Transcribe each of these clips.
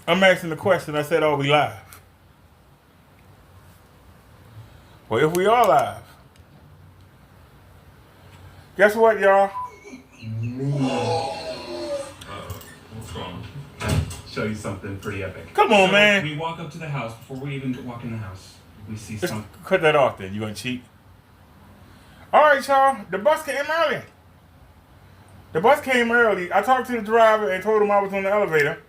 I'm asking the question. I said, are we live? Well, if we are live, guess what, y'all? What's wrong? Show you something pretty epic. Come on, man. We walk up to the house. Before we even walk in the house, we see something. Cut that off then. You gonna cheat? All right, y'all. The bus came early. The bus came early. I talked to the driver and told him I was on the elevator.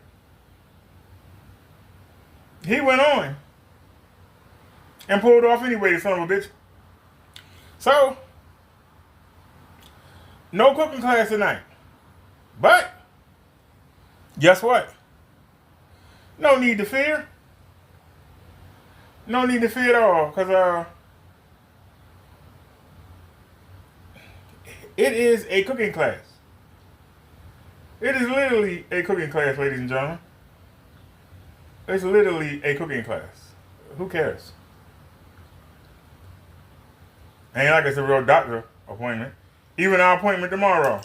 He went on and pulled off anyway, the son of a bitch. So, no cooking class tonight. But, guess what? No need to fear. No need to fear at all, because it is a cooking class. It is literally a cooking class, ladies and gentlemen. It's literally a cooking class. Who cares? Ain't like it's a real doctor appointment. Even our appointment tomorrow.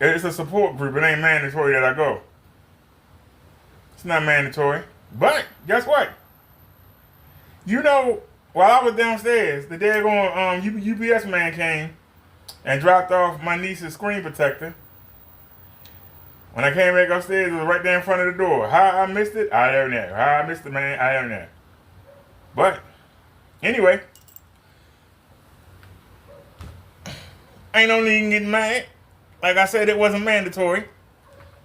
It's a support group. It ain't mandatory that I go. It's not mandatory. But, guess what? You know, while I was downstairs, the daggone UPS man came and dropped off my niece's screen protector. When I came back upstairs, it was right there in front of the door. How I missed it, I don't know. How I missed it, man, I don't know. But, anyway, ain't no need in getting mad. Like I said, it wasn't mandatory.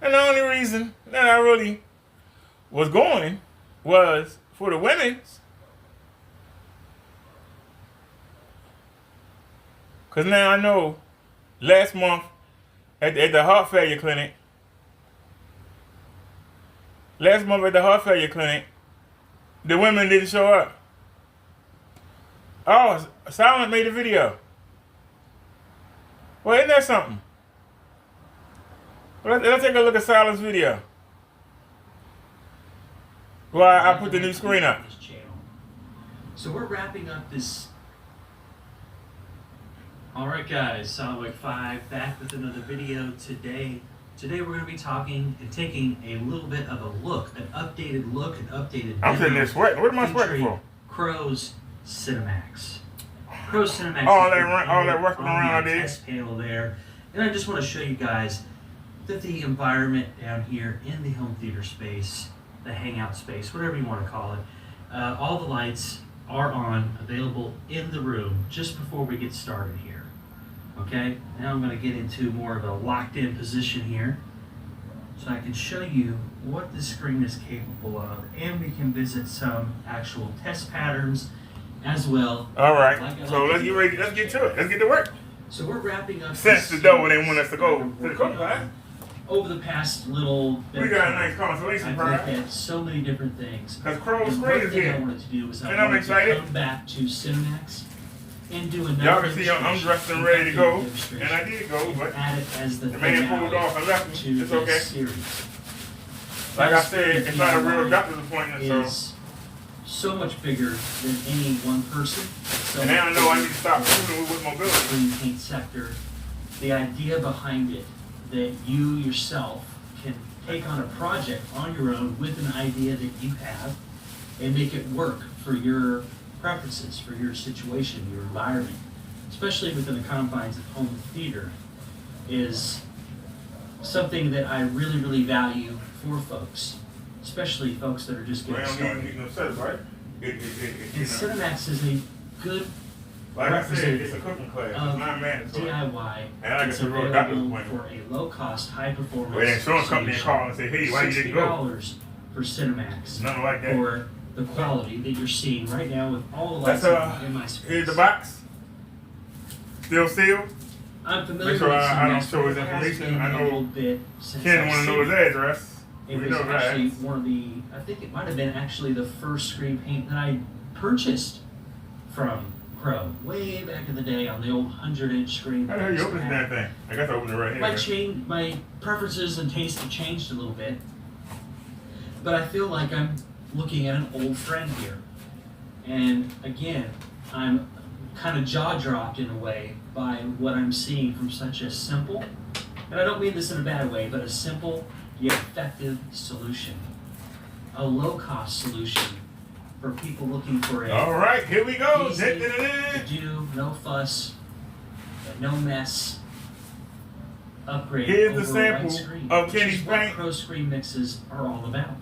And the only reason that I really was going was for the women's. Because now I know last month at the heart failure clinic, the women didn't show up. Oh, Silent made a video. Well, isn't that something? Well, let's take a look at Silent's video. Well, I put the new screen up. So we're wrapping up this. Alright guys, Solid 5 back with another video today. Today we're going to be talking and taking a little bit of a look, an updated I'm sitting there sweating. What am I sweating for? CROWS Cinemax. CROWS Cinemax. All that working around I did. Test panel there. And I just want to show you guys that the environment down here in the home theater space, the hangout space, whatever you want to call it, all the lights are on, available in the room just before we get started here. Okay, now I'm going to get into more of a locked in position here so I can show you what this screen is capable of, and we can visit some actual test patterns as well. All right, so let's get ready. Let's get to it. Let's get to work. So we're wrapping up. Since the door they want us to go to the cooking class. Over the past little bit, we got a nice consolation prize. I've looked at so many different things. Because CROWS screen is here. I wanted to do was and I'm excited. come back to Cinemax and do another. Y'all can see I'm dressed and ready to go, and I did go, but add it as the man pulled off and left me. It's okay. Series. Like I said, it's not a real doctor's appointment, so much bigger than any one person. So and now I know I need to stop fooling with mobility. In the paint sector, the idea behind it that you yourself can take on a project on your own with an idea that you have and make it work for your preferences, for your situation, your environment, especially within the confines of home theater, is something that I really, really value for folks, especially folks that are just getting started. And Cinemax is a good like I said, it's a cooking class. It's not mandatory. DIY. And like it's a real doctor's available appointment. for a low-cost, high-performance. Well, the insurance company call and say, "Hey, why you didn't go?" $60 for Cinemax. Nothing like that. For the quality that you're seeing right now with all the lights in my space. Here's the box. Still sealed. I'm familiar Make sure with I don't Cinemax, show his but it has information. been I a know little bit since Ken I've want to know seen his it. address. It We was know actually that. one of the, I think it might have been actually the first screen paint that I purchased from Crow way back in the day on the old 100-inch screen. How the hell you open this damn thing? I guess I opened it right here. My preferences and tastes have changed a little bit, but I feel like I'm looking at an old friend here. And again, I'm kind of jaw-dropped in a way by what I'm seeing from such a simple and I don't mean this in a bad way, but a simple yet effective solution. A low-cost solution for people looking for a All right, here we go. easy to do, no fuss, no mess upgrade Here's over the sample a white screen, of which Kenny's is what paint. Pro Screen mixes are all about.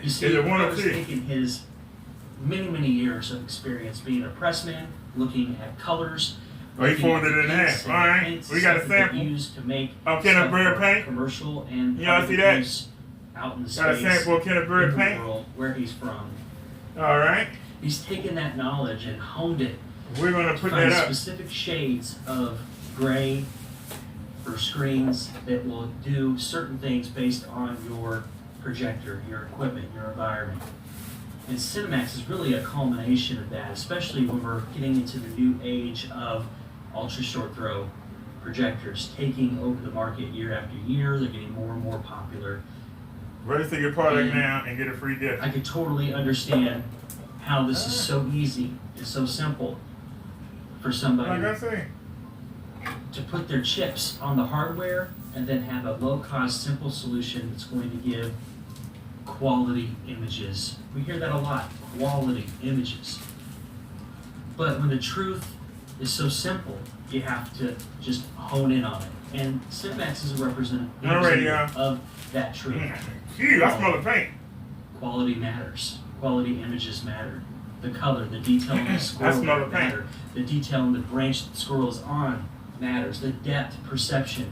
You see, Is it one or Pro's two? taken his many years of experience being a pressman, looking at colors. Oh, he looking at folded it in the half. inks and All right, paints we got a stuff that they sample use to make of Kenneth stuff Bird for paint. commercial and Y'all see private that? use out in the Got a space, sample of Kenneth Bird in the paint. world, where he's from. All right, He's taken that knowledge and honed it we're gonna to put find that up. specific shades of gray for screens that will do certain things based on your projector, your equipment, your environment. And Cinemax is really a culmination of that, especially when we're getting into the new age of ultra short throw projectors taking over the market year after year. They're getting more and more popular. Register your product And now and get a free gift. I could totally understand how this is so easy and so simple for somebody Like I say, to put their chips on the hardware and then have a low-cost, simple solution that's going to give quality images. We hear that a lot, quality images. But when the truth is so simple, you have to just hone in on it. And Cinemax is a representative of that truth. Phew, I smell the paint. Quality matters. Quality images matter. The color, the detail in the squirrel smell the paint. matter. The detail in the branch that the squirrel is on matters. The depth perception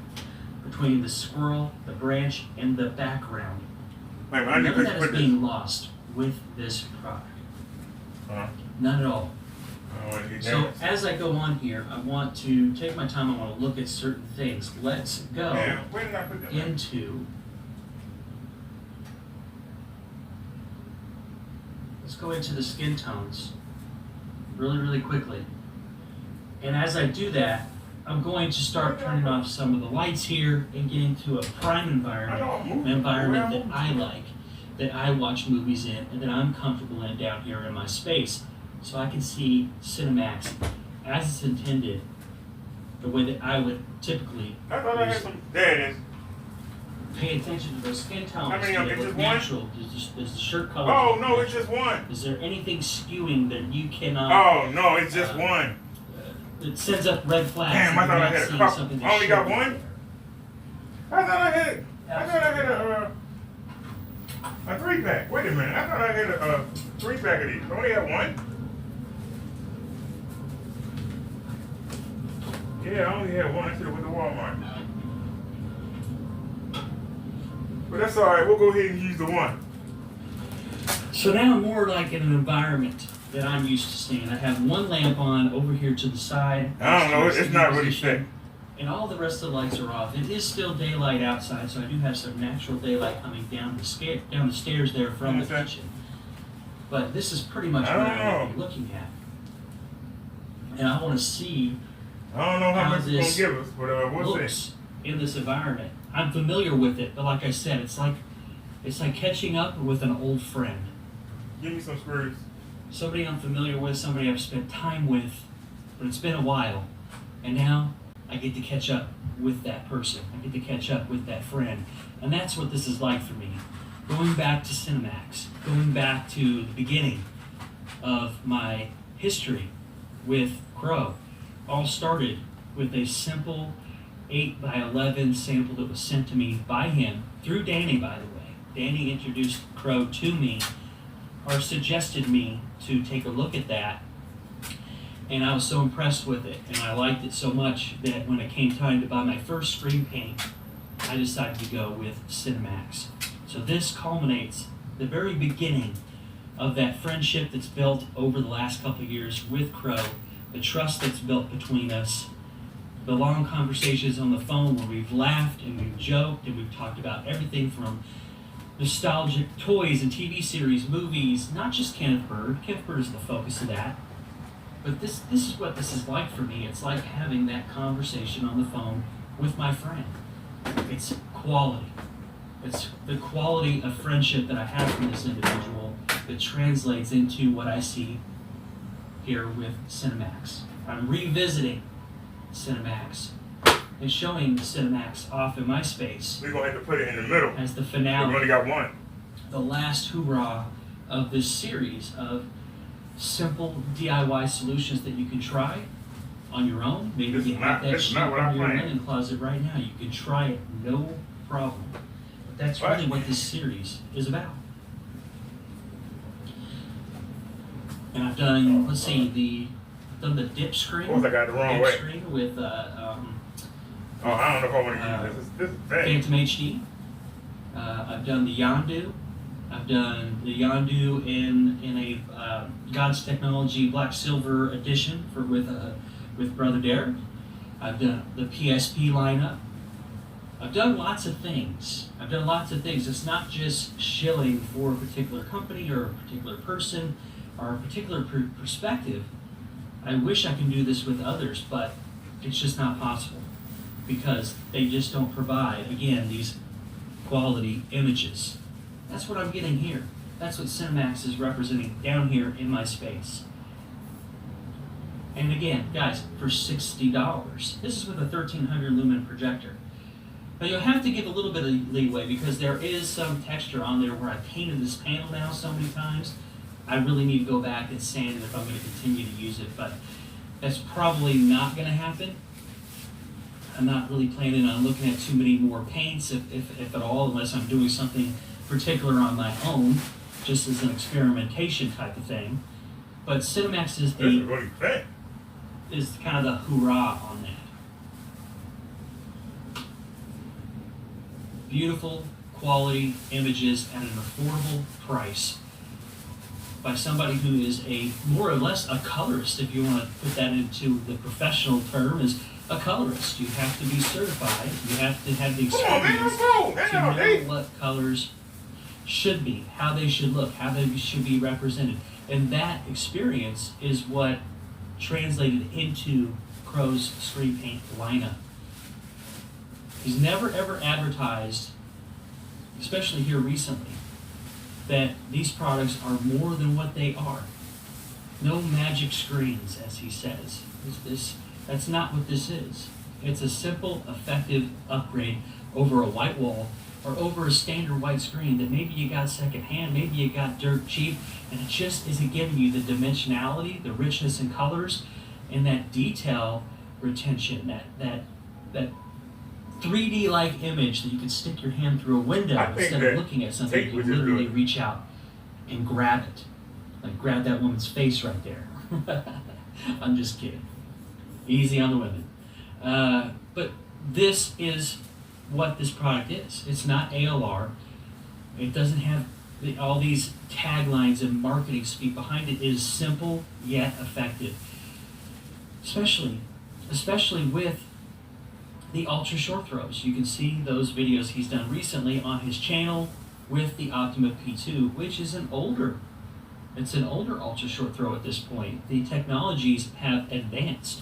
between the squirrel, the branch, and the background. Wait, I need None to of that put is this. being lost with this product. None at all. So as I go on here, I want to take my time. I want to look at certain things. Let's go Yeah, where did I put that? into. Let's go into the skin tones really quickly. And as I do that, I'm going to start turning off some of the lights here and getting to a prime environment, an environment that I like, that I watch movies in, and that I'm comfortable in down here in my space. So I can see Cinemax as it's intended, the way that I would typically I thought I had some. There it is. pay attention to those skin tones. How many Do of they them? look Just one? natural? Does the shirt color Oh look no, it's natural? just one. Is there anything skewing that you cannot? Oh no, it's just one. That sends up red flags. Damn, I that thought I you're not had a seeing couple. something that I only got should be one? there. I thought I had a 3-pack. Wait a minute, I thought I had a 3-pack of these. I only had one. Yeah, I only had one. I should have went to Walmart. But that's all right. We'll go ahead and use the one. So now I'm more like in an environment that I'm used to seeing. I have one lamp on over here to the side. I don't know. It's not really position, thick. And all the rest of the lights are off. It is still daylight outside, so I do have some natural daylight coming down the stairs there from the Okay. kitchen. But this is pretty much I what don't I'm know. looking at. And I want to see I don't know how much it's going this to give us, but we'll see. looks in this environment. I'm familiar with it, but like I said, it's like catching up with an old friend. Give me some screws. Somebody I'm familiar with, somebody I've spent time with, but it's been a while. And now I get to catch up with that person. I get to catch up with that friend. And that's what this is like for me. Going back to Cinemax, going back to the beginning of my history with Crow, all started with a simple 8x11 sample that was sent to me by him, through Danny, by the way. Danny introduced Crow to me, or suggested me to take a look at that. And I was so impressed with it, and I liked it so much that when it came time to buy my first screen paint, I decided to go with Cinemax. So this culminates the very beginning of that friendship that's built over the last couple of years with Crow, the trust that's built between us, the long conversations on the phone where we've laughed and we've joked and we've talked about everything from nostalgic toys and TV series, movies, not just Kenneth Bird. Kenneth Bird is the focus of that. But this is what this is like for me. It's like having that conversation on the phone with my friend. It's quality. It's the quality of friendship that I have from this individual that translates into what I see here with Cinemax. I'm revisiting Cinemax and showing Cinemax off in my space We're gonna have to put it in the middle. as the We finale, only got one. the last hoorah of this series of simple DIY solutions that you can try on your own. Maybe This you is have not- that this is sheet not what I in your planned. linen closet right now. You can try it, no problem. But that's What? really what this series is about. And I've done, let's see, the dip screen. Of course, I got it the wrong dip way. screen with Oh, I don't know if I want to use this. This is bad. Phantom HD. I've done the Yondu. I've done the Yondu in a God's Technology Black Silver edition with Brother Derek. I've done the PSP lineup. I've done lots of things. It's not just shilling for a particular company or a particular person or a particular perspective. I wish I can do this with others, but it's just not possible because they just don't provide, again, these quality images. That's what I'm getting here. That's what Cinemax is representing down here in my space. And again, guys, for $60. This is with a 1300 lumen projector. Now you'll have to give a little bit of leeway because there is some texture on there where I painted this panel now so many times. I really need to go back and sand it if I'm going to continue to use it, but that's probably not going to happen. I'm not really planning on looking at too many more paints, if at all, unless I'm doing something particular on my own, just as an experimentation type of thing. But Cinemax is This is really thick. is kind of the hoorah on that. Beautiful quality images at an affordable price by somebody who is a more or less a colorist, if you want to put that into the professional term, is a colorist. You have to be certified. You have to have the Come on, man, experience let's go. to Damn, know hey. what colors should be, how they should look, how they should be represented. And that experience is what translated into CROWS screen paint lineup. He's never ever advertised, especially here recently, that these products are more than what they are. No magic screens, as he says. That's not what this is. It's a simple, effective upgrade over a white wall or over a standard white screen that maybe you got secondhand, maybe you got dirt cheap, and it just isn't giving you the dimensionality, the richness in colors, and that detail retention, that 3D-like image that you can stick your hand through a window I think instead that of looking at something. tape You was can just literally good. reach out and grab it. Like grab that woman's face right there. I'm just kidding. Easy on the women. But this is what this product is. It's not ALR. It doesn't have all these taglines and marketing speak behind it. It is simple yet effective. Especially with the ultra short throws. You can see those videos he's done recently on his channel with the Optima P2, which is an older ultra short throw at this point. The technologies have advanced.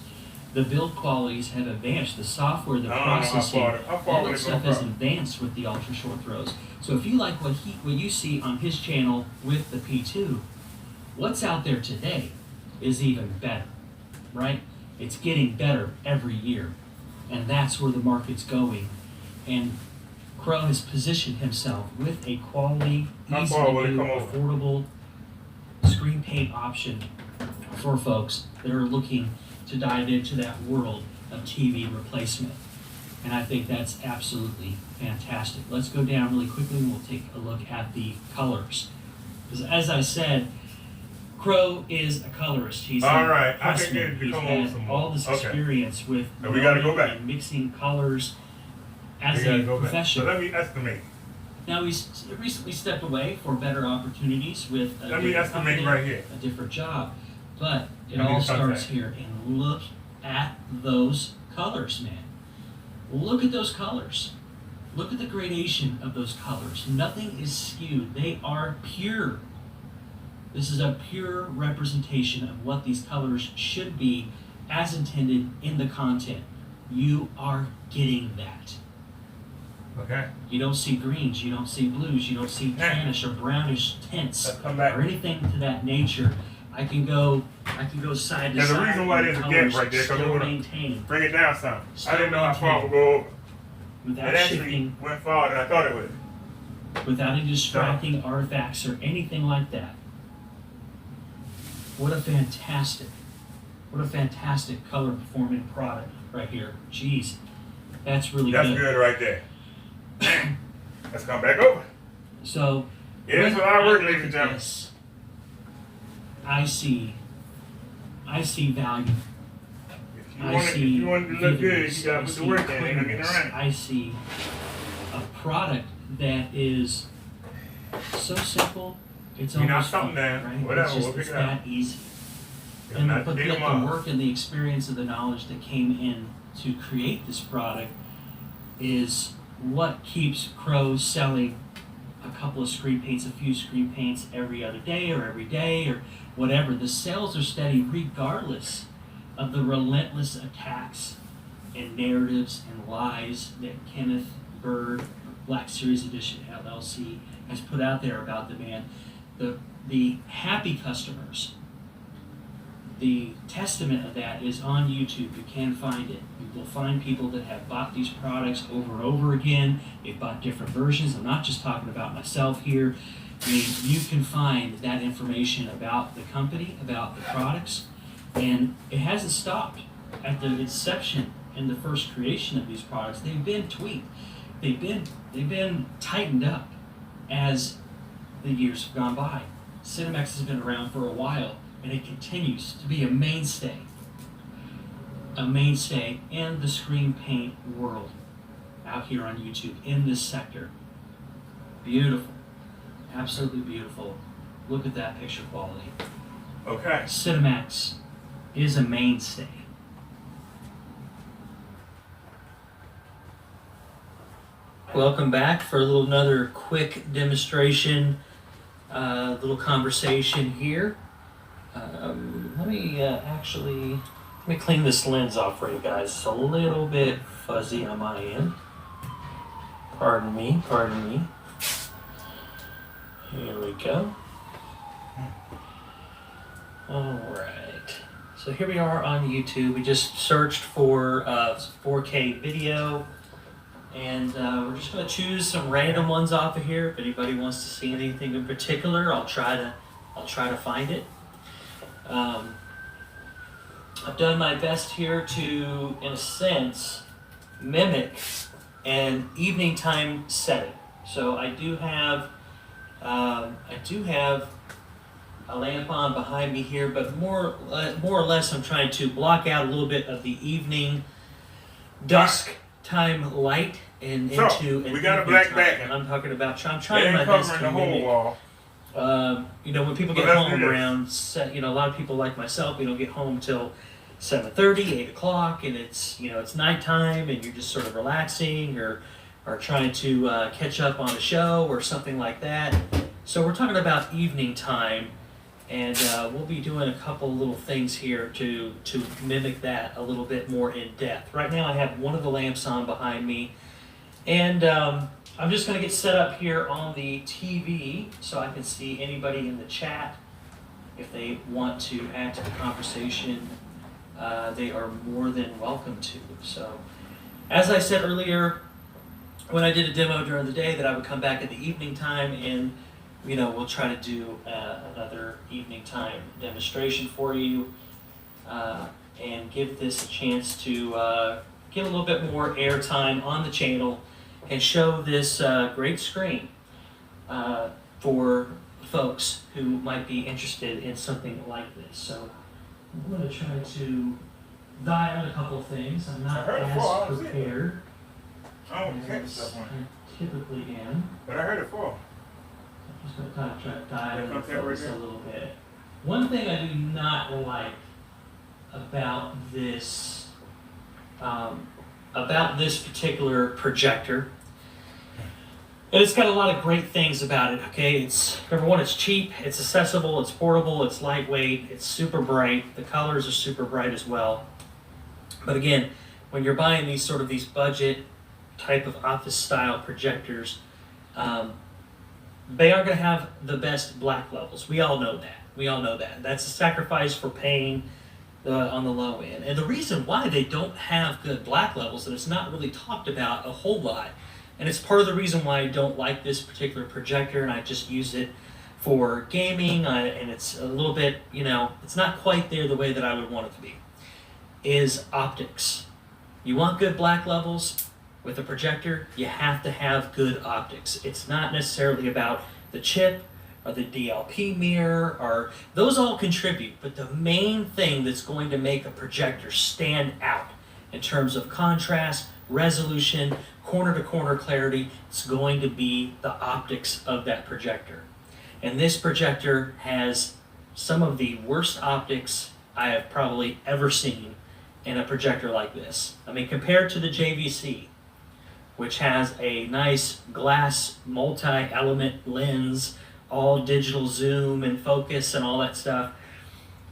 The build qualities have advanced. The software, the processing, all that stuff is advanced with the ultra short throws. So if you like what you see on his channel with the P2, what's out there today is even better, right? It's getting better every year. And that's where the market's going. And Crow has positioned himself with a quality, How easy far to will it do, come over? affordable screen paint option for folks that are looking to dive into that world of TV replacement. And I think that's absolutely fantastic. Let's go down really quickly and we'll take a look at the colors. Because as I said, Crow is a colorist. He's All a right, I can craftsman. get it to He's come over had some all more. this Okay. experience with So we gotta go blending back. and mixing colors as We gotta a go back. So professional. let me estimate. Now he's recently stepped away for better opportunities with a Let me different estimate company, right here. a different job. But it Let me all just starts contact. here. And look at those colors, man. Look at those colors. Look at the gradation of those colors. Nothing is skewed. They are pure. This is a pure representation of what these colors should be as intended in the content. You are getting that. Okay. You don't see greens, you don't see blues, you don't see tannish or brownish tints Let's come back. or anything to that nature. I can go I can go side to There's side. a reason why and there's a colors gap right there, 'cause still it would've- maintain Bring it down some. I Still didn't know how far it maintain. would go over. without It actually shifting, went farther than I thought it would. without any distracting artifacts or anything like that. What a fantastic color performing product right here. Jeez, that's really That's good. good right there. Let's come back over. So, It is a when lot of I work, look ladies and at gentlemen. this, I see value. If you want it to look good, you gotta put the work in. Ain't no getting around it. I see a product that is so simple, it's You knock almost something fun, down, right? whatever, It's just we'll pick it's it up. that easy. If And not, but beat yet 'em the up. work and the experience of the knowledge that came in to create this product is what keeps CROWS selling a couple of screen paints, a few screen paints every other day or every day or whatever. The sales are steady regardless of the relentless attacks and narratives and lies that Kenneth Bird, Black Series Edition LLC, has put out there about the man. The happy customers, the testament of that is on YouTube. You can find it. You will find people that have bought these products over and over again. They've bought different versions. I'm not just talking about myself here. I mean, you can find that information about the company, about the products, and it hasn't stopped at the inception and the first creation of these products. They've been tweaked. They've been tightened up as the years have gone by. Cinemax has been around for a while, and it continues to be a mainstay in the screen paint world out here on YouTube in this sector. Beautiful, absolutely beautiful. Look at that picture quality. Okay. Cinemax is a mainstay. Welcome back for another quick demonstration, little conversation here. Let me clean this lens off for you guys. It's a little bit fuzzy on my end. Pardon me. Here we go. Alright. So here we are on YouTube. We just searched for 4K video. And we're just going to choose some random ones off of here. If anybody wants to see anything in particular, I'll try to find it. I've done my best here to, in a sense, mimic an evening time setting. So I do have a lamp on behind me here, but more or less I'm trying to block out a little bit of the evening dusk time light and So, into we got a evening black time. backing. I'm talking about. I'm It trying ain't my best covering to the whole mimic. wall. When people get But let's home do this. around, a lot of people like myself, we don't get home till 7:30, 8 o'clock, and it's nighttime, and you're just sort of relaxing or trying to catch up on a show or something like that. So we're talking about evening time, and we'll be doing a couple little things here to mimic that a little bit more in depth. Right now I have one of the lamps on behind me, and I'm just going to get set up here on the TV so I can see anybody in the chat. If they want to add to the conversation, they are more than welcome to. So, as I said earlier, when I did a demo during the day, that I would come back in the evening time, and we'll try to do another evening time demonstration for you, and give this a chance to get a little bit more airtime on the channel and show this great screen for folks who might be interested in something like this. So I'm going to try to dial in a couple of things. I'm not I heard it fall, I as see it. prepared I don't catch as stuff on it. I typically am. But I heard it fall. I'm just going to try to dial in Okay, the focus right a there. little bit. One thing I do not like about this particular projector, and it's got a lot of great things about it, okay? It's, number one, it's cheap, it's accessible, it's portable, it's lightweight, it's super bright. The colors are super bright as well. But again, when you're buying these budget type of office style projectors, they aren't going to have the best black levels. We all know that. We all know that. That's a sacrifice for pain on the low end. And the reason why they don't have good black levels, and it's not really talked about a whole lot, and it's part of the reason why I don't like this particular projector, and I just use it for gaming, and it's a little bit, it's not quite there the way that I would want it to be, is optics. You want good black levels with a projector, you have to have good optics. It's not necessarily about the chip or the DLP mirror, or those all contribute, but the main thing that's going to make a projector stand out in terms of contrast, resolution, corner-to-corner clarity, it's going to be the optics of that projector. And this projector has some of the worst optics I have probably ever seen in a projector like this. I mean, compared to the JVC, which has a nice glass multi-element lens, all digital zoom and focus and all that stuff,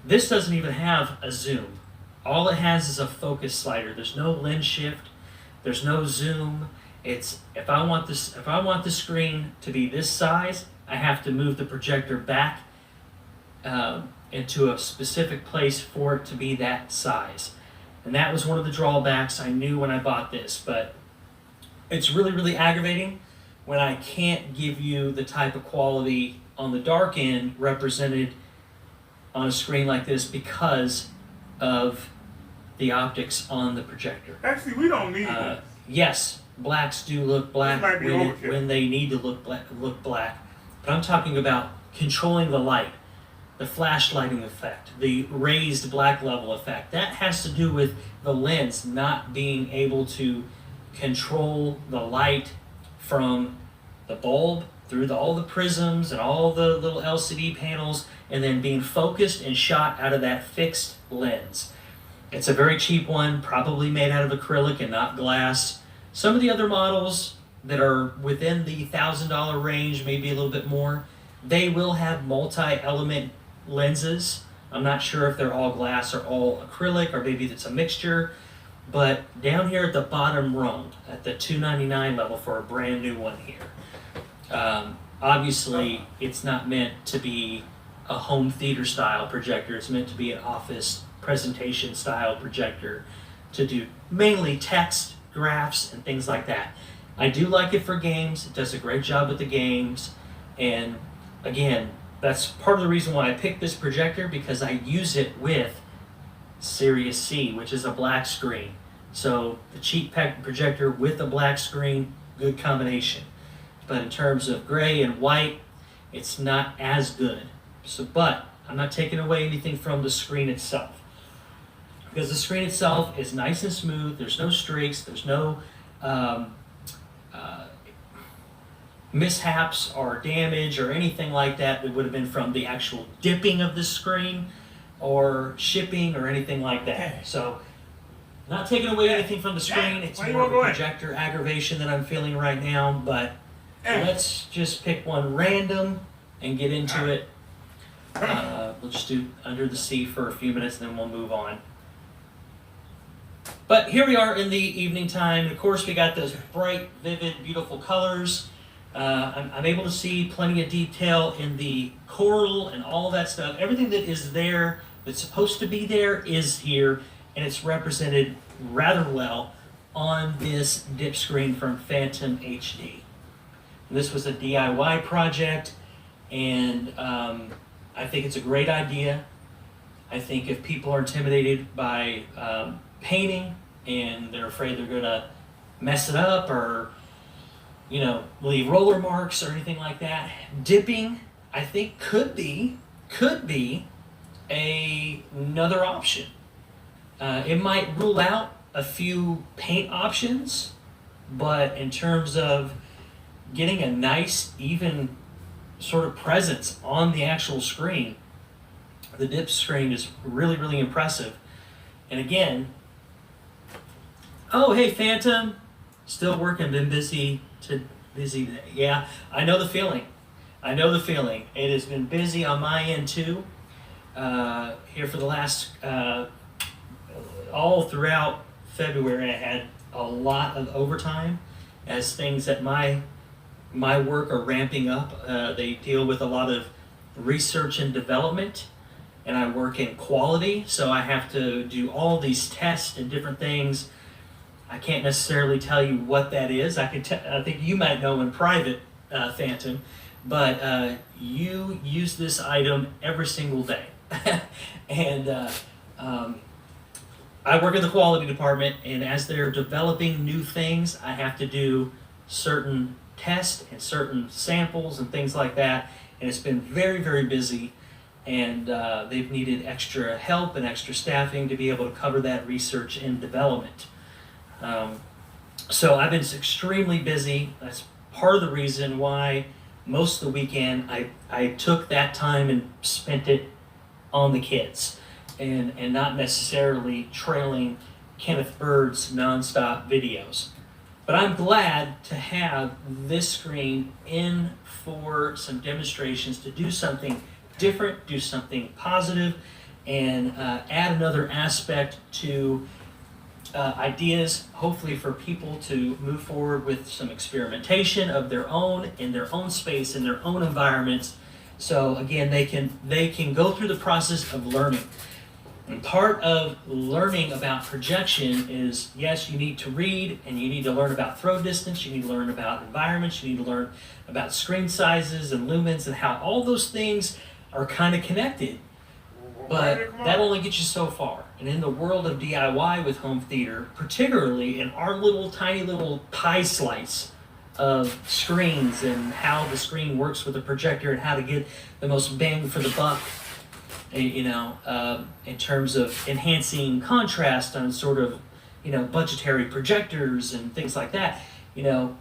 this doesn't even have a zoom. All it has is a focus slider. There's no lens shift, there's no zoom. It's if I want the screen to be this size, I have to move the projector back into a specific place for it to be that size. And that was one of the drawbacks I knew when I bought this, but it's really, really aggravating when I can't give you the type of quality on the dark end represented on a screen like this because of the optics on the projector. Actually, we don't need it. Yes, blacks do look black when they need to look black. But I'm talking about controlling the light, the flashlighting effect, the raised black level effect. That has to do with the lens not being able to control the light from the bulb through all the prisms and all the little LCD panels, and then being focused and shot out of that fixed lens. It's a very cheap one, probably made out of acrylic and not glass. Some of the other models that are within the $1,000 range, maybe a little bit more, they will have multi-element lenses. I'm not sure if they're all glass or all acrylic, or maybe it's a mixture. But down here at the bottom rung, at the $299 level for a brand new one here, obviously it's not meant to be a home theater style projector. It's meant to be an office presentation style projector to do mainly text, graphs, and things like that. I do like it for games. It does a great job with the games. And again, that's part of the reason why I picked this projector, because I use it with Series C, which is a black screen. So the cheap projector with a black screen, good combination. But in terms of gray and white, it's not as good. But I'm not taking away anything from the screen itself, because the screen itself is nice and smooth. There's no streaks. There's no mishaps or damage or anything like that would have been from the actual dipping of the screen or shipping or anything like that. So, not taking away anything from the screen. It's more of a projector aggravation that I'm feeling right now. But let's just pick one random and get into it. We'll just do Under the Sea for a few minutes, and then we'll move on. But here we are in the evening time. Of course, we got those bright, vivid, beautiful colors. I'm able to see plenty of detail in the coral and all that stuff. Everything that is there, that's supposed to be there, is here, and it's represented rather well on this dip screen from Phantom HD. And this was a DIY project, and I think it's a great idea. I think if people are intimidated by painting and they're afraid they're going to mess it up or leave roller marks or anything like that, dipping, I think, could be another option. It might rule out a few paint options, but in terms of getting a nice, even sort of presence on the actual screen, the dip screen is really, really impressive. And again, oh, hey, Phantom, still working, been busy today. Yeah, I know the feeling. It has been busy on my end too. Here for the last, all throughout February, I had a lot of overtime as things at my work are ramping up. They deal with a lot of research and development, and I work in quality, so I have to do all these tests and different things. I can't necessarily tell you what that is. I think you might know in private, Phantom, but you use this item every single day. And I work in the quality department, and as they're developing new things, I have to do certain tests and certain samples and things like that. And it's been very, very busy, and they've needed extra help and extra staffing to be able to cover that research and development. So I've been extremely busy. That's part of the reason why most of the weekend I took that time and spent it on the kids, and not necessarily trailing Kenneth Bird's nonstop videos. But I'm glad to have this screen in for some demonstrations to do something different, do something positive, and add another aspect to ideas, hopefully for people to move forward with some experimentation of their own, in their own space, in their own environments. So again, they can go through the process of learning. And part of learning about projection is, yes, you need to read, and you need to learn about throw distance, you need to learn about environments, you need to learn about screen sizes and lumens and how all those things are kind of connected. But that only gets you so far. And in the world of DIY with home theater, particularly in our little tiny little pie slice of screens and how the screen works with the projector and how to get the most bang for the buck, you know, in terms of enhancing contrast on sort of, you know, budgetary projectors and things like that, you know,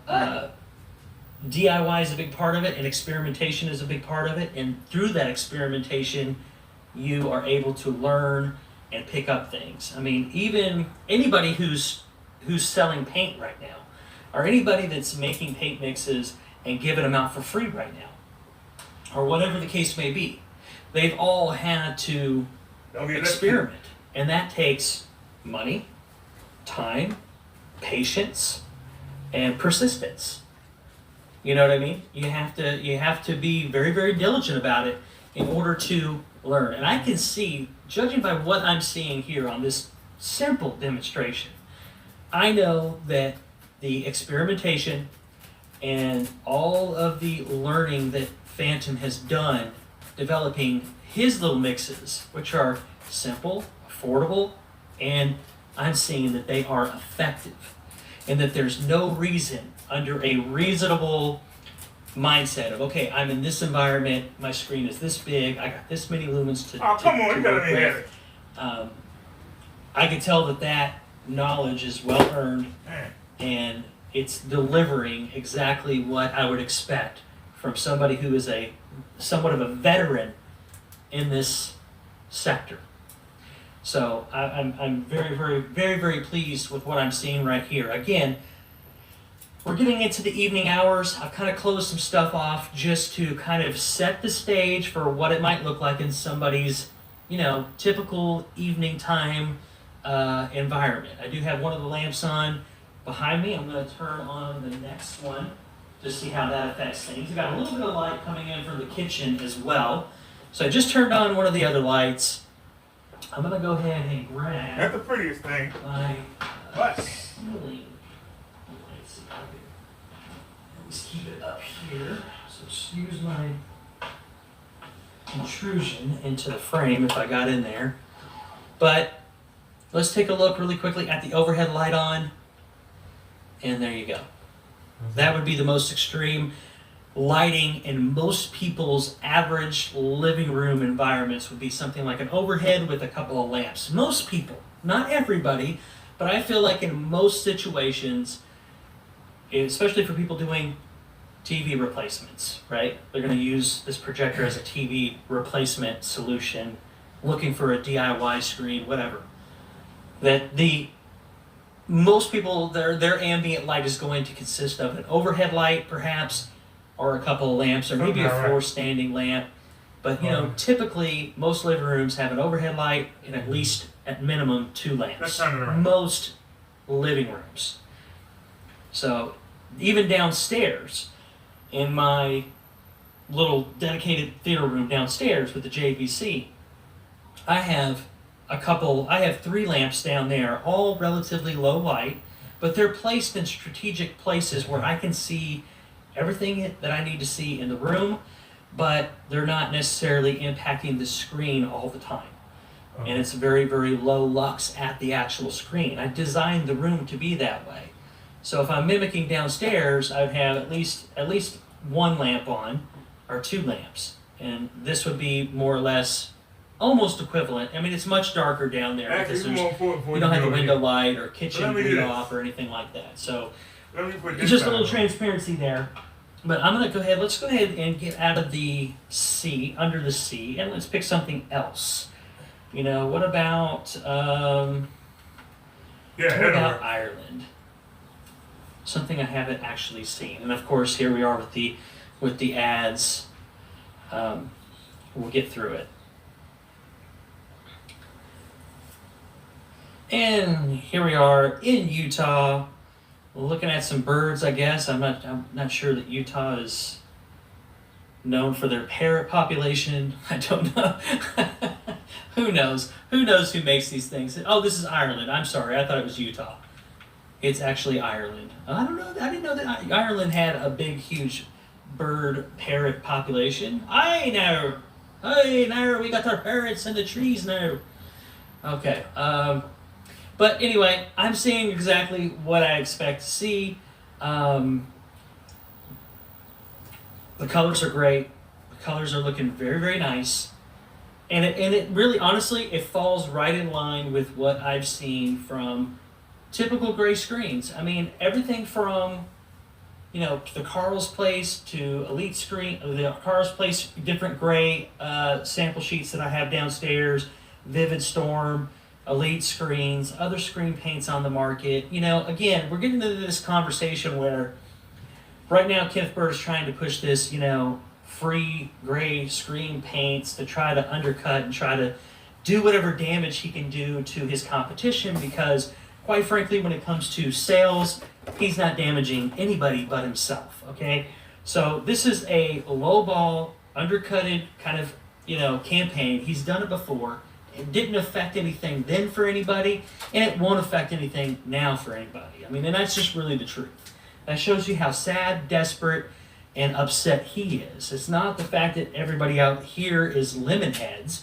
DIY is a big part of it, and experimentation is a big part of it. And through that experimentation, you are able to learn and pick up things. I mean, even anybody who's selling paint right now, or anybody that's making paint mixes and giving them out for free right now, or whatever the case may be, they've all had to experiment. And that takes money, time, patience, and persistence. You know what I mean? You have to be very, very diligent about it in order to learn. And I can see, judging by what I'm seeing here on this simple demonstration, I know that the experimentation and all of the learning that Phantom has done developing his little mixes, which are simple, affordable, and I'm seeing that they are effective, and that there's no reason under a reasonable mindset of, okay, I'm in this environment, my screen is this big, I got this many lumens to come on, you gotta work be with. I can tell that knowledge is well earned, and it's delivering exactly what I would expect from somebody who is somewhat of a veteran in this sector. So I'm very, very, very, very pleased with what I'm seeing right here. Again, we're getting into the evening hours. I've kind of closed some stuff off just to kind of set the stage for what it might look like in somebody's, you know, typical evening time environment. I do have one of the lamps on behind me. I'm going to turn on the next one to see how that affects things. We've got a little bit of light coming in from the kitchen as well. So I just turned on one of the other lights. I'm going to go ahead and grab That's the prettiest thing. my What? ceiling. Let's see, let's keep it up here. So excuse my intrusion into the frame if I got in there. But let's take a look really quickly at the overhead light on. And there you go. That would be the most extreme lighting in most people's average living room environments, would be something like an overhead with a couple of lamps. Most people, not everybody, but I feel like in most situations, especially for people doing TV replacements, right? They're going to use this projector as a TV replacement solution, looking for a DIY screen, whatever. That most people, their ambient light is going to consist of an overhead light, perhaps, or a couple of lamps, or maybe a floor standing lamp. But, you know, typically, most living rooms have an overhead light and at least, at minimum, 2 lamps. Most living rooms. So, even downstairs, in my little dedicated theater room downstairs with the JVC, I have 3 lamps down there, all relatively low light, but they're placed in strategic places where I can see everything that I need to see in the room, but they're not necessarily impacting the screen all the time. And it's very, very low lux at the actual screen. I designed the room to be that way. So if I'm mimicking downstairs, I would have at least 1 lamp on, or 2 lamps. And this would be more or less almost equivalent. I mean, it's much darker down there because you don't have the window light or kitchen bleed off or anything like that. So it's just a little transparency there. But I'm going to let's go ahead and get out of the C, under the C, and let's pick something else. You know, what about Ireland? Something I haven't actually seen. And of course, here we are with the ads. We'll get through it. And here we are in Utah, looking at some birds, I guess. I'm not sure that Utah is known for their parrot population. I don't know. Who knows? Who knows who makes these things? Oh, this is Ireland. I'm sorry. I thought it was Utah. It's actually Ireland. I don't know. I didn't know that Ireland had a big, huge bird parrot population. I know. Hey, now we got our parrots in the trees now. Okay. But anyway, I'm seeing exactly what I expect to see. The colors are great. The colors are looking very, very nice. And it really, honestly, it falls right in line with what I've seen from typical gray screens. I mean, everything from, the Carl's Place to Elite Screen, the Carl's Place, different gray sample sheets that I have downstairs, Vivid Storm, Elite Screens, other screen paints on the market. Again, we're getting into this conversation where right now Kenneth Bird is trying to push this, free gray screen paints to try to undercut and try to do whatever damage he can do to his competition, because quite frankly, when it comes to sales, he's not damaging anybody but himself, okay? So this is a lowball, undercutted kind of, campaign. He's done it before. It didn't affect anything then for anybody, and it won't affect anything now for anybody. I mean, and that's just really the truth. That shows you how sad, desperate, and upset he is. It's not the fact that everybody out here is lemon heads.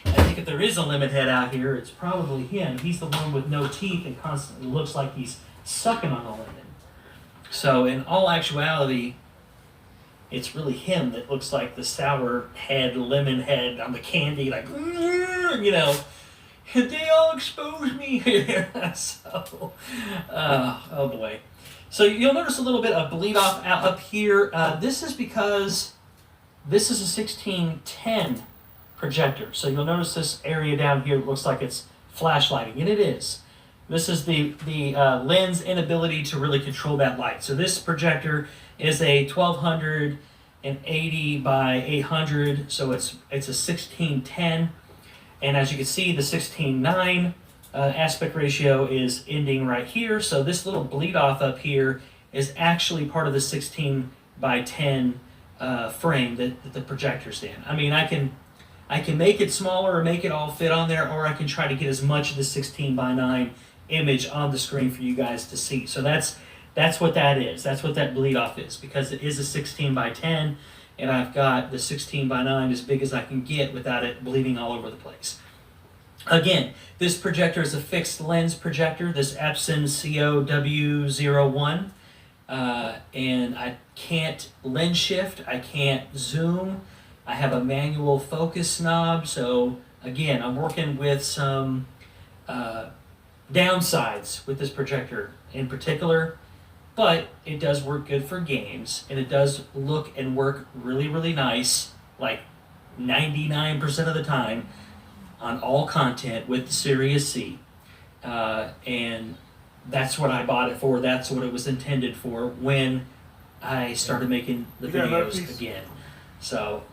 I think if there is a lemon head out here, it's probably him. He's the one with no teeth and constantly looks like he's sucking on a lemon. So in all actuality, it's really him that looks like the sour head, lemon head on the candy, like, they all expose me here. So, oh boy. So you'll notice a little bit of bleed off out up here. This is because this is a 1610 projector. So you'll notice this area down here looks like it's flashlighting, and it is. This is the lens inability to really control that light. So this projector is a 1280 by 800, so it's a 1610, and as you can see, the 16:9 aspect ratio is ending right here. So this little bleed off up here is actually part of the 16 by 10 frame that the projector's in. I mean, I can make it smaller or make it all fit on there, or I can try to get as much of the 16 by 9 image on the screen for you guys to see. So that's what that is. That's what that bleed off is, because it is a 16 by 10, and I've got the 16 by 9 as big as I can get without it bleeding all over the place. Again, this projector is a fixed lens projector, this Epson COW01, and I can't lens shift, I can't zoom, I have a manual focus knob, so again, I'm working with some downsides with this projector in particular, but it does work good for games, and it does look and work really, really nice, like 99% of the time, on all content with the Series C. And that's what I bought it for. That's what it was intended for when I started making the videos again. So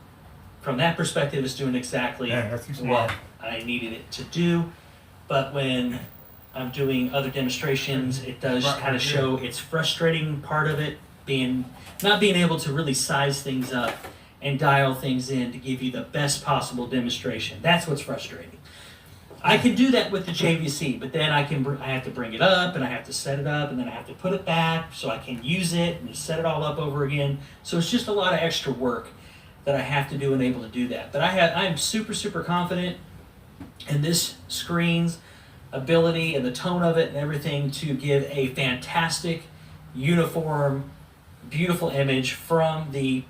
from that perspective, it's doing exactly what I needed it to do. But when I'm doing other demonstrations, it does kind of show its frustrating part of it not being able to really size things up and dial things in to give you the best possible demonstration. That's what's frustrating. I can do that with the JVC, but then I have to bring it up, and I have to set it up, and then I have to put it back so I can use it and set it all up over again. So it's just a lot of extra work that I have to do and able to do that. But I am super, super confident in this screen's ability and the tone of it and everything to give a fantastic, uniform, beautiful image from the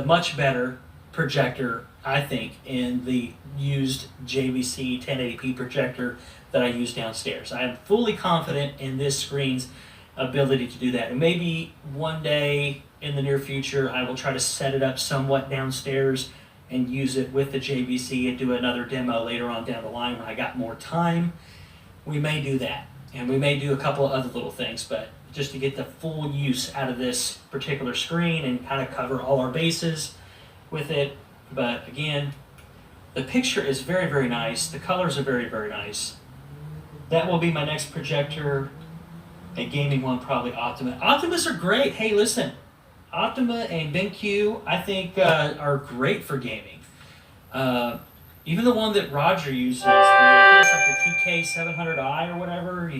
much better projector, I think, in the used JVC 1080p projector that I use downstairs. I am fully confident in this screen's ability to do that. And maybe one day in the near future, I will try to set it up somewhat downstairs and use it with the JVC and do another demo later on down the line when I got more time. We may do that. And we may do a couple of other little things, but just to get the full use out of this particular screen and kind of cover all our bases with it. But again, the picture is very, very nice. The colors are very, very nice. That will be my next projector. A gaming one, probably Optima. Optimas are great. Hey, listen, Optima and BenQ, I think, are great for gaming. Even the one that Roger uses, I think it's like the TK700i or whatever.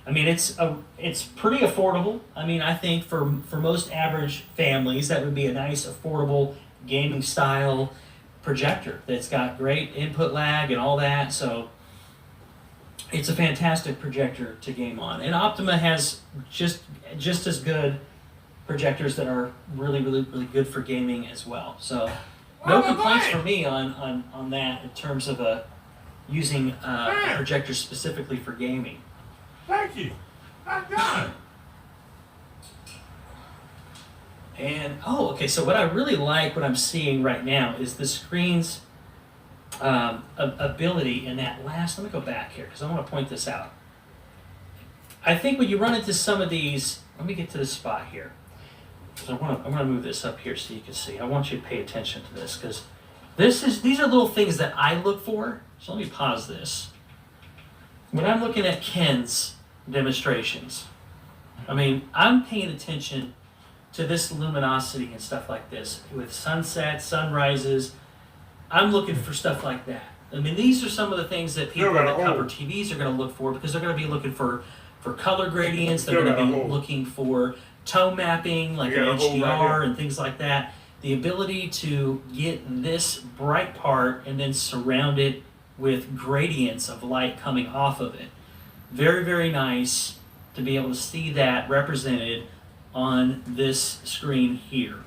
I mean, it's pretty affordable. I mean, I think for most average families, that would be a nice, affordable gaming style projector that's got great input lag and all that. So it's a fantastic projector to game on. And Optima has just as good projectors that are really, really, really good for gaming as well. So no complaints for me on that in terms of using a projector specifically for gaming. Thank you. I'm done. And, okay, so what I really like, what I'm seeing right now, is the screen's ability in that last, let me go back here, because I want to point this out. I think when you run into some of these, let me get to this spot here. I want to move this up here so you can see. I want you to pay attention to this, because these are little things that I look for. So let me pause this. When I'm looking at Ken's demonstrations, I mean, I'm paying attention to this luminosity and stuff like this with sunsets, sunrises. I'm looking for stuff like that. I mean, these are some of the things that people that cover TVs are going to look for, because they're going to be looking for color gradients. They're going to be looking for tone mapping, like an HDR and things like that. The ability to get this bright part and then surround it with gradients of light coming off of it. Very, very nice to be able to see that represented on this screen here.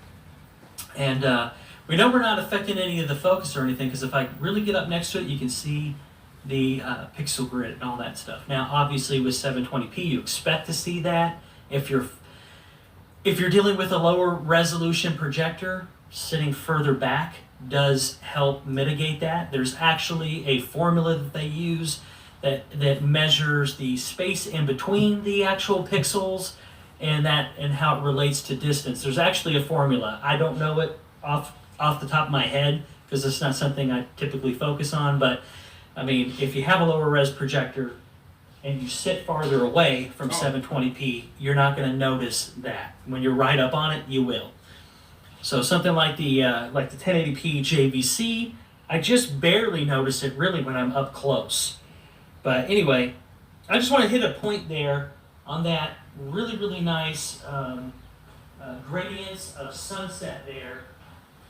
And we know we're not affecting any of the focus or anything, because if I really get up next to it, you can see the pixel grid and all that stuff. Now, obviously with 720p, you expect to see that. If you're dealing with a lower resolution projector, sitting further back does help mitigate that. There's actually a formula that they use that measures the space in between the actual pixels and how it relates to distance. There's actually a formula. I don't know it off the top of my head, because it's not something I typically focus on, but I mean, if you have a lower res projector and you sit farther away from 720p, you're not going to notice that. When you're right up on it, you will. So something like the 1080p JVC, I just barely notice it really when I'm up close. But anyway, I just want to hit a point there on that really, really nice gradients of sunset there.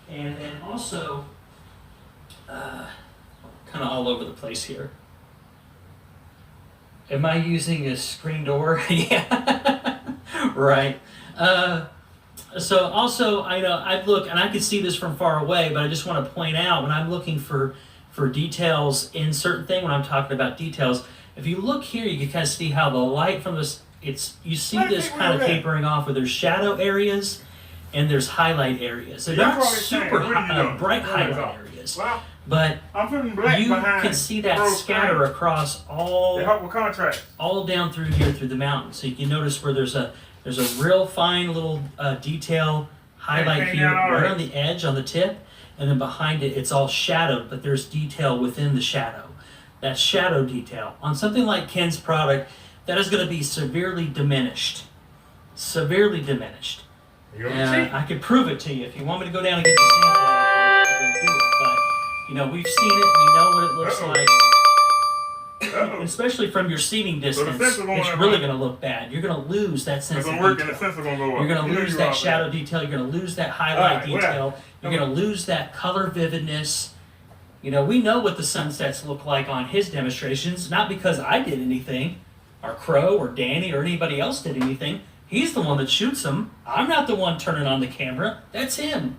And then also, kind of all over the place here. Am I using a screen door? Yeah, right. So also, I look, and I can see this from far away, but I just want to point out, when I'm looking for details in certain thing, when I'm talking about details, if you look here, you can kind of see how the light from this, you see this kind of tapering off, where there's shadow areas and there's highlight areas. They're not super bright highlight areas, but you can see that scatter across all down through here, through the mountain. So you can notice where there's a real fine little detail highlight here, right on the edge, on the tip, and then behind it, it's all shadowed, but there's detail within the shadow. That shadow detail on something like Ken's product, that is going to be severely diminished. Severely diminished. You gonna cheat. I could prove it to you. If you want me to go down and get the sample, I'll go do it. But, you know, we've seen it. We know what it looks like. Especially from your seating distance, it's really going to look bad. You're going to lose that sense of detail. The sensor gonna go up. You're going to lose that shadow detail. You're going to lose that highlight detail. You're going to lose that color vividness. You know, we know what the sunsets look like on his demonstrations, not because I did anything, or Crow, or Danny, or anybody else did anything. He's the one that shoots them. I'm not the one turning on the camera. That's him.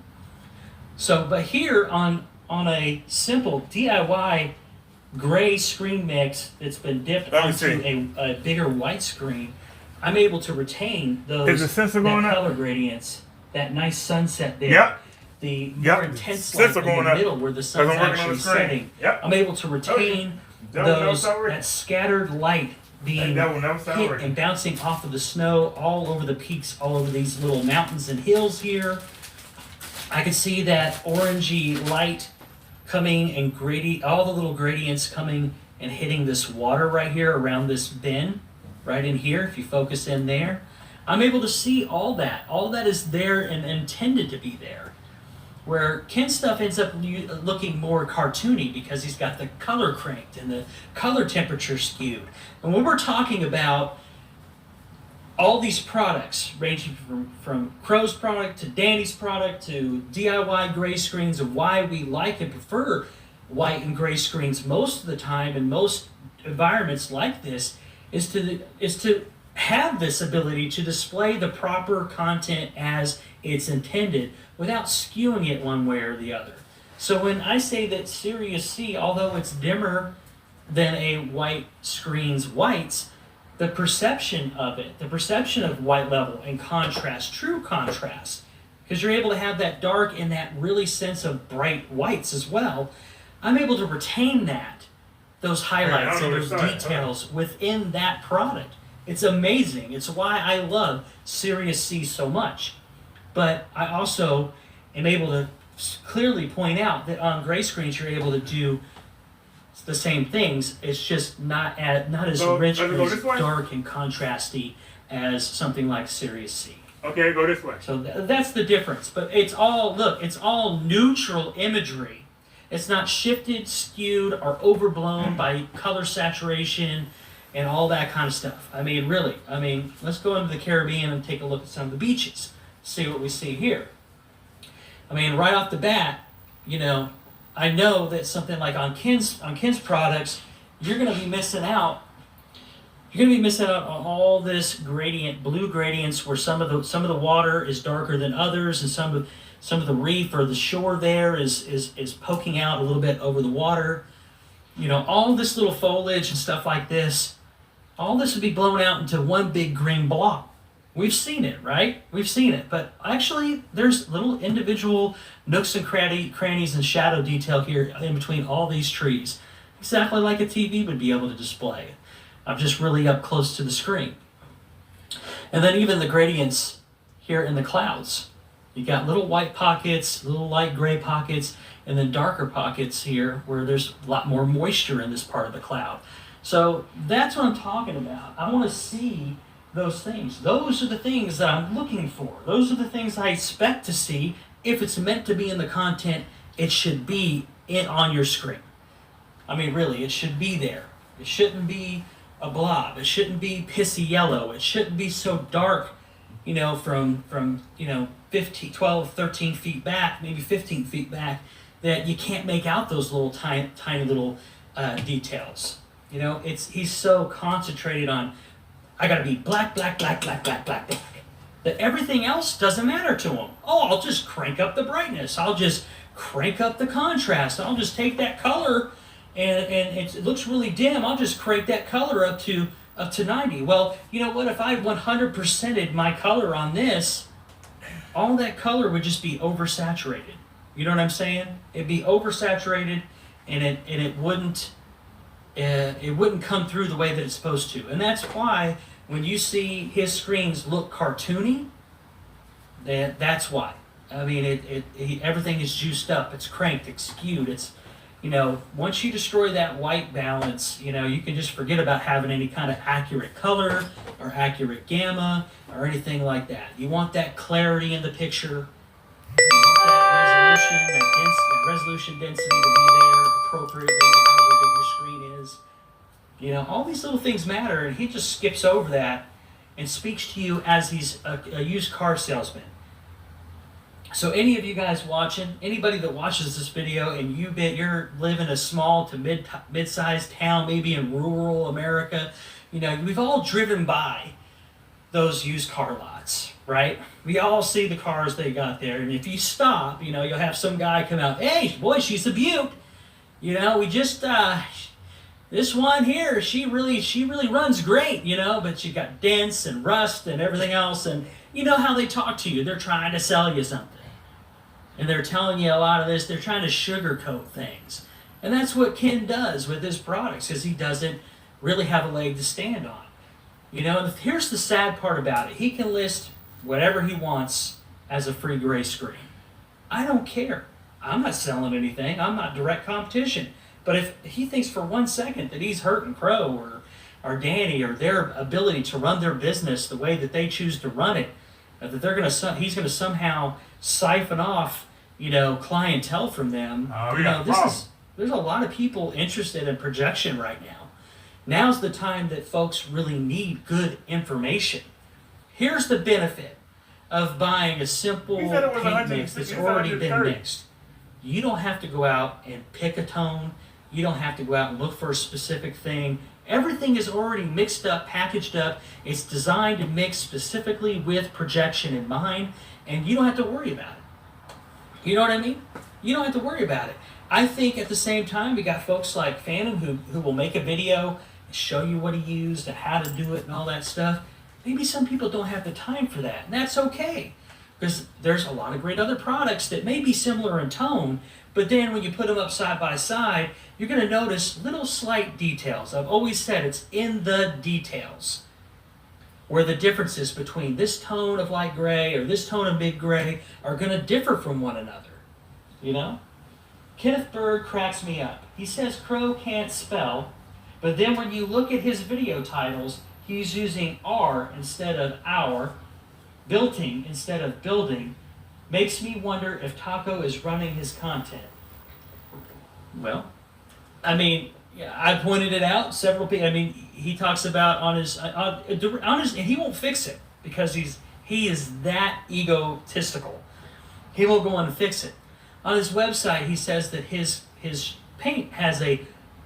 So, but here on a simple DIY gray screen mix that's been dipped onto a bigger white screen, I'm able to retain those color gradients, that nice sunset there. Yep. The more intense light in the middle where the sun's actually setting. Yep. I'm able to retain that scattered light being hit and bouncing off of the snow all over the peaks, all over these little mountains and hills here. I can see that orangey light coming and all the little gradients coming and hitting this water right here around this bend, right in here, if you focus in there. I'm able to see all that. All that is there and intended to be there. Where Ken's stuff ends up looking more cartoony because he's got the color cranked and the color temperature skewed. And when we're talking about all these products, ranging from Crow's product to Danny's product to DIY gray screens, and why we like and prefer white and gray screens most of the time in most environments like this, is to have this ability to display the proper content as it's intended without skewing it one way or the other. So when I say that Series C, although it's dimmer than a white screen's whites, the perception of it, the perception of white level and contrast, true contrast, because you're able to have that dark and that really sense of bright whites as well, I'm able to retain those highlights and those details within that product. It's amazing. It's why I love Series C so much. But I also am able to clearly point out that on gray screens you're able to do the same things. It's just not as rich, as dark and contrasty as something like Series C. Okay, go this way. So that's the difference. But it's all neutral imagery. It's not shifted, skewed, or overblown by color saturation and all that kind of stuff. I mean, really. Let's go into the Caribbean and take a look at some of the beaches. See what we see here. Right off the bat, I know that something like on Ken's products, you're going to be missing out. You're going to be missing out on all this gradient, blue gradients, where some of the water is darker than others, and some of the reef or the shore there is poking out a little bit over the water. All this little foliage and stuff like this, all this would be blown out into one big green blob. We've seen it, right? We've seen it. But actually, there's little individual nooks and crannies and shadow detail here in between all these trees. Exactly like a TV would be able to display. I'm just really up close to the screen. And then even the gradients here in the clouds. You got little white pockets, little light gray pockets, and then darker pockets here where there's a lot more moisture in this part of the cloud. So that's what I'm talking about. I want to see those things. Those are the things that I'm looking for. Those are the things I expect to see. If it's meant to be in the content, it should be on your screen. Really, it should be there. It shouldn't be a blob. It shouldn't be pissy yellow. It shouldn't be so dark, from 15, 12, 13 feet back, maybe 15 feet back, that you can't make out those little tiny little details. He's so concentrated on, I gotta be black, black, black, black, black, black, black, that everything else doesn't matter to him. Oh, I'll just crank up the brightness. I'll just crank up the contrast. I'll just take that color and it looks really dim. I'll just crank that color up to 90. Well, you know what? If I 100%ed my color on this, all that color would just be oversaturated. You know what I'm saying? It'd be oversaturated, and it wouldn't come through the way that it's supposed to. And that's why when you see his screens look cartoony, that's why. Everything is juiced up. It's cranked. It's skewed. once you destroy that white balance, you can just forget about having any kind of accurate color or accurate gamma or anything like that. You want that clarity in the picture. You want that resolution density to be there appropriately, however big your screen is. All these little things matter, and he just skips over that and speaks to you as he's a used car salesman. So any of you guys watching, anybody that watches this video and you're living in a small to mid-sized town, maybe in rural America, we've all driven by those used car lots, right? We all see the cars they got there, and if you stop, you'll have some guy come out, hey, boy, she's a beaut. We just, this one here, she really runs great, but she got dents and rust and everything else, and you know how they talk to you. They're trying to sell you something. And they're telling you a lot of this. They're trying to sugarcoat things. And that's what Ken does with his products, because he doesn't really have a leg to stand on. And here's the sad part about it. He can list whatever he wants as a free gray screen. I don't care. I'm not selling anything. I'm not direct competition. But if he thinks for 1 second that he's hurting Crow or Danny or their ability to run their business the way that they choose to run it, that he's going to somehow siphon off, clientele from them. There's a lot of people interested in projection right now. Now's the time that folks really need good information. Here's the benefit of buying a simple paint mix that's already been mixed. You don't have to go out and pick a tone. You don't have to go out and look for a specific thing. Everything is already mixed up, packaged up. It's designed to mix specifically with projection in mind, and you don't have to worry about it. You know what I mean? You don't have to worry about it. I think at the same time, we got folks like Phantom who will make a video and show you what he used and how to do it and all that stuff. Maybe some people don't have the time for that, and that's okay. Because there's a lot of great other products that may be similar in tone, but then when you put them up side by side, you're going to notice little slight details. I've always said it's in the details where the differences between this tone of light gray or this tone of mid gray are going to differ from one another. Kenneth Bird cracks me up. He says Crow can't spell, but then when you look at his video titles, he's using R instead of our, building instead of building. Makes me wonder if Taco is running his content. Well, I pointed it out. Several people. He talks about on his, and he won't fix it because he is that egotistical. He won't go on and fix it. On his website, he says that his paint has a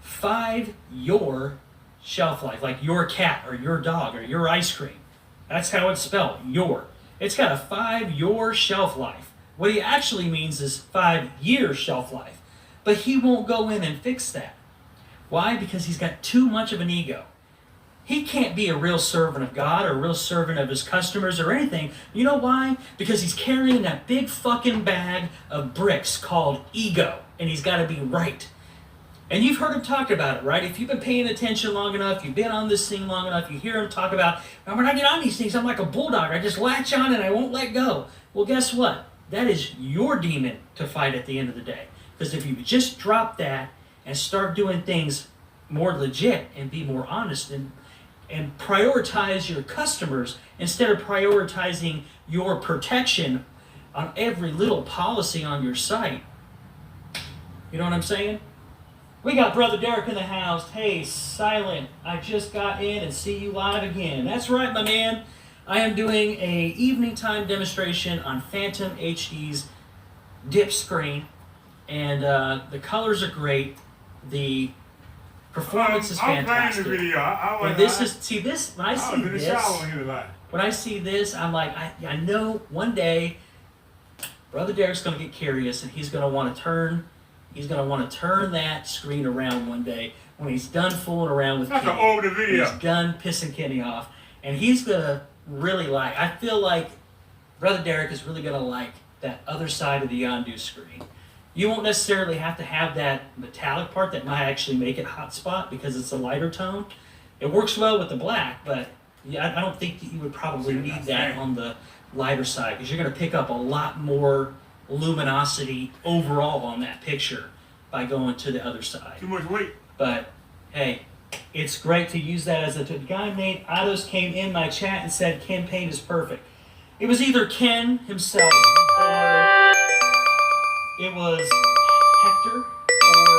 5-year shelf life, like your cat or your dog or your ice cream. That's how it's spelled. Your. It's got a 5-year shelf life. What he actually means is 5-year shelf life. But he won't go in and fix that. Why? Because he's got too much of an ego. He can't be a real servant of God or a real servant of his customers or anything. You know why? Because he's carrying that big fucking bag of bricks called ego. And he's got to be right. And you've heard him talk about it, right? If you've been paying attention long enough, you've been on this scene long enough, you hear him talk about, when I get on these things, I'm like a bulldog. I just latch on and I won't let go. Well, guess what? That is your demon to fight at the end of the day. Because if you just drop that and start doing things more legit and be more honest and prioritize your customers instead of prioritizing your protection on every little policy on your site. You know what I'm saying? We got Brother Derek in the house. Hey, silent. I just got in and see you live again. That's right, my man. I am doing a evening time demonstration on Phantom HD's dip screen. And the colors are great. The performance is fantastic. I'm playing the video. When I see this, I'm like, I know one day Brother Derek's going to get curious and he's going to want to turn that screen around one day when he's done fooling around with Kenny. He's done pissing Kenny off. And he's going to really I feel like Brother Derek is really going to like that other side of the Yondu screen. You won't necessarily have to have that metallic part that might actually make it hot spot because it's a lighter tone. It works well with the black, but I don't think that you would probably need that on the lighter side because you're going to pick up a lot more luminosity overall on that picture by going to the other side. Too much weight. But hey, it's great to use that as a tool. The guy named Ados came in my chat and said Ken Payne is perfect. It was either Ken himself or it was Hector or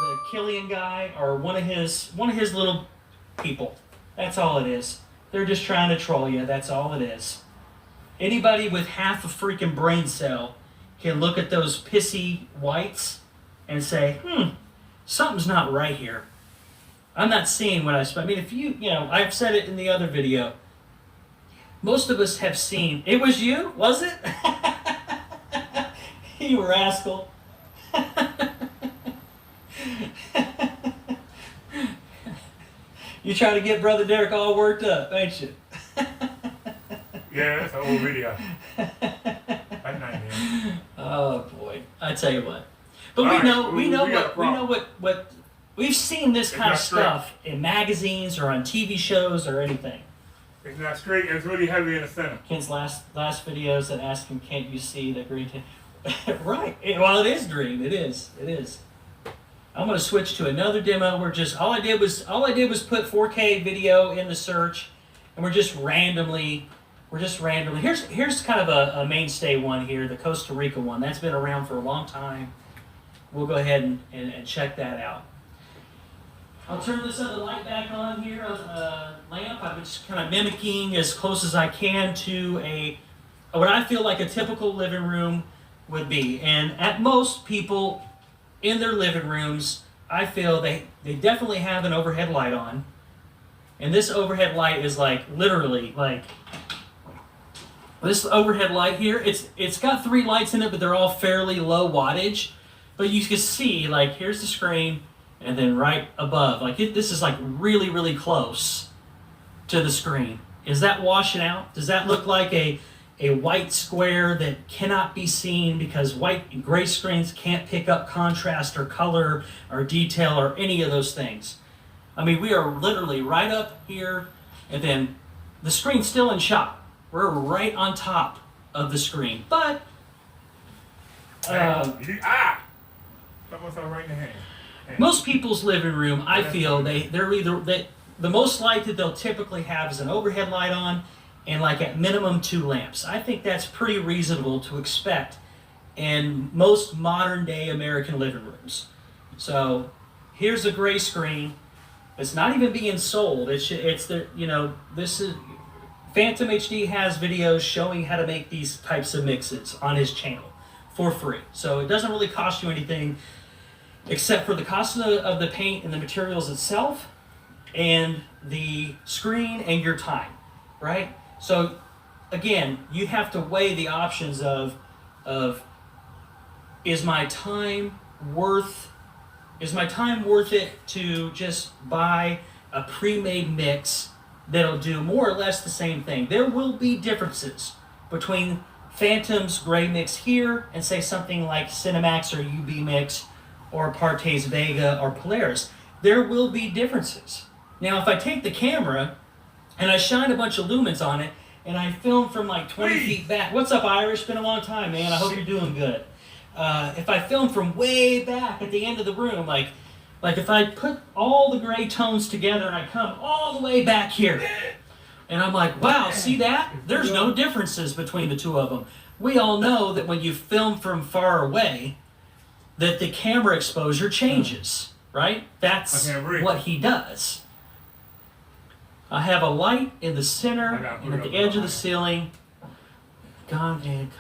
the Killian guy or one of his little people. That's all it is. They're just trying to troll you. That's all it is. Anybody with half a freaking brain cell can look at those pissy whites and say, something's not right here. I'm not seeing what I mean, if you know, I've said it in the other video. Most of us have seen, it was you, was it? You rascal. You try to get Brother Derek all worked up, ain't you? Yeah, that's an old video. That's not him. Oh boy, I tell you what. But All we right, know we know what we've seen this kind of stuff in magazines or on TV shows or anything. It's not straight, and it's really heavy in the center. Ken's last videos that ask him, "Can't you see the green?" Right. Well, it is green. It is. I'm going to switch to another demo. All I did was put 4K video in the search, and we're just randomly. Here's kind of a mainstay one here, the Costa Rica one. That's been around for a long time. We'll go ahead and check that out. I'll turn this other light back on here on the lamp. I'm just kind of mimicking as close as I can to what I feel like a typical living room would be. And at most people in their living rooms, I feel they definitely have an overhead light on. And this overhead light is like literally like this overhead light here. It's got 3 lights in it, but they're all fairly low wattage. But you can see, like, here's the screen, and then right above, like this is like really, really close to the screen. Is that washing out? Does that look like a white square that cannot be seen because white and gray screens can't pick up contrast or color or detail or any of those things? I mean, we are literally right up here, and then the screen's still in shot. We're right on top of the screen, but Almost right in the hand. most people's living room, I feel they're either the most light that they'll typically have is an overhead light on, and like at minimum 2 lamps. I think that's pretty reasonable to expect in most modern day American living rooms. So here's a gray screen. It's not even being sold. It's the this is Phantom HD has videos showing how to make these types of mixes on his channel for free. So it doesn't really cost you anything except for the cost of the paint and the materials itself and the screen and your time, right? So again, you have to weigh the options of is my time worth it to just buy a pre-made mix that'll do more or less the same thing. There will be differences between Phantom's gray mix here and say something like Cinemax or UB mix or Partes Vega or Polaris. There will be differences. Now, if I take the camera and I shine a bunch of lumens on it and I film from like 20 feet back. What's up, Irish? Been a long time, man. I hope you're doing good. If I film from way back at the end of the room, like if I put all the gray tones together and I come all the way back here, and I'm like, wow, see that? There's no differences between the two of them. We all know that when you film from far away, that the camera exposure changes, right? That's what he does. I have a light in the center and at the edge of the ceiling. Gone and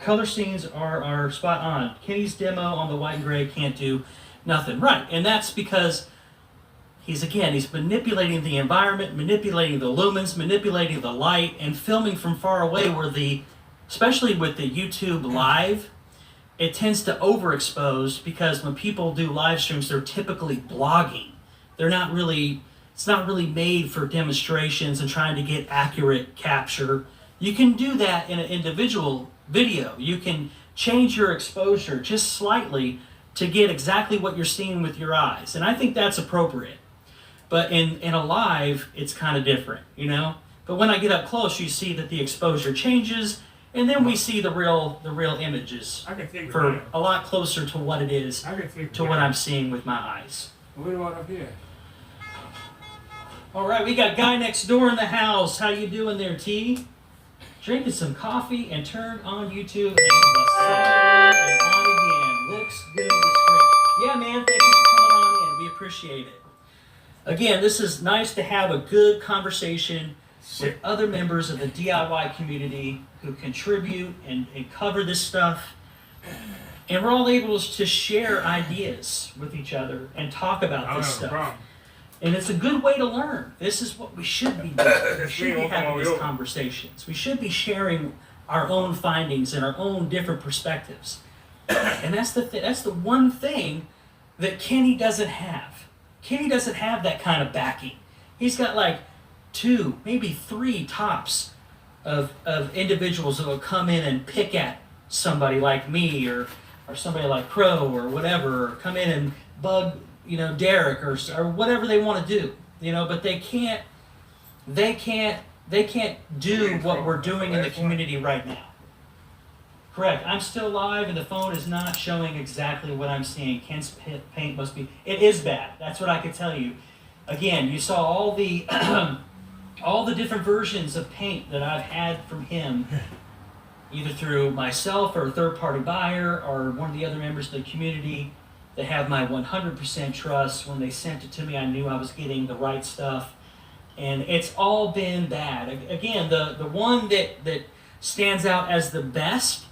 color scenes are spot on. Kenny's demo on the white and gray can't do nothing. Right, and that's because he's manipulating the environment, manipulating the lumens, manipulating the light, and filming from far away where especially with the YouTube Live, it tends to overexpose because when people do live streams, they're typically blogging. It's not really made for demonstrations and trying to get accurate capture. You can do that in an individual video. You can change your exposure just slightly to get exactly what you're seeing with your eyes. And I think that's appropriate. But in a live, it's kind of different, you know? But when I get up close, you see that the exposure changes And then we see the real images I can take it for down. a lot closer to what it is, I can take it to what down. I'm seeing with my eyes. What about up here? All right, we got guy next door in the house. How you doing there, T? Drinking some coffee and turn on YouTube and the sound is on again. Looks good to screen. Yeah, man, thank you for coming on in. We appreciate it. Again, this is nice to have a good conversation with other members of the DIY community who contribute and cover this stuff. And we're all able to share ideas with each other and talk I about don't this have a stuff. problem. And it's a good way to learn. This is what we should be doing. We should be Won't come having over these here. conversations. We should be sharing our own findings and our own different perspectives. And that's the one thing that Kenny doesn't have. Kenny doesn't have that kind of backing. He's got like 2, maybe 3 tops of individuals that will come in and pick at somebody like me or somebody like Crow or whatever, or come in and bug, Derek or whatever they want to do, but they can't do what we're doing in the community right now. Correct. I'm still live and the phone is not showing exactly what I'm seeing. Ken's paint must be, it is bad. That's what I can tell you. Again, you saw all the all the different versions of paint that I've had from him, either through myself or a third-party buyer or one of the other members of the community that have my 100% trust. When they sent it to me, I knew I was getting the right stuff. And it's all been bad. Again, the one that stands out as the best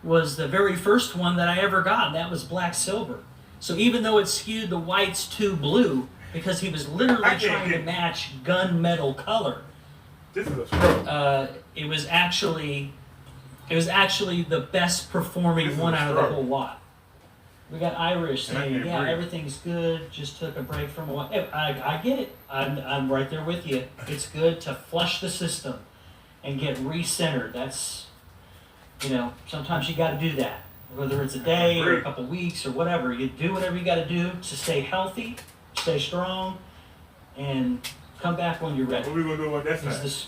was the very first one that I ever got, and that was black silver. So even though it skewed the whites to blue, because he was literally trying to match gunmetal color, This is a stroke. it was actually the best performing This is one a out of the stroke. whole lot. We got Irish And I saying, can't yeah, breathe. everything's good, just took a break from a while. I get it. I'm right there with you. It's good to flush the system and get re-centered. That's, sometimes you got to do that. Whether it's a day or a couple weeks or whatever, you do whatever you got to do to stay healthy, stay strong, and come back when you're ready. What we gonna do about that Is side? this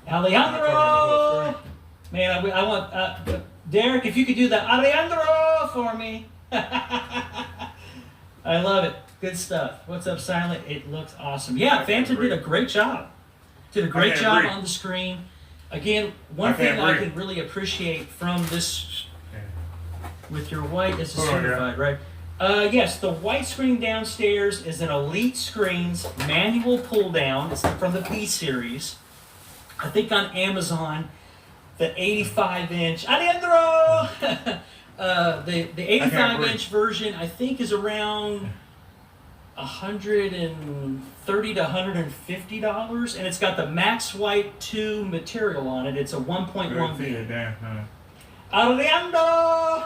Alejandro? Man, I want Derek. If you could do the Alejandro for me. I love it. Good stuff. What's up, Silent? It looks awesome. Yeah, Phantom did a great job. Did a great can't job breathe. on the screen. Again, one I thing can't I breathe. can really appreciate from this with your white is Hold on, certified, right? Yes, the white screen downstairs is an Elite Screens manual pull down. It's from the P series. I think on Amazon, the 85-inch Alejandro. The 85-inch version I think is around $130 to $150, and it's got the Max White 2 material on it. It's a 1.1V. Alejandro.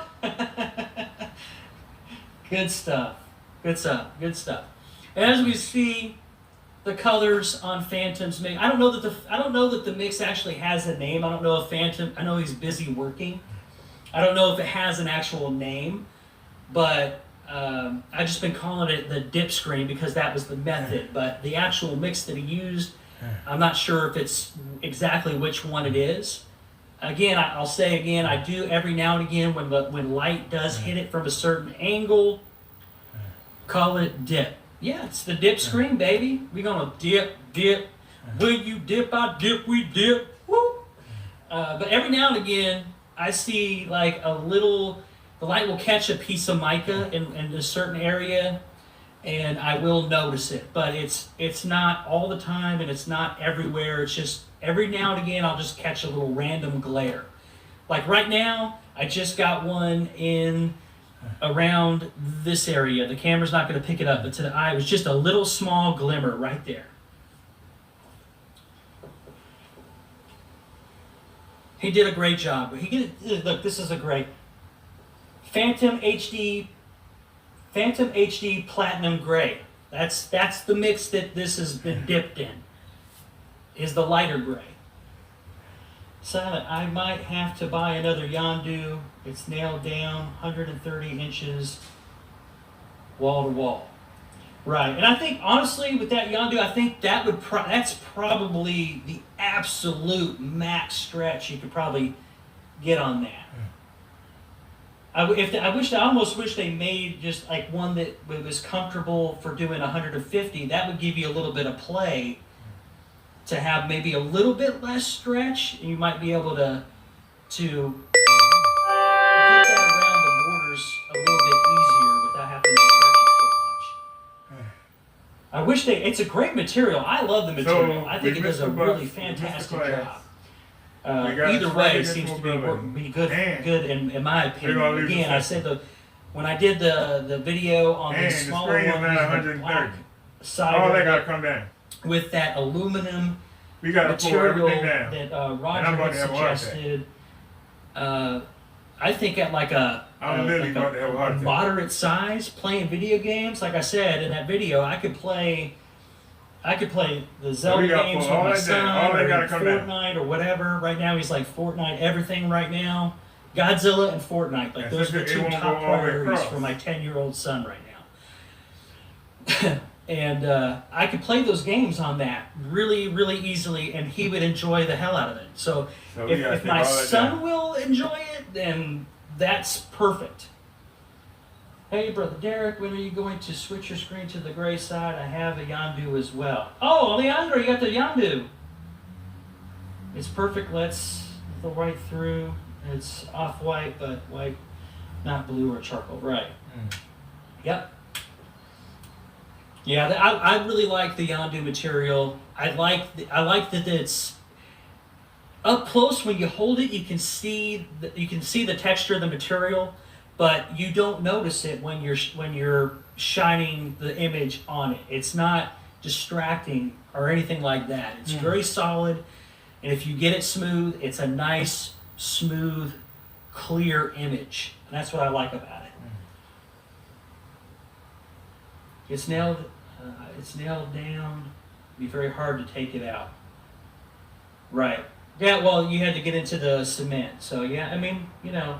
Good stuff. Good stuff. Good stuff. As we see the colors on Phantom's mix, I don't know that the mix actually has a name. I don't know if Phantom. I know he's busy working. I don't know if it has an actual name, but I've just been calling it the dip screen because that was the method. But the actual mix that he used, I'm not sure if it's exactly which one it is. Again, I'll say again, I do every now and again when light does hit it from a certain angle, call it dip. Yeah, it's the dip screen, baby. We're gonna dip. When you dip, I dip, we dip. Woo! But every now and again, I see like the light will catch a piece of mica in a certain area, and I will notice it. But it's not all the time, and it's not everywhere. It's just every now and again, I'll just catch a little random glare. Like right now, I just got one in around this area. The camera's not going to pick it up, but to the eye, it was just a little small glimmer right there. He did a great job. Look, this is a great Phantom HD Platinum Gray. That's the mix that this has been dipped in. Is the lighter gray. Silent, I might have to buy another Yondu. It's nailed down, 130 inches, wall to wall. Right, and I think honestly with that Yondu, I think that that's probably the absolute max stretch you could probably get on that. I almost wish they made just like one that was comfortable for doing 150. That would give you a little bit of play to have maybe a little bit less stretch, and you might be able to get that around the borders a little bit easier without having to stretch it so much. I wish it's a great material. I love the material. I think it does a really fantastic job. Either way, it seems to be good in my opinion. Again, I said when I did the video on the smaller one, the black side all that gotta come down with that aluminum material that Roger had suggested. I think at like a moderate size, playing video games, like I said in that video, I could play the Zelda games with my son, or Fortnite or whatever. Right now he's like Fortnite everything right now. Godzilla and Fortnite, like those are the two top priorities for my 10-year-old son right now. And I could play those games on that really, really easily, and he would enjoy the hell out of it. So if my son will enjoy it, then that's perfect. Hey, Brother Derek, when are you going to switch your screen to the gray side? I have a Yondu as well. Oh, Leandro, you got the Yondu. It's perfect. Let's go right through. It's off-white, but white, not blue or charcoal. Right. Yep. Yeah, I really like the Yondu material. I like that it's up close. When you hold it, you can see the texture of the material, but you don't notice it when you're shining the image on it. It's not distracting or anything like that. It's very solid, and if you get it smooth, it's a nice, smooth, clear image, and that's what I like about it. It's nailed down. It'd be very hard to take it out. Right. Yeah, well, you had to get into the cement. So, yeah, I mean, you know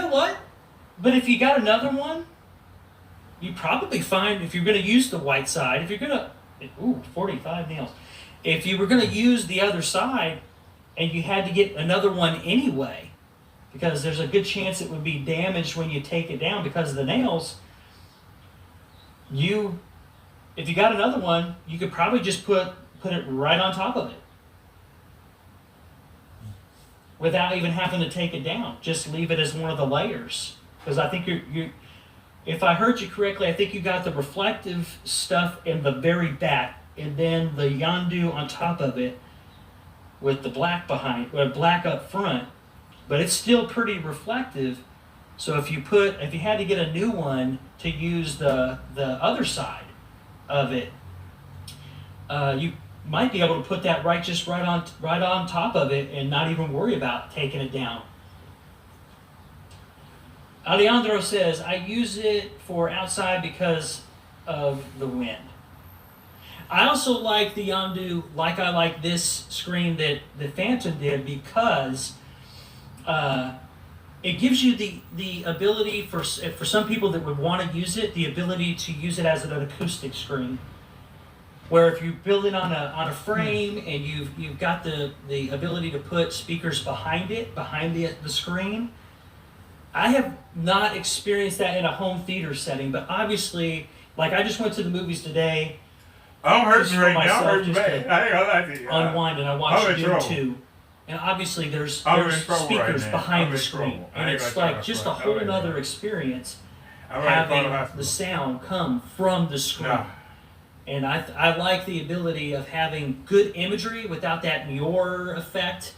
what? But if you got another one, you probably find, if you're going to use the white side, if you're going to, 45 nails. If you were going to use the other side and you had to get another one anyway, because there's a good chance it would be damaged when you take it down because of the nails, if you got another one, you could probably just put it right on top of it without even having to take it down. Just leave it as one of the layers. Because I think if I heard you correctly, I think you got the reflective stuff in the very back, and then the Yondu on top of it with the black black up front. But it's still pretty reflective. So if you had to get a new one to use the other side of it, you might be able to put that right on top of it and not even worry about taking it down. Alejandro says, I use it for outside because of the wind. I also like the Yondu, like I like this screen that the Phantom did, because it gives you the ability for some people that would want to use it, the ability to use it as an acoustic screen. Where if you build it on a frame and you've got the ability to put speakers behind the screen. I have not experienced that in a home theater setting, but obviously, like I just went to the movies today. I don't hurt you right now. I heard you bad. I like it. Unwind, and I watched Dune 2. And obviously there's speakers behind the screen. And it's like just a whole other experience having the sound come from the screen. No. And I like the ability of having good imagery without that noir effect.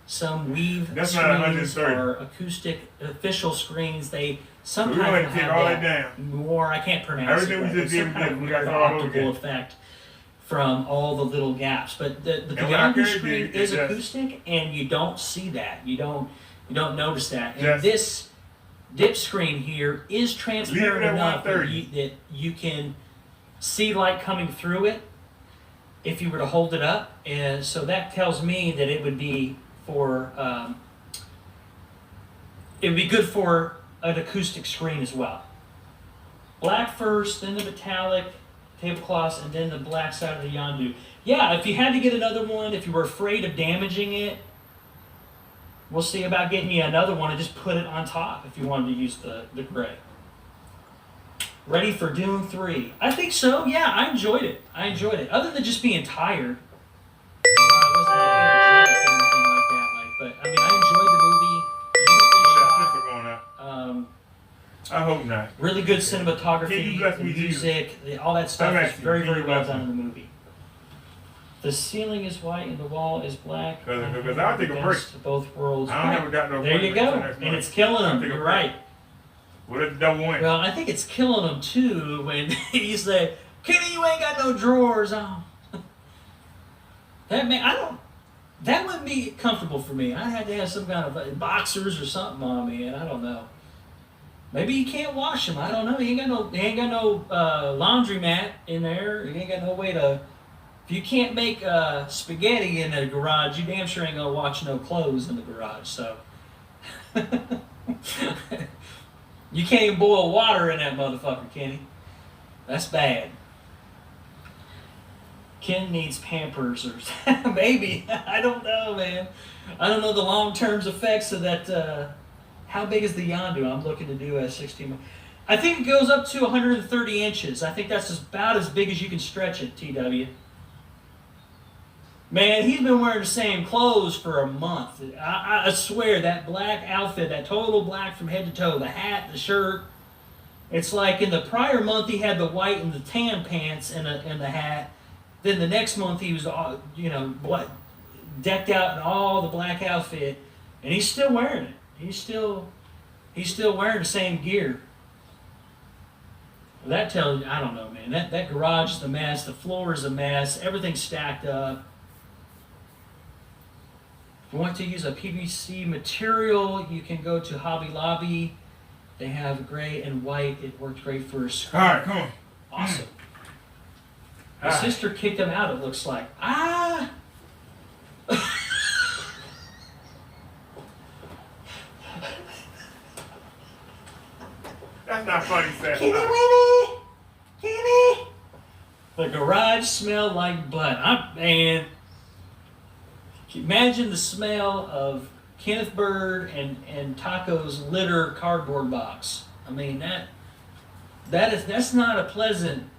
Some weave screens or acoustic official screens, they sometimes have that noir, I can't pronounce it, right? It's some kind of weird optical effect from all the little gaps. But the Yondu screen is acoustic, and you don't see that. You don't notice that. And this dip screen here is transparent enough that you can see light coming through it if you were to hold it up. And so that tells me that it would be good for an acoustic screen as well. Black first, then the metallic, tablecloths, and then the black side of the Yondu. Yeah, if you had to get another one, if you were afraid of damaging it, we'll see about getting you another one and just put it on top if you wanted to use the gray. Ready for Dune 3? I think so. Yeah, I enjoyed it. Other than just being tired. I wasn't like energetic or anything like that. But I mean, I enjoyed the movie. Beautifully shot. I hope not. Really good Can you cinematography, bless the me, music, all that stuff is very, very well bless done me. in the movie. The ceiling is white and the wall is black. Because I'll take a break. Both worlds. I don't ever got no There you break go. until next And month. it's killing I'll him. take a You're break. right. What if the double win? Well, I think it's killing him too when he said, "Kenny, you ain't got no drawers on." That wouldn't be comfortable for me. I had to have some kind of boxers or something on me, and I don't know. Maybe you can't wash them. I don't know. He ain't got no laundry mat in there. He ain't got no way to. If you can't make spaghetti in the garage, you damn sure ain't gonna wash no clothes in the garage. So you can't even boil water in that motherfucker, Kenny. That's bad. Ken needs Pampers or maybe. I don't know, man. I don't know the long-term effects of that. How big is the Yondu? I'm looking to do a 16. I think it goes up to 130 inches. I think that's about as big as you can stretch it, TW. Man, he's been wearing the same clothes for a month. I swear, that black outfit, that total black from head to toe, the hat, the shirt. It's like in the prior month he had the white and the tan pants and the hat. Then the next month he was, decked out in all the black outfit, and he's still wearing it. He's still wearing the same gear. Well, that tells you, I don't know, man. That garage is a mess. The floor is a mess. Everything's stacked up. If you want to use a PVC material, you can go to Hobby Lobby. They have gray and white. It worked great for a screen. All right, come on. Awesome. My sister kicked him out, it looks like. Ah! That's not funny, Seth. Kitty Winnie! Kitty! The garage smelled like blood. Man, imagine the smell of Kenneth Bird and Taco's litter cardboard box. I mean, that's not a pleasant.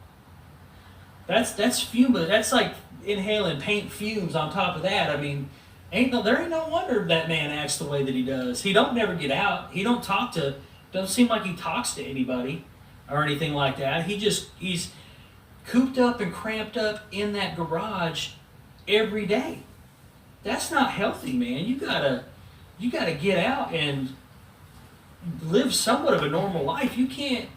That's fume. That's like inhaling paint fumes on top of that. I mean, there ain't no wonder that man acts the way that he does. He don't never get out. He don't talk to. Doesn't seem like he talks to anybody or anything like that. He's cooped up and cramped up in that garage every day. That's not healthy, man. You gotta get out and live somewhat of a normal life. You can't.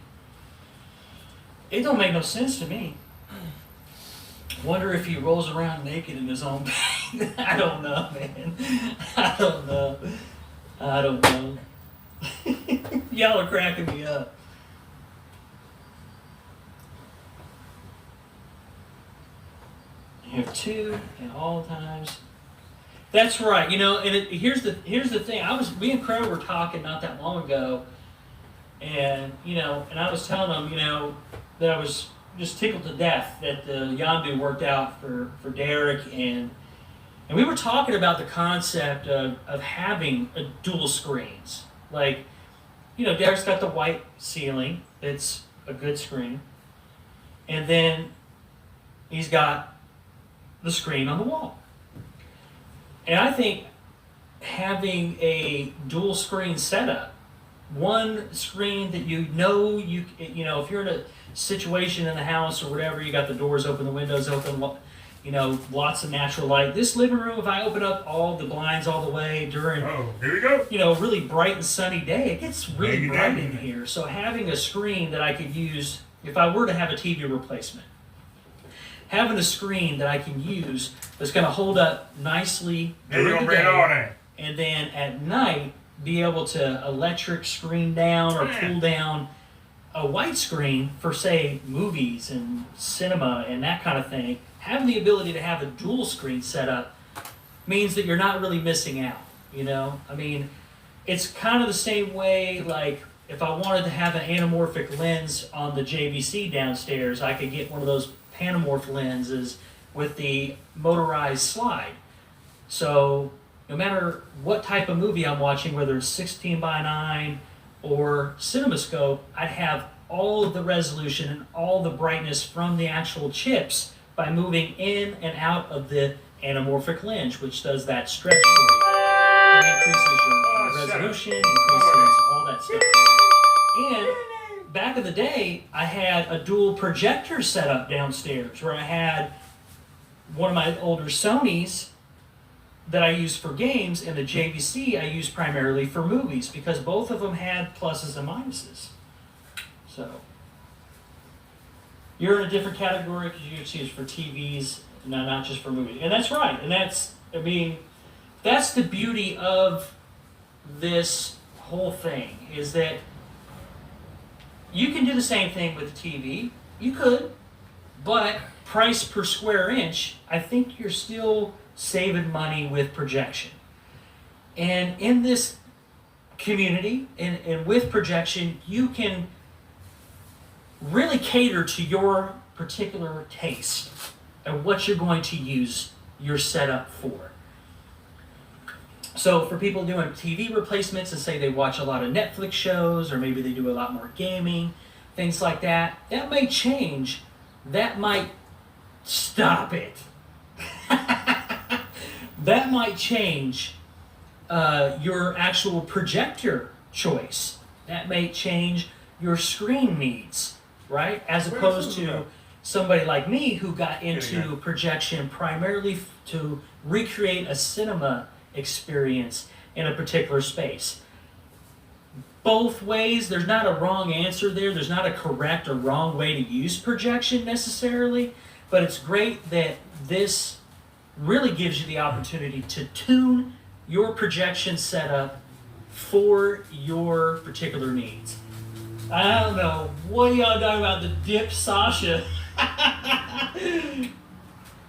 It don't make no sense to me. Wonder if he rolls around naked in his own bed. I don't know, man. I don't know. Y'all are cracking me up. You have two at all times. That's right. And here's the thing. Me and Crow were talking not that long ago, and and I was telling him, that I was just tickled to death that the Yondu worked out for Derek, and we were talking about the concept of having dual screens. Like, Derek's got the white ceiling. It's a good screen. And then he's got the screen on the wall. And I think having a dual screen setup, one screen that if you're in a situation in the house or whatever, you got the doors open, the windows open, lots of natural light. This living room, if I open up all the blinds all the way during, here we go. A really bright and sunny day, it gets really bright in here. So having a screen that I could use, if I were to have a TV replacement, having a screen that I can use that's going to hold up nicely during the day, and then at night be able to electric screen down or pull down a white screen for, say, movies and cinema and that kind of thing. Having the ability to have a dual screen setup means that you're not really missing out, I mean, it's kind of the same way, like, if I wanted to have an anamorphic lens on the JVC downstairs, I could get one of those Panamorph lenses with the motorized slide. So no matter what type of movie I'm watching, whether it's 16:9 or CinemaScope, I'd have all of the resolution and all the brightness from the actual chips by moving in and out of the anamorphic lens, which does that stretch for you. It increases your resolution, increases all that stuff. And back in the day, I had a dual projector set up downstairs where I had one of my older Sonys that I used for games, and the JVC I used primarily for movies, because both of them had pluses and minuses. So you're in a different category because you can choose for TVs, not just for movies. And that's right. And that's the beauty of this whole thing, is that you can do the same thing with the TV. You could, but price per square inch, I think you're still saving money with projection. And in this community and with projection, you can really cater to your particular taste and what you're going to use your setup for. So for people doing TV replacements and say they watch a lot of Netflix shows, or maybe they do a lot more gaming, things like that, that may change. That might stop it. That might change your actual projector choice. That may change your screen needs, right? As opposed to somebody like me who got into projection primarily to recreate a cinema experience in a particular space. Both ways, there's not a wrong answer there. There's not a correct or wrong way to use projection necessarily, but it's great that this really gives you the opportunity to tune your projection setup for your particular needs. I don't know what y'all talking about, the dip Sasha.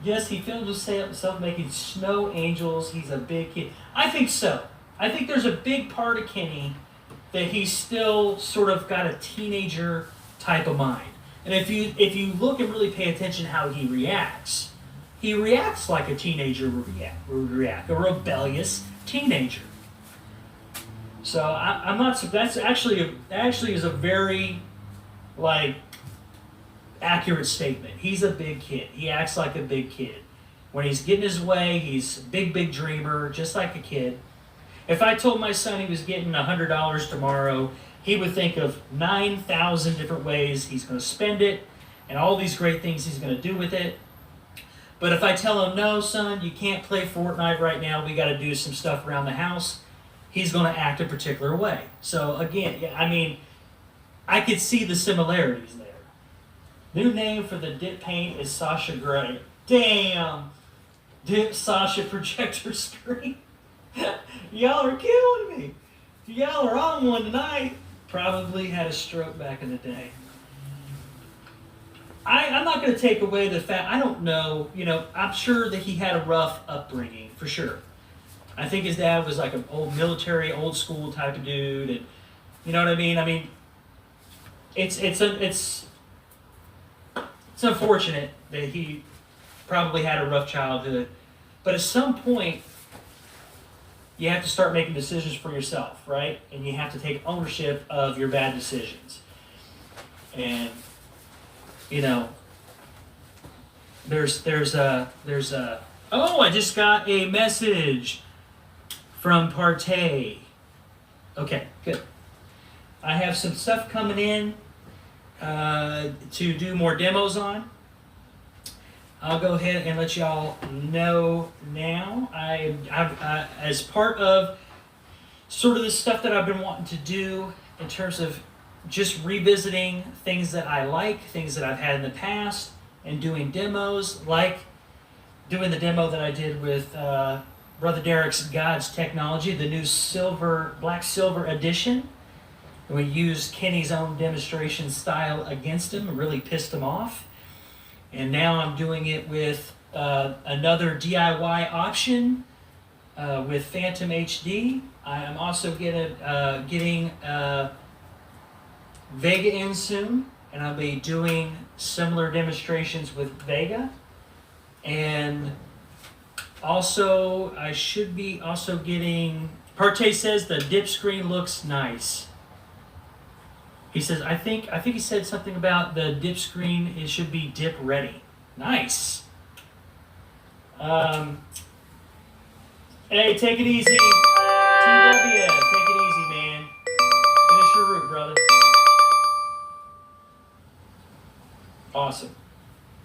Yes, he filmed himself making snow angels. He's a big kid. I think so. I think there's a big part of Kenny that he's still sort of got a teenager type of mind. And if you look and really pay attention how he reacts like a teenager would react, a rebellious teenager. So I'm not. That's actually is a very accurate statement. He's a big kid. He acts like a big kid. When he's getting his way, he's a big dreamer, just like a kid. If I told my son he was getting $100 tomorrow, he would think of 9,000 different ways he's going to spend it and all these great things he's going to do with it. But if I tell him, no, son, you can't play Fortnite right now, we got to do some stuff around the house, he's going to act a particular way. So again, I mean, I could see the similarities there. New name for the dip paint is Sasha Gray. Damn! Dip Sasha projector screen. Y'all are killing me. Y'all are on one tonight. Probably had a stroke back in the day. I'm not going to take away the fact, I don't know, I'm sure that he had a rough upbringing, for sure. I think his dad was like an old military, old school type of dude, and you know what I mean? I mean, it's unfortunate that he probably had a rough childhood, but at some point, you have to start making decisions for yourself, right? And you have to take ownership of your bad decisions. And there's I just got a message from Partey. Okay, good. I have some stuff coming in to do more demos on. I'll go ahead and let y'all know now. I've as part of sort of the stuff that I've been wanting to do in terms of just revisiting things that I like, things that I've had in the past, and doing demos, like doing the demo that I did with Brother Derek's God's Technology, the new black silver edition. And we used Kenny's own demonstration style against him and really pissed him off. And now I'm doing it with another DIY option with Phantom HD. I am also getting Vega in soon, and I'll be doing similar demonstrations with Vega. And also, I should be also getting... Partey says the dip screen looks nice. He says, I think he said something about the dip screen, it should be dip ready. Nice. Hey, take it easy. TW, take it easy, man. Finish your route, brother. Awesome.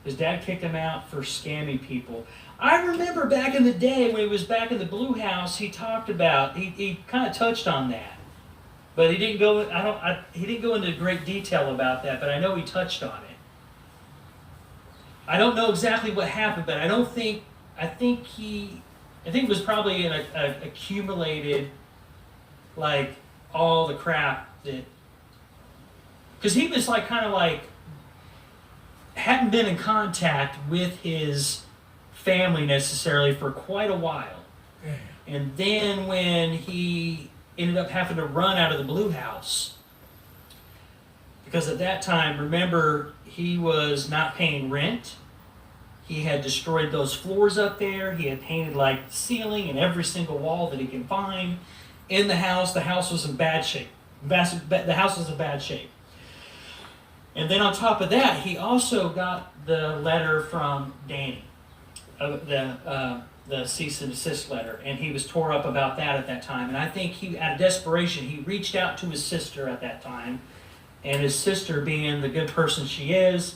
His dad kicked him out for scamming people. I remember back in the day when he was back in the Blue House, he talked about, he kind of touched on that. But he didn't go, he didn't go into great detail about that, but I know he touched on it. I don't know exactly what happened, but I think it was probably an accumulated, like, all the crap that, because he was like, kind of like, hadn't been in contact with his family necessarily for quite a while. And then when he ended up having to run out of the Blue House, because at that time, remember, he was not paying rent. He had destroyed those floors up there. He had painted like the ceiling and every single wall that he can find in the house. The house was in bad shape. The house was in bad shape. And then on top of that, he also got the letter from Danny, the cease and desist letter, and he was tore up about that at that time. And I think he, out of desperation, he reached out to his sister at that time, and his sister, being the good person she is,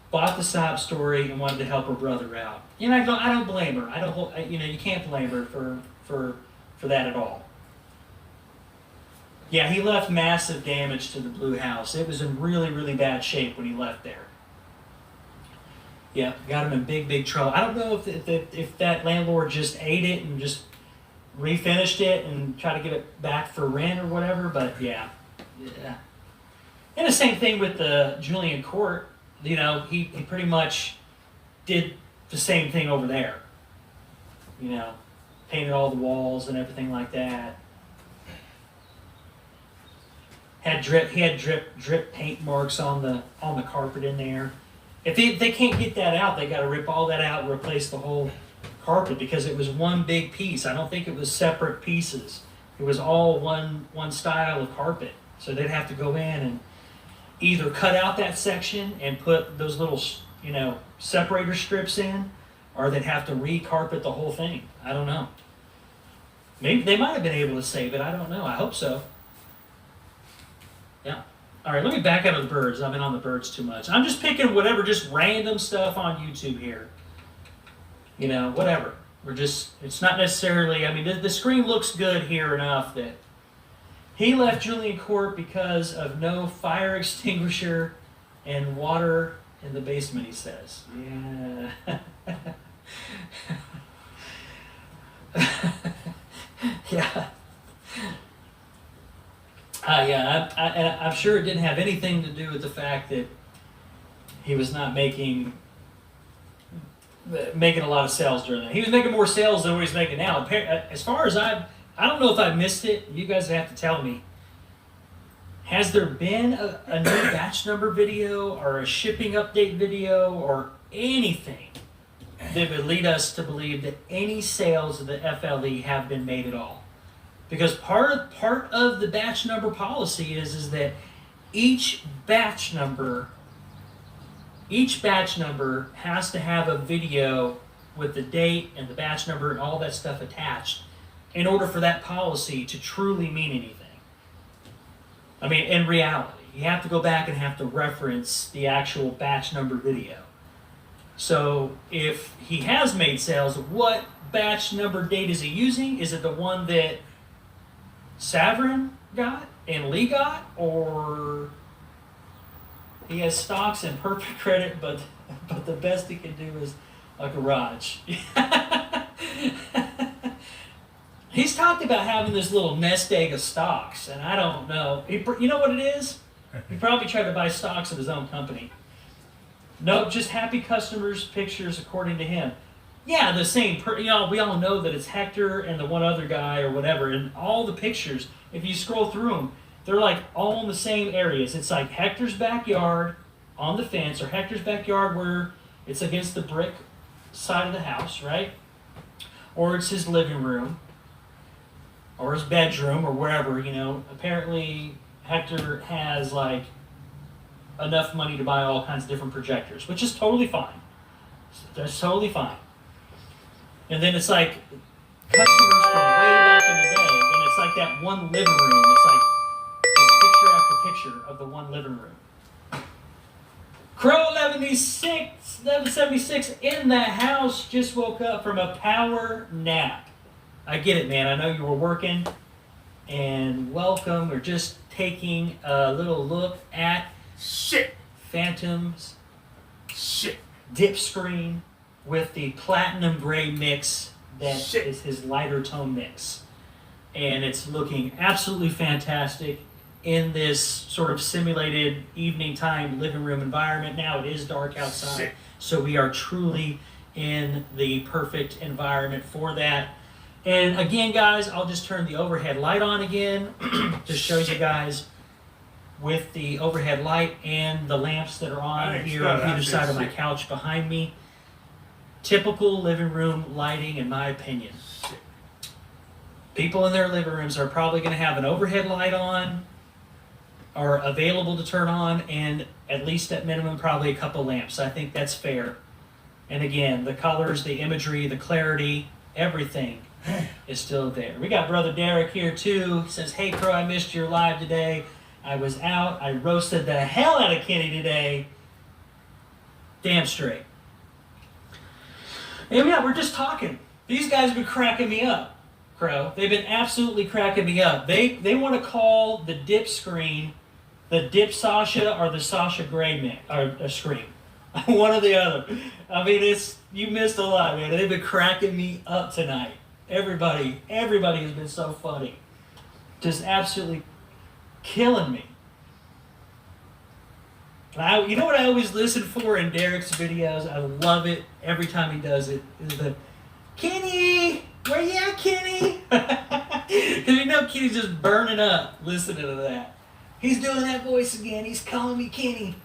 bought the sob story and wanted to help her brother out. You know, I don't blame her. You can't blame her for that at all. Yeah, he left massive damage to the Blue House. It was in really, really bad shape when he left there. Yeah, got him in big, big trouble. I don't know if that landlord just ate it and just refinished it and tried to get it back for rent or whatever, but yeah. And the same thing with the Julian Court. You know, he pretty much did the same thing over there. You know, painted all the walls and everything like that. He had drip paint marks on the carpet in there. If they can't get that out, they got to rip all that out and replace the whole carpet, because it was one big piece. I don't think it was separate pieces. It was all one style of carpet. So they'd have to go in and either cut out that section and put those little, separator strips in, or they'd have to re-carpet the whole thing. I don't know. Maybe they might have been able to save it. I don't know. I hope so. Yeah. All right, let me back out of the birds. I've been on the birds too much. I'm just picking whatever, just random stuff on YouTube here. Whatever. It's not necessarily, the screen looks good here enough that he left Julian Court because of no fire extinguisher and water in the basement, he says. Yeah. Yeah. I'm sure it didn't have anything to do with the fact that he was not making a lot of sales during that. He was making more sales than what he's making now. As far as I don't know if I missed it. You guys have to tell me. Has there been a new batch number video or a shipping update video or anything that would lead us to believe that any sales of the FLE have been made at all? Because part of the batch number policy is that each batch number has to have a video with the date and the batch number and all that stuff attached in order for that policy to truly mean anything. In reality, you have to go back and have to reference the actual batch number video. So if he has made sales, what batch number date is he using? Is it the one that Savrin got and Lee got, or he has stocks in perfect credit, but the best he can do is a garage? He's talked about having this little nest egg of stocks, and I don't know. You know what it is? He probably tried to buy stocks of his own company. Nope, just happy customers pictures according to him. Yeah, the same. We all know that it's Hector and the one other guy or whatever, and all the pictures, if you scroll through them, they're like all in the same areas. It's like Hector's backyard, on the fence, or Hector's backyard where it's against the brick side of the house, right? Or it's his living room, or his bedroom, or wherever, you know. Apparently, Hector has like enough money to buy all kinds of different projectors, which is totally fine. That's totally fine. And then it's like customers from way back in the day, and it's like that one living room. It's like just picture after picture of the one living room. Crow 1176 in the house, just woke up from a power nap. I get it, man. I know you were working. And welcome. We're just taking a little look at Phantom's dip screen with the platinum gray mix that is his lighter tone mix. And it's looking absolutely fantastic in this sort of simulated evening time living room environment. Now it is dark outside, so we are truly in the perfect environment for that. And again, guys, I'll just turn the overhead light on again to show you guys with the overhead light and the lamps that are on here on either side of my couch behind me. Typical living room lighting, in my opinion. People in their living rooms are probably going to have an overhead light on, or available to turn on, and at least at minimum probably a couple lamps. I think that's fair. And again, the colors, the imagery, the clarity, everything is still there. We got Brother Derek here too. He says, "Hey Crow, I missed your live today. I was out. I roasted the hell out of Kenny today." Damn straight. And yeah, we're just talking. These guys have been cracking me up, Crow. They've been absolutely cracking me up. They want to call the dip screen the Dip Sasha or the Sasha Gray screen. One or the other. I mean, you missed a lot, man. They've been cracking me up tonight. Everybody has been so funny. Just absolutely killing me. You know what I always listen for in Derek's videos? I love it every time he does it. Is the Kenny, where you at, Kenny? Because you know Kenny's just burning up listening to that. He's doing that voice again. He's calling me Kenny.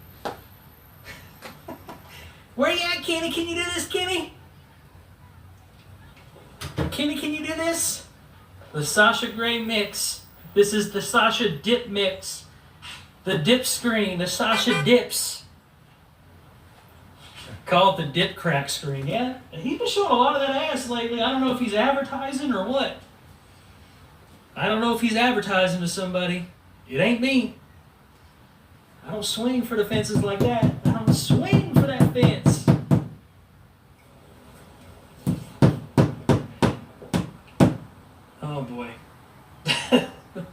Where you at, Kenny? Can you do this, Kenny? Kenny, can you do this? The Sasha Gray mix. This is the Sasha dip mix. The dip screen, the Sasha dips. Call it the dip crack screen. Yeah, he's been showing a lot of that ass lately. I don't know if he's advertising or what. I don't know if he's advertising to somebody. It ain't me. I don't swing for the fences like that. I don't swing for that fence. Oh boy.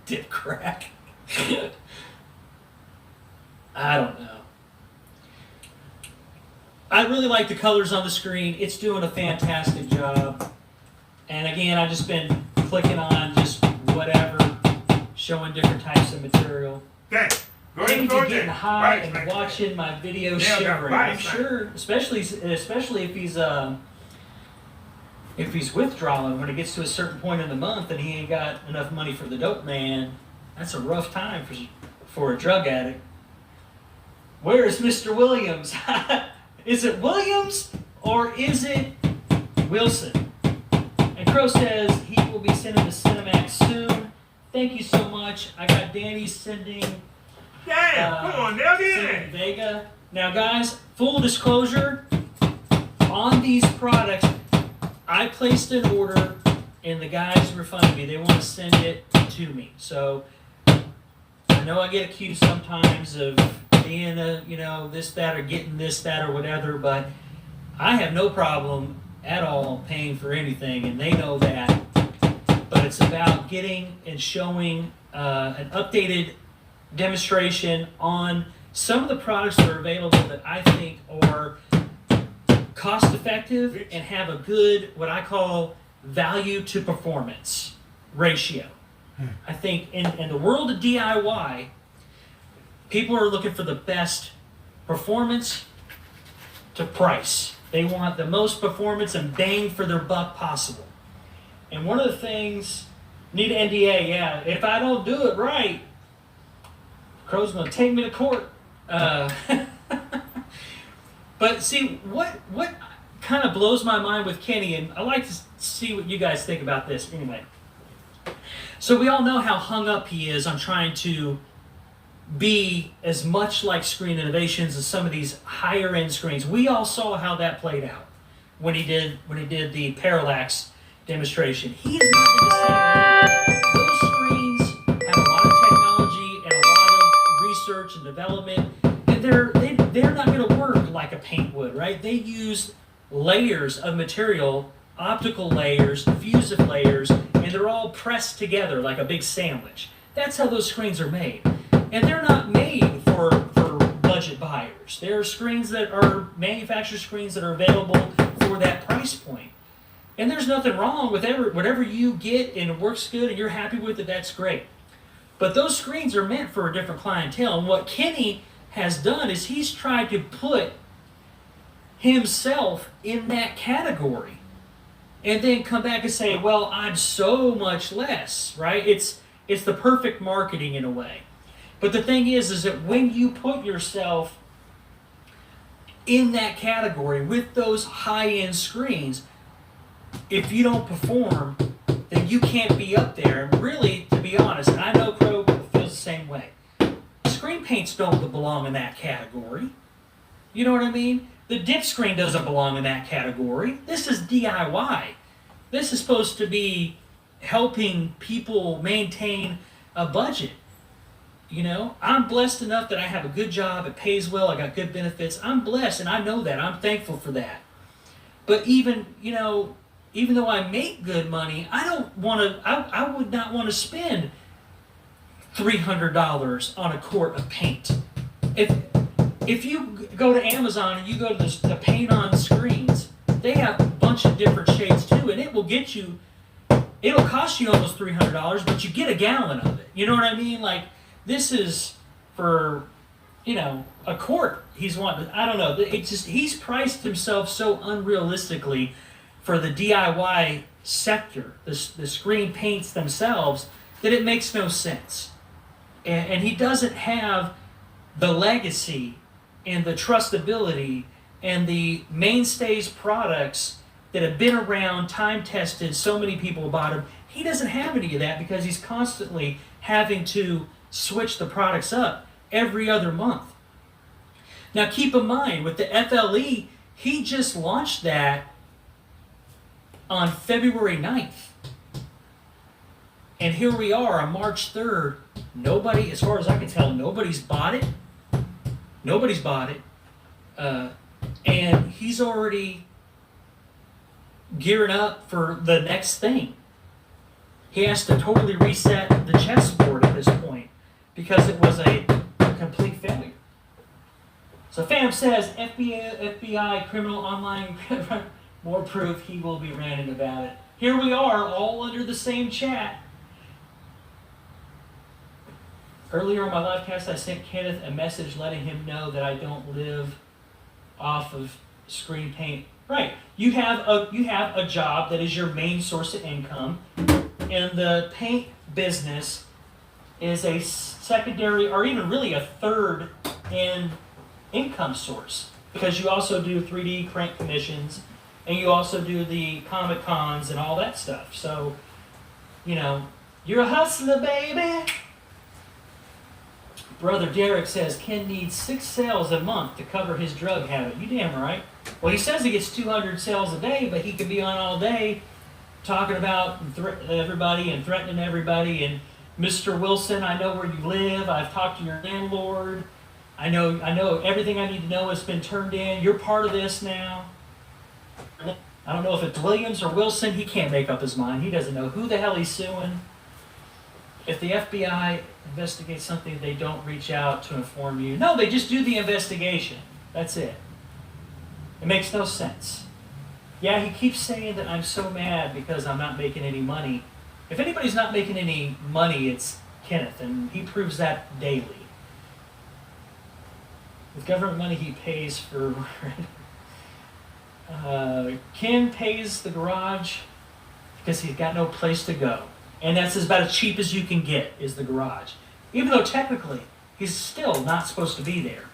Dip crack. I don't know. I really like the colors on the screen. It's doing a fantastic job. And again, I've just been clicking on just whatever, showing different types of material. Okay. Go ahead and Maybe go getting high and watching my video shivering. I'm sure, especially if he's withdrawing when it gets to a certain point in the month and he ain't got enough money for the dope man. That's a rough time for a drug addict. Where is Mr. Williams? Is it Williams or is it Wilson? And Crow says he will be sending the Cinemax soon. Thank you so much. I got Danny sending. Damn, come on, now sending Vega. Now, guys, full disclosure on these products, I placed an order and the guys refunded me. They want to send it to me. So I know I get accused sometimes of being this, that, or getting this, that, or whatever, but I have no problem at all paying for anything, and they know that. But it's about getting and showing an updated demonstration on some of the products that are available that I think are cost effective and have a good, what I call, value to performance ratio. I think in the world of DIY, people are looking for the best performance to price. They want the most performance and bang for their buck possible. And one of the things, need an NDA, yeah. If I don't do it right, Crow's going to take me to court. But see, what kind of blows my mind with Kenny, and I like to see what you guys think about this anyway. So we all know how hung up he is on trying to be as much like Screen Innovations as some of these higher end screens. We all saw how that played out when he did the parallax demonstration. He is not in the same way. Those screens have a lot of technology and a lot of research and development, and they're not going to work like a paint would, right? They use layers of material, optical layers, diffusive layers, and they're all pressed together like a big sandwich. That's how those screens are made. And they're not made for budget buyers. They're screens that are manufactured screens that are available for that price point. And there's nothing wrong with whatever you get and it works good and you're happy with it, that's great. But those screens are meant for a different clientele. And what Kenny has done is he's tried to put himself in that category and then come back and say, well, I'm so much less, right? It's the perfect marketing in a way. But the thing is that when you put yourself in that category with those high-end screens, if you don't perform, then you can't be up there. And really, to be honest, and I know Crow feels the same way, screen paints don't belong in that category. You know what I mean? The dip screen doesn't belong in that category. This is DIY. This is supposed to be helping people maintain a budget. You know, I'm blessed enough that I have a good job, it pays well, I got good benefits. I'm blessed and I know that. I'm thankful for that. But even though I make good money, I would not want to spend $300 on a quart of paint. If you go to Amazon and you go to the paint on screens, they have a bunch of different shades too, and it'll cost you almost $300, but you get a gallon of it. You know what I mean? Like, this is for, a quart he's wanting. I don't know. He's priced himself so unrealistically for the DIY sector, the screen paints themselves, that it makes no sense. And he doesn't have the legacy and the trustability and the mainstays products that have been around, time tested, so many people bought them. He doesn't have any of that because he's constantly having to switch the products up every other month. Now keep in mind, with the FLE, he just launched that on February 9th. And here we are on March 3rd. Nobody, as far as I can tell, nobody's bought it. Nobody's bought it. And he's already gearing up for the next thing. He has to totally reset the chessboard at this point because it was a complete failure. So Fam says, FBI criminal online, more proof he will be ranting about it. Here we are, all under the same chat. Earlier on my live cast, I sent Kenneth a message letting him know that I don't live off of screen paint. Right, you have a job that is your main source of income, and the paint business is a secondary or even really a third in income source, because you also do 3D print commissions and you also do the Comic Cons and all that stuff. So, you're a hustler, baby. Brother Derek says Ken needs 6 sales a month to cover his drug habit. You damn right. Well, he says he gets 200 sales a day, but he could be on all day talking about everybody and threatening everybody. And Mr. Wilson, I know where you live. I've talked to your landlord. I know everything I need to know has been turned in. You're part of this now. I don't know if it's Williams or Wilson. He can't make up his mind. He doesn't know who the hell he's suing. If the FBI investigates something, they don't reach out to inform you. No, they just do the investigation. That's it. It makes no sense. Yeah, he keeps saying that I'm so mad because I'm not making any money. If anybody's not making any money, it's Kenneth, and he proves that daily. With government money, he pays for... Ken pays the garage because he's got no place to go. And that's about as cheap as you can get, is the garage. Even though technically, he's still not supposed to be there.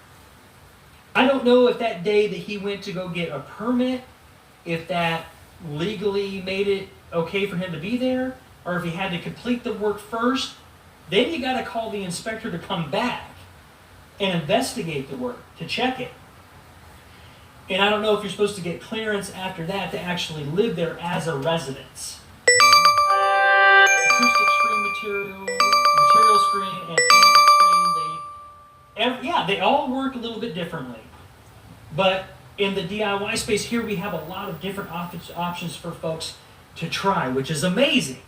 I don't know if that day that he went to go get a permit, if that legally made it okay for him to be there, or if he had to complete the work first. Then you got to call the inspector to come back and investigate the work, to check it. And I don't know if you're supposed to get clearance after that to actually live there as a residence. Acoustic screen material screen, and paint screen, they all work a little bit differently. But in the DIY space here, we have a lot of different options for folks to try, which is amazing.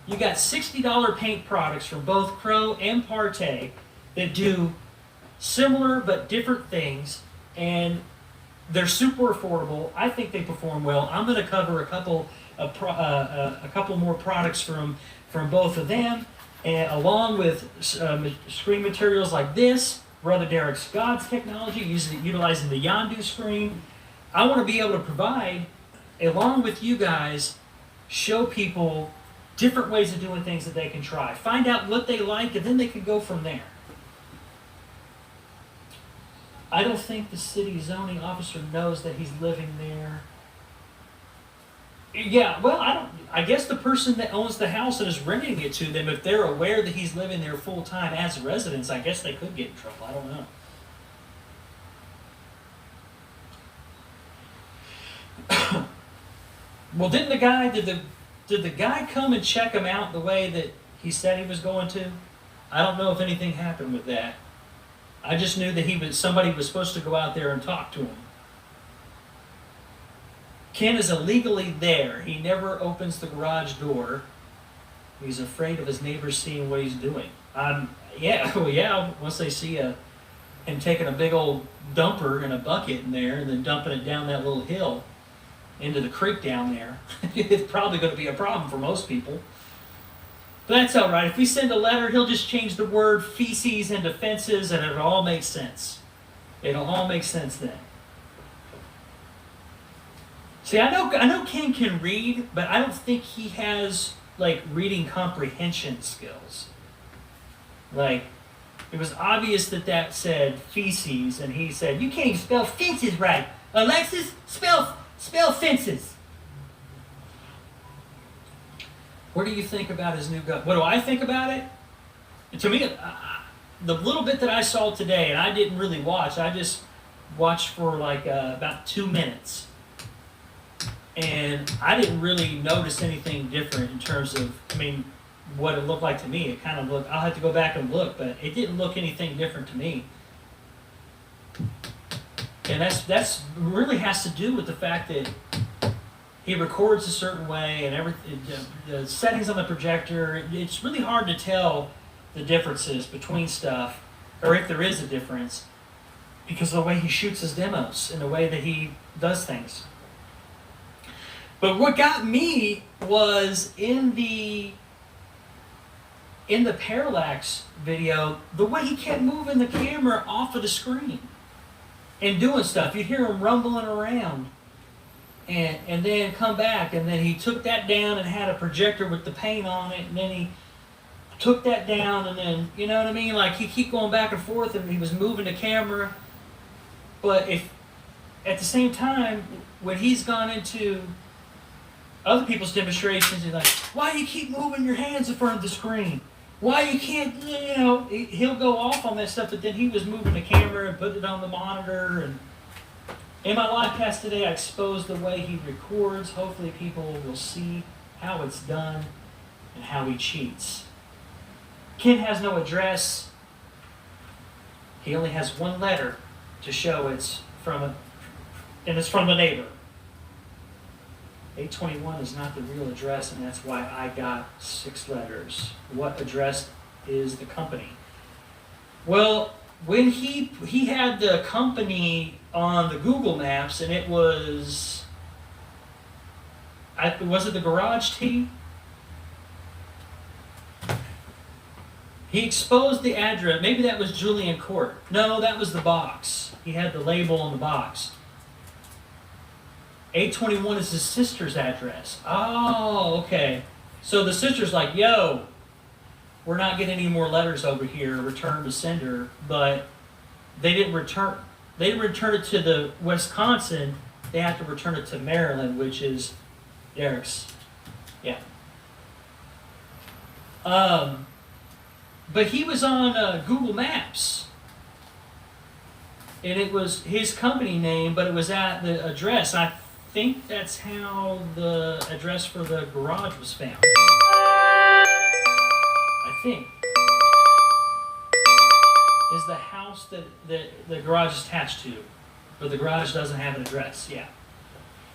You got $60 paint products from both Crow and Partey that do similar but different things, and they're super affordable. I think they perform well. I'm going to cover a couple more products from both of them, and along with screen materials like this, Brother Derek's God's technology, utilizing the Yondu screen. I want to be able to provide, along with you guys, show people different ways of doing things that they can try. Find out what they like, and then they can go from there. I don't think the city zoning officer knows that he's living there. Yeah, well, I guess the person that owns the house and is renting it to them, if they're aware that he's living there full time as residents, I guess they could get in trouble. I don't know. Well, did the guy come and check him out the way that he said he was going to? I don't know if anything happened with that. I just knew that somebody was supposed to go out there and talk to him. Ken is illegally there. He never opens the garage door. He's afraid of his neighbors seeing what he's doing. Once they see him taking a big old dumper and a bucket in there and then dumping it down that little hill into the creek down there, it's probably going to be a problem for most people. But that's all right. If we send a letter, he'll just change the word feces into fences, and it'll all make sense. It'll all make sense then. See, I know Ken can read, but I don't think he has like reading comprehension skills. Like, it was obvious that said feces, and he said, "You can't even spell fences right. Alexis, spell fences." What do you think about his new gun? What do I think about it? And to me, the little bit that I saw today, and I didn't really watch, I just watched for like about 2 minutes. And I didn't really notice anything different in terms of, what it looked like to me. It kind of looked, I'll have to go back and look, but it didn't look anything different to me. And that's really has to do with the fact that he records a certain way, and everything, the settings on the projector, it's really hard to tell the differences between stuff, or if there is a difference, because of the way he shoots his demos and the way that he does things. But what got me was in the parallax video, the way he kept moving the camera off of the screen and doing stuff. You'd hear him rumbling around and then come back, and then he took that down and had a projector with the paint on it, and then he took that down, and then, you know what I mean? Like, he keep going back and forth, and he was moving the camera. But if at the same time, when he's gone into other people's demonstrations, he's like, "Why do you keep moving your hands in front of the screen? Why you can't," he'll go off on that stuff, but then he was moving the camera and putting it on the monitor. And in my live cast today, I exposed the way he records. Hopefully people will see how it's done and how he cheats. Ken has no address. He only has one letter to show it's from the neighbor. 821 is not the real address, and that's why I got 6 letters. What address is the company? Well, when he had the company on the Google Maps, and it was it the Garage Tea? He exposed the address. Maybe that was Julian Court. No, that was the box. He had the label on the box. 821 is his sister's address. Oh, okay. So the sister's like, "Yo, we're not getting any more letters over here, return to sender," but they didn't return. they return it to the Wisconsin, they have to return it to Maryland, which is Derek's. Yeah. But he was on Google Maps, and it was his company name, but it was at the address. I think that's how the address for the garage was found. I think. Is the house that the garage is attached to, but the garage doesn't have an address. Yeah.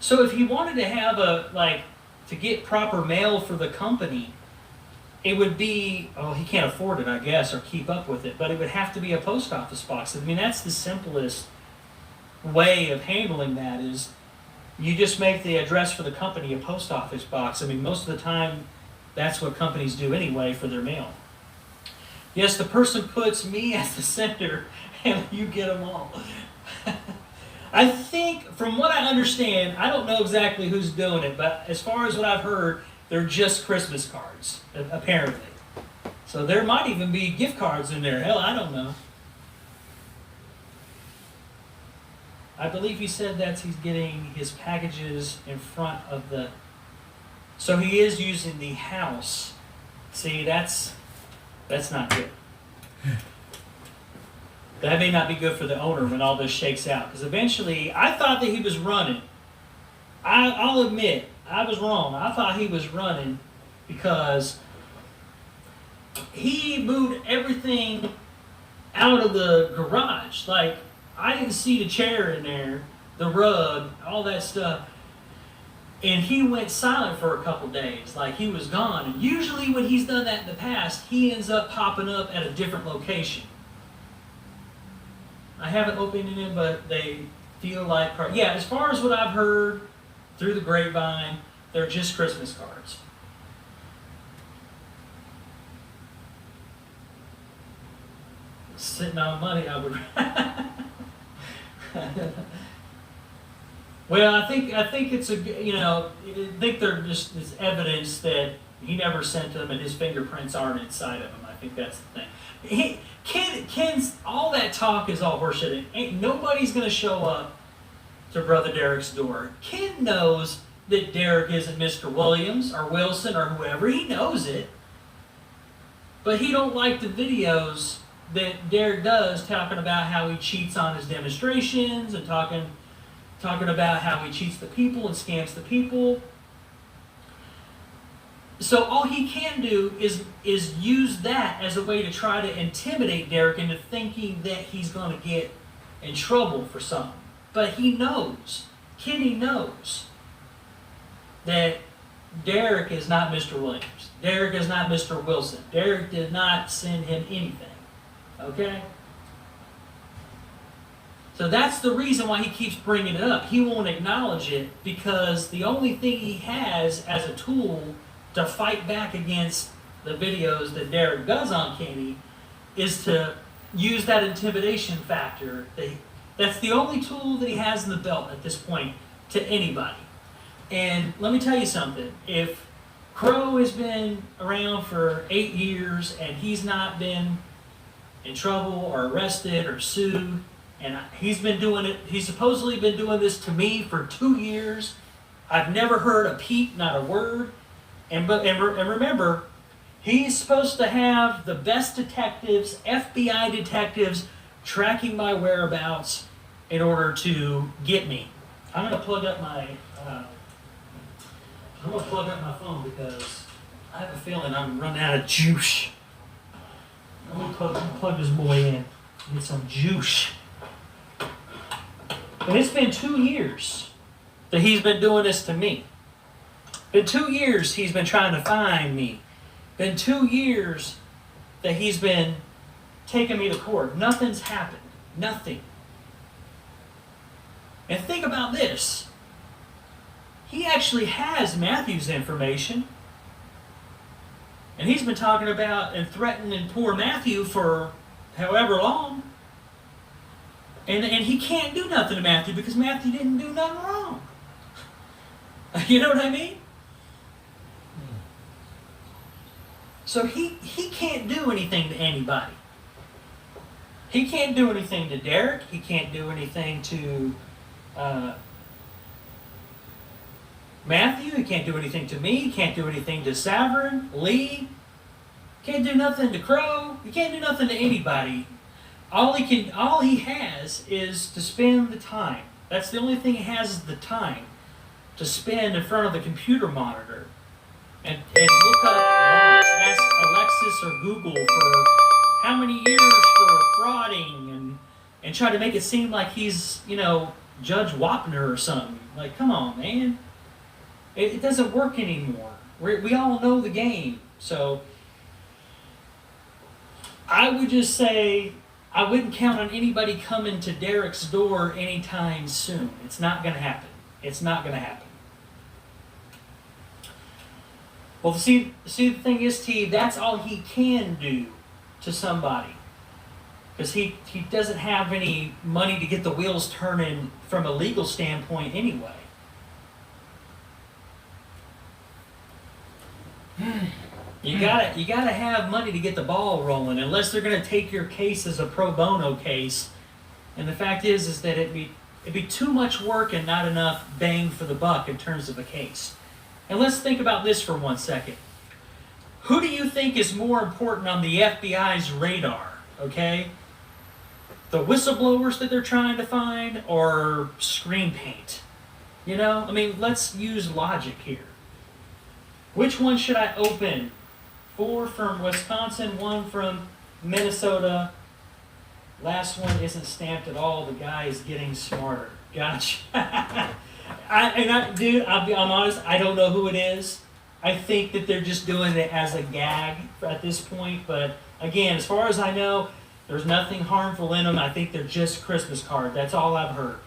So if he wanted to have to get proper mail for the company, it would be, he can't afford it, I guess, or keep up with it, but it would have to be a post office box. I mean, that's the simplest way of handling that is you just make the address for the company a post office box. I mean, most of the time, that's what companies do anyway for their mail. Yes, the person puts me as the center, and you get them all. I think, from what I understand, I don't know exactly who's doing it, but as far as what I've heard, they're just Christmas cards, apparently. So there might even be gift cards in there. Hell, I don't know. I believe he said that he's getting his packages in front of the... So he is using the house. See, that's not good. That may not be good for the owner when all this shakes out. Because eventually, I thought that he was running. I'll admit, I was wrong. I thought he was running because he moved everything out of the garage. Like, I didn't see the chair in there, the rug, all that stuff. And he went silent for a couple days, like he was gone. And usually when he's done that in the past, he ends up popping up at a different location. I haven't opened it, but they feel like... Yeah, as far as what I've heard through the grapevine, they're just Christmas cards. Sitting on money, I would... Well, I think it's I think they're just it's evidence that he never sent them and his fingerprints aren't inside of them. I think that's the thing. Ken's all that talk is all horseshit. Ain't nobody's gonna show up to Brother Derek's door. Ken knows that Derek isn't Mr. Williams or Wilson or whoever. He knows it, but he don't like the videos that Derek does talking about how he cheats on his demonstrations and talking about how he cheats the people and scams the people. So all he can do is use that as a way to try to intimidate Derek into thinking that he's going to get in trouble for something. But he knows, Kenny knows, that Derek is not Mr. Williams. Derek is not Mr. Wilson. Derek did not send him anything. Okay? So that's the reason why he keeps bringing it up. He won't acknowledge it because the only thing he has as a tool to fight back against the videos that Derek does on Kenny is to use that intimidation factor. That's the only tool that he has in the belt at this point to anybody. And let me tell you something. If Crow has been around for 8 years and he's not been in trouble or arrested or sued, and he's been doing it, he's supposedly been doing this to me for 2 years. I've never heard a peep, not a word. And remember, he's supposed to have the best detectives, FBI detectives, tracking my whereabouts in order to get me. I'm going to plug up my phone because I have a feeling I'm running out of juice. I'm going to plug this boy in, get some juice. And it's been 2 years that he's been doing this to me. Been 2 years he's been trying to find me. Been 2 years that he's been taking me to court. Nothing's happened. Nothing. And think about this. He actually has Matthew's information. And he's been talking about and threatening poor Matthew for however long. And he can't do nothing to Matthew because Matthew didn't do nothing wrong. You know what I mean? So he can't do anything to anybody. He can't do anything to Derek. He can't do anything to Matthew. He can't do anything to me. He can't do anything to Savrin, Lee. Can't do nothing to Crow. He can't do nothing to anybody. All he has is to spend the time. That's the only thing he has is the time to spend in front of the computer monitor and look up logs. Ask Alexis or Google for how many years for frauding and try to make it seem like he's, Judge Wapner or something. Like, come on, man. It doesn't work anymore. We all know the game. So I would just say I wouldn't count on anybody coming to Derek's door anytime soon. It's not going to happen. It's not going to happen. Well, see, the thing is, T, that's all he can do to somebody. Because he doesn't have any money to get the wheels turning from a legal standpoint anyway. You gotta have money to get the ball rolling, unless they're gonna take your case as a pro bono case. And the fact is that it'd be too much work and not enough bang for the buck in terms of a case. And let's think about this for 1 second. Who do you think is more important on the FBI's radar? Okay, the whistleblowers that they're trying to find, or screen paint? Let's use logic here. Which one should I open? 4 from Wisconsin, 1 from Minnesota. Last one isn't stamped at all. The guy is getting smarter. Gotcha. I'm honest, I don't know who it is. I think that they're just doing it as a gag at this point. But again, as far as I know, there's nothing harmful in them. I think they're just Christmas cards. That's all I've heard.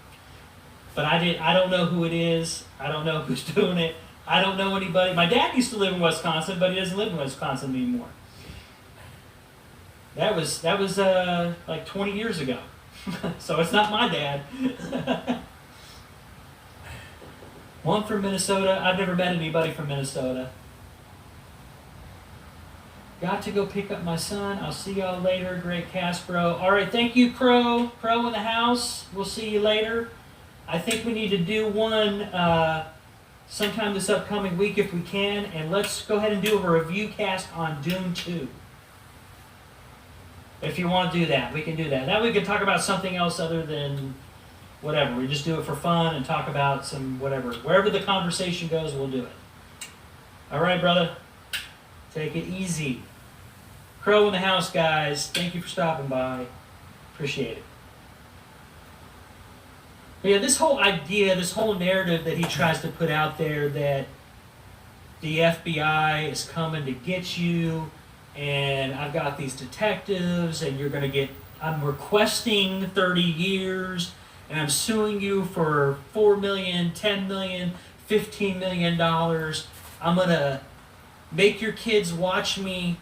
But I don't know who it is. I don't know who's doing it. I don't know anybody. My dad used to live in Wisconsin, but he doesn't live in Wisconsin anymore. That was like 20 years ago. So it's not my dad. 1 from Minnesota. I've never met anybody from Minnesota. Got to go pick up my son. I'll see y'all later. Great cast, bro. All right, thank you, Crow. Crow in the house. We'll see you later. I think we need to do one sometime this upcoming week if we can, and let's go ahead and do a review cast on Doom 2. If you want to do that, we can do that. Now we can talk about something else other than whatever. We just do it for fun and talk about some whatever. Wherever the conversation goes, we'll do it. All right, brother. Take it easy. Crow in the house, guys. Thank you for stopping by. Appreciate it. But yeah, this whole idea, this whole narrative that he tries to put out there that the FBI is coming to get you, and I've got these detectives, and you're going to get, I'm requesting 30 years, and I'm suing you for $4 million, $10 million, $15 million. I'm going to make your kids watch me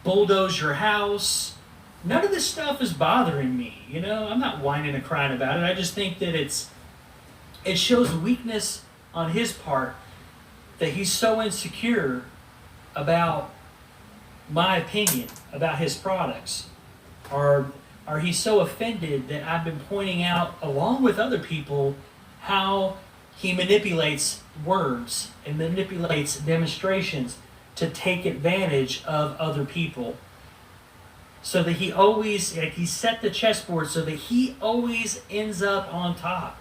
bulldoze your house. None of this stuff is bothering me. I'm not whining and crying about it. I just think that it shows weakness on his part that he's so insecure about my opinion about his products, or he's so offended that I've been pointing out, along with other people, how he manipulates words and manipulates demonstrations to take advantage of other people. So that he always, he set the chessboard so that he always ends up on top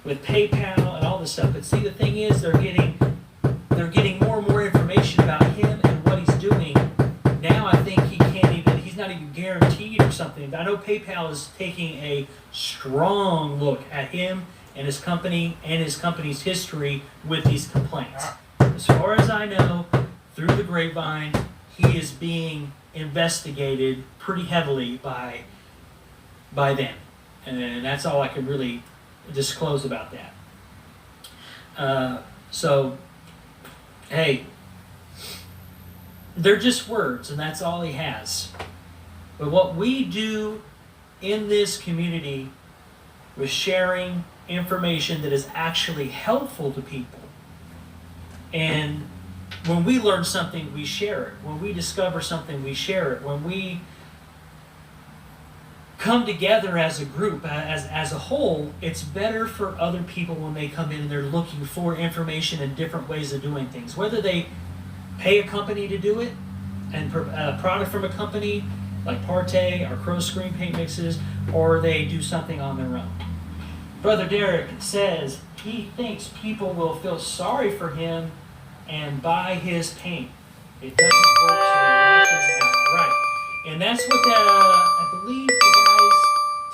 with PayPal and all this stuff. But see, the thing is, they're getting more and more information about him and what he's doing. Now I think he's not even guaranteed or something. I know PayPal is taking a strong look at him and his company and his company's history with these complaints. As far as I know, through the grapevine, he is being investigated pretty heavily by them, and that's all I can really disclose about that. So, hey, they're just words, and that's all he has. But what we do in this community with sharing information that is actually helpful to people, and when we learn something, we share it. When we discover something, we share it. When we come together as a group, as a whole, it's better for other people when they come in and they're looking for information and different ways of doing things. Whether they pay a company to do it, and a product from a company like Partey or CROWS screen paint mixes, or they do something on their own. Brother Derek says he thinks people will feel sorry for him and buy his paint. It doesn't work, so he lashes out. Right. And that's what I believe the guy's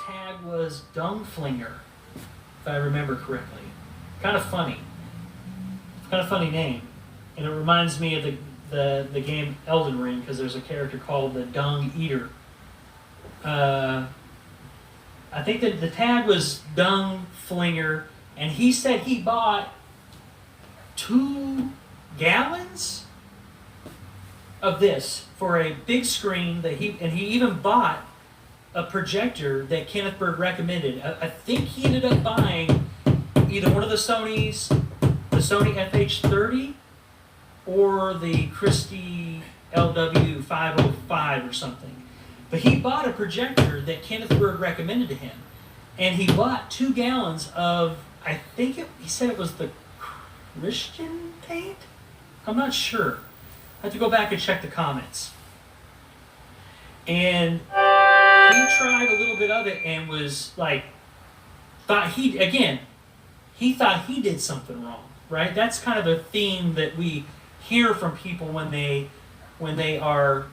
tag was, Dung Flinger, if I remember correctly. Kind of funny. Kind of funny name. And it reminds me of the game Elden Ring, because there's a character called the Dung Eater. I think that the tag was Dung Flinger, and he said he bought 2 gallons of this for a big screen and he even bought a projector that Kenneth Berg recommended. I think he ended up buying either one of the Sony FH30 or the Christie LW505 or something. But he bought a projector that Kenneth Berg recommended to him. And he bought 2 gallons of, he said it was the Christian paint? I'm not sure. I have to go back and check the comments. And he tried a little bit of it and was like, he thought he did something wrong, right? That's kind of a theme that we hear from people when they are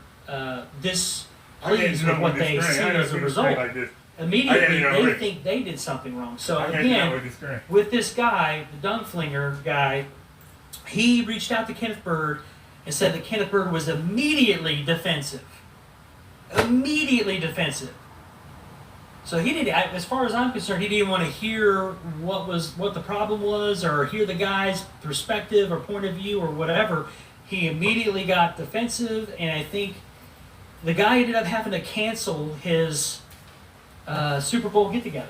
displeased with what they see as a result. Immediately, they think they did something wrong. So again, with this guy, the Dung Flinger guy, he reached out to Kenneth Berg and said that Kenneth Berg was immediately defensive. Immediately defensive. So he did, as far as I'm concerned, he didn't want to hear what the problem was, or hear the guy's perspective or point of view or whatever. He immediately got defensive, and I think the guy ended up having to cancel his Super Bowl get-together.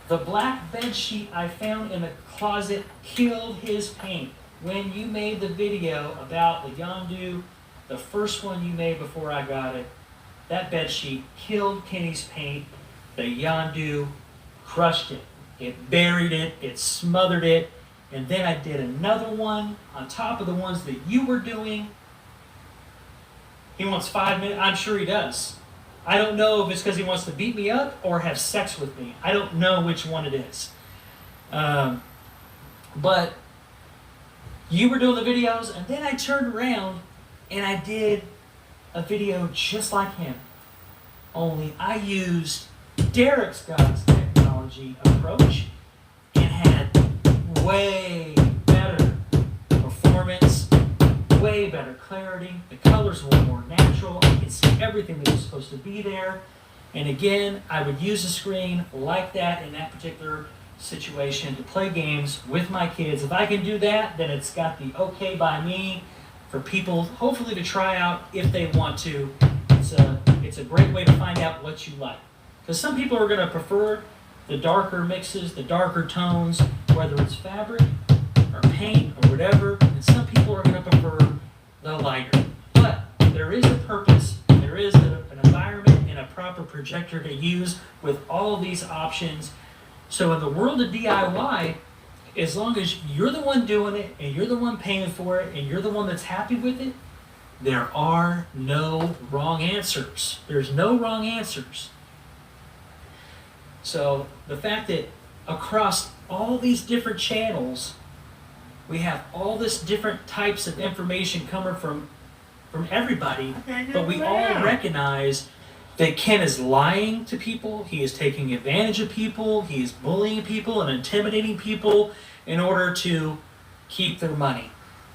The black bed sheet I found in the closet killed his paint. When you made the video about the Yondu, the first one you made before I got it, that bed sheet killed Kenny's paint. The Yondu crushed it. It buried it. It smothered it. And then I did another one on top of the ones that you were doing. He wants 5 minutes. I'm sure he does. I don't know if it's because he wants to beat me up or have sex with me. I don't know which one it is. But you were doing the videos, and then I turned around and I did a video just like him. Only I used Derek's God's technology approach and had way better performance, way better clarity. The colors were more natural. I could see everything that was supposed to be there. And again, I would use a screen like that in that particular situation to play games with my kids. If I can do that, then it's got the okay by me for people hopefully to try out if they want to. It's a great way to find out what you like. Because some people are going to prefer the darker mixes, the darker tones, whether it's fabric or paint or whatever, and some people are going to prefer the lighter. But there is a purpose, there is an environment and a proper projector to use with all of these options. So in the world of DIY, as long as you're the one doing it and you're the one paying for it and you're the one that's happy with it, there are no wrong answers. There's no wrong answers. So the fact that across all these different channels, we have all this different types of information coming from everybody, but we all recognize that Ken is lying to people, he is taking advantage of people, he is bullying people and intimidating people in order to keep their money.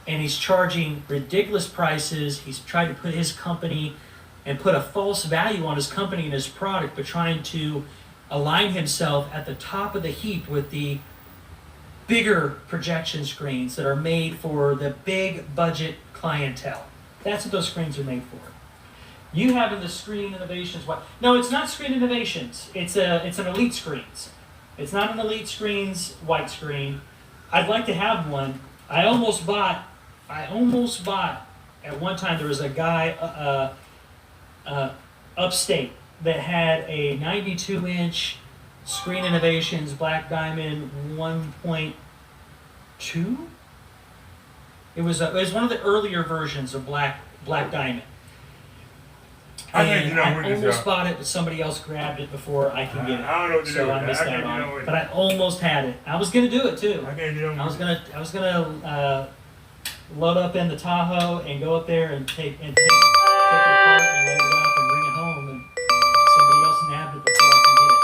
And he's charging ridiculous prices. He's trying to put his company and put a false value on his company and his product, but trying to align himself at the top of the heap with the bigger projection screens that are made for the big budget clientele. That's what those screens are made for. You having the Screen Innovations, no, it's not Screen Innovations. It's an Elite Screens. It's not an Elite Screens white screen. I'd like to have one. I almost bought at one time. There was a guy upstate that had a 92-inch Screen Innovations Black Diamond 1.2. It was one of the earlier versions of Black Diamond. I think And you know I what this almost is. bought it, but somebody else grabbed it before I could get it. I don't know what to do So with I that. missed I out can't on do it. it. But I almost had it. I was gonna do it too. I can't do I was gonna load up in the Tahoe and go up there and take it apart and load it up and bring it home, and somebody else nabbed it before I can get it.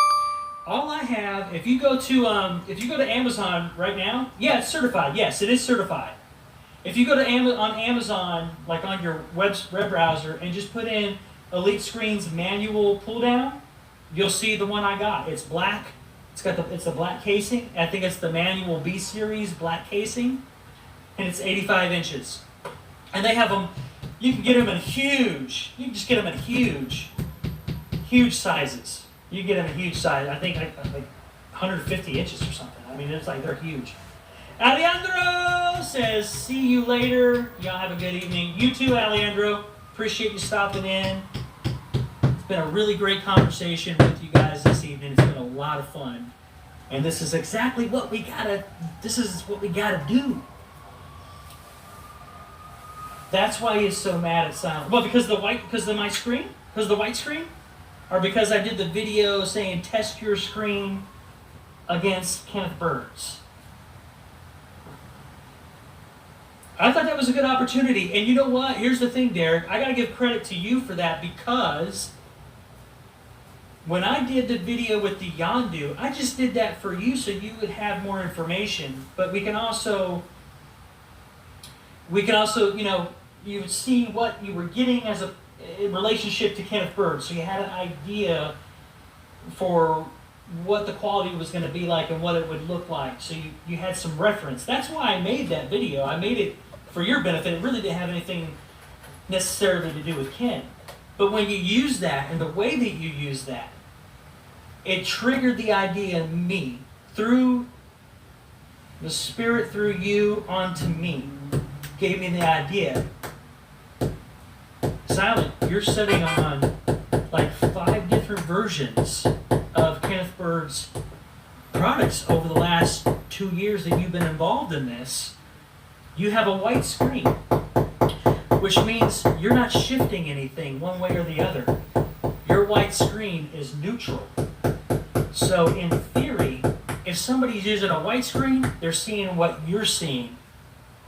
All I have, if you go to Amazon right now, yeah, it's certified. Yes, it is certified. If you go to on Amazon, like on your web browser, and just put in Elite Screens manual pull down, you'll see the one I got. It's black. It's a black casing. I think it's the manual B series black casing, and it's 85 inches. And they have them. You can get them in huge. You can just get them in huge sizes. You can get them in huge size. I think like 150 inches or something. I mean, it's like they're huge. Alejandro says, "See you later. Y'all have a good evening." You too, Alejandro. Appreciate you stopping in. It's been a really great conversation with you guys this evening. It's been a lot of fun. And this is exactly what we gotta do. That's why he's so mad at silent. Well, because of my screen? Because of the white screen? Or because I did the video saying test your screen against Kenneth Bird's? I thought that was a good opportunity. And you know what? Here's the thing, Derek. I got to give credit to you for that, because when I did the video with the Yondu, I just did that for you so you would have more information. But we can also, you would see what you were getting as in relationship to Kenneth Bird. So you had an idea for what the quality was going to be like and what it would look like. So you had some reference. That's why I made that video. I made it for your benefit. It really didn't have anything necessarily to do with Ken. But when you use that, and the way that you use that, it triggered the idea in me, through the Spirit, through you onto me, gave me the idea. Silent, you're sitting on like 5 different versions of Kenneth Bird's products over the last 2 years that you've been involved in this. You have a white screen, which means you're not shifting anything one way or the other. Your white screen is neutral. So in theory, if somebody's using a white screen, they're seeing what you're seeing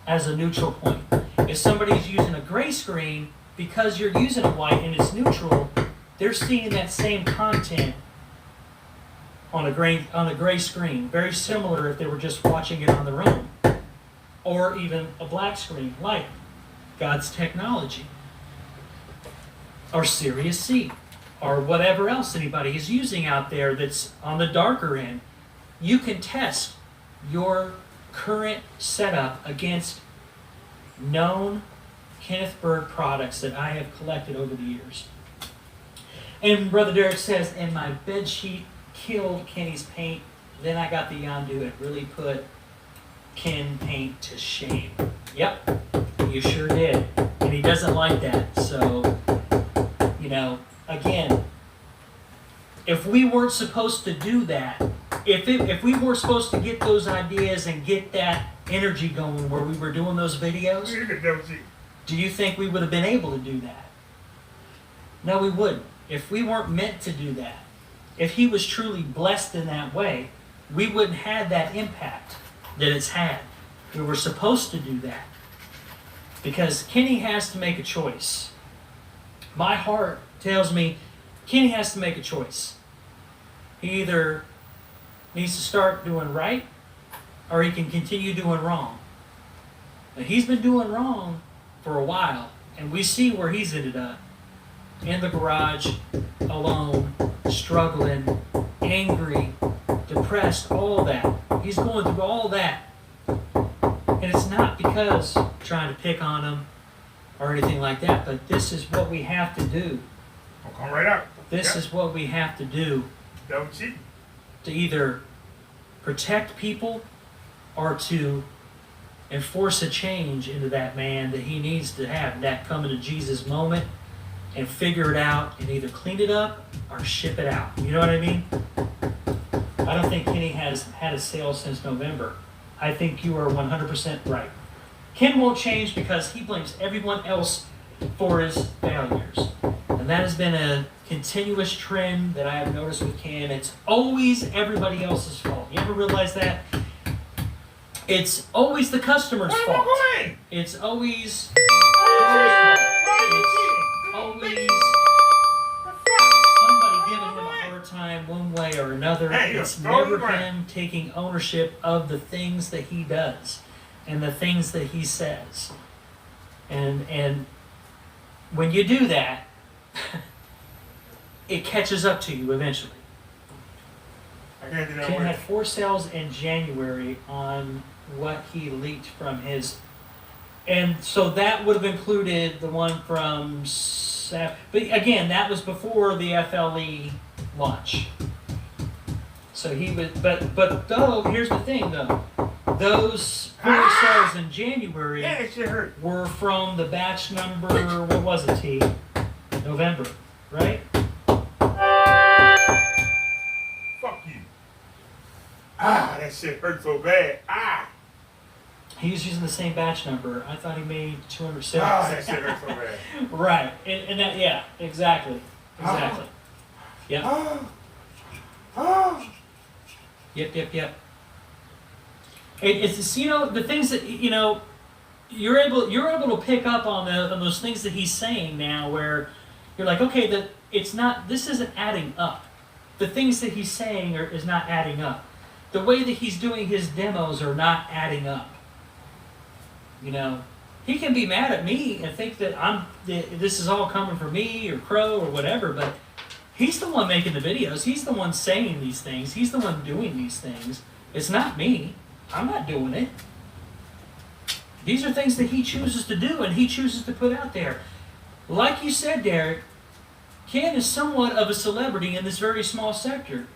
as a neutral point. If somebody's using a gray screen, because you're using a white and it's neutral, they're seeing that same content on a gray screen. Very similar if they were just watching it on their own. Or even a black screen, like God's technology. Or Sirius C. Or whatever else anybody is using out there that's on the darker end. You can test your current setup against known Kenneth Bird products that I have collected over the years. And Brother Derek says, and my bed sheet killed Kenny's paint. Then I got the Yondu. It really put Ken paint to shame. Yep, you sure did. And he doesn't like that. So, again, if we weren't supposed to do that, if we weren't supposed to get those ideas and get that energy going where we were doing those videos, do you think we would have been able to do that? No, we wouldn't. If we weren't meant to do that, if he was truly blessed in that way, we wouldn't have that impact that it's had. We were supposed to do that. Because Kenny has to make a choice. My heart tells me Kenny has to make a choice. He either needs to start doing right, or he can continue doing wrong. Now, he's been doing wrong for a while, and we see where he's ended up. In the garage, alone, struggling, angry, depressed, all that. He's going through all that. And it's not because I'm trying to pick on him or anything like that, but this is what we have to do. I'll come right out. This is what we have to do. Don't cheat. To either protect people or to enforce a change into that man that he needs to have, that coming to Jesus moment. and figure it out and either clean it up or ship it out. You know what I mean? I don't think Kenny has had a sale since November. I think you are 100% right. Ken won't change because he blames everyone else for his failures. And that has been a continuous trend that I have noticed with Ken. It's always everybody else's fault. You ever realize that? It's always the customer's fault. It's always always somebody giving him a hard time one way or another. It's never him taking ownership of the things that he does and the things that he says. And when you do that, it catches up to you eventually. Ken had 4 sales in January on what he leaked from his, and so that would have included the one from, but again, that was before the FLE launch. So he was, but though, here's the thing though, those 4 sales in January were from the batch number, what was it, T? November, right? Fuck you. That shit hurt so bad. He was using the same batch number. I thought he made 200 sales. That shit hurt so bad. Right. And that, yeah, exactly. Yep. Yep. It's, you know, the things that, you know, you're able to pick up on those things that he's saying now where you're like, okay, this isn't adding up. The things that he's saying is not adding up. The way that he's doing his demos are not adding up. You know, he can be mad at me and think that this is all coming from me or Crow or whatever, but he's the one making the videos. He's the one saying these things. He's the one doing these things. It's not me. I'm not doing it. These are things that he chooses to do and he chooses to put out there. Like you said, Derek, Ken is somewhat of a celebrity in this very small sector.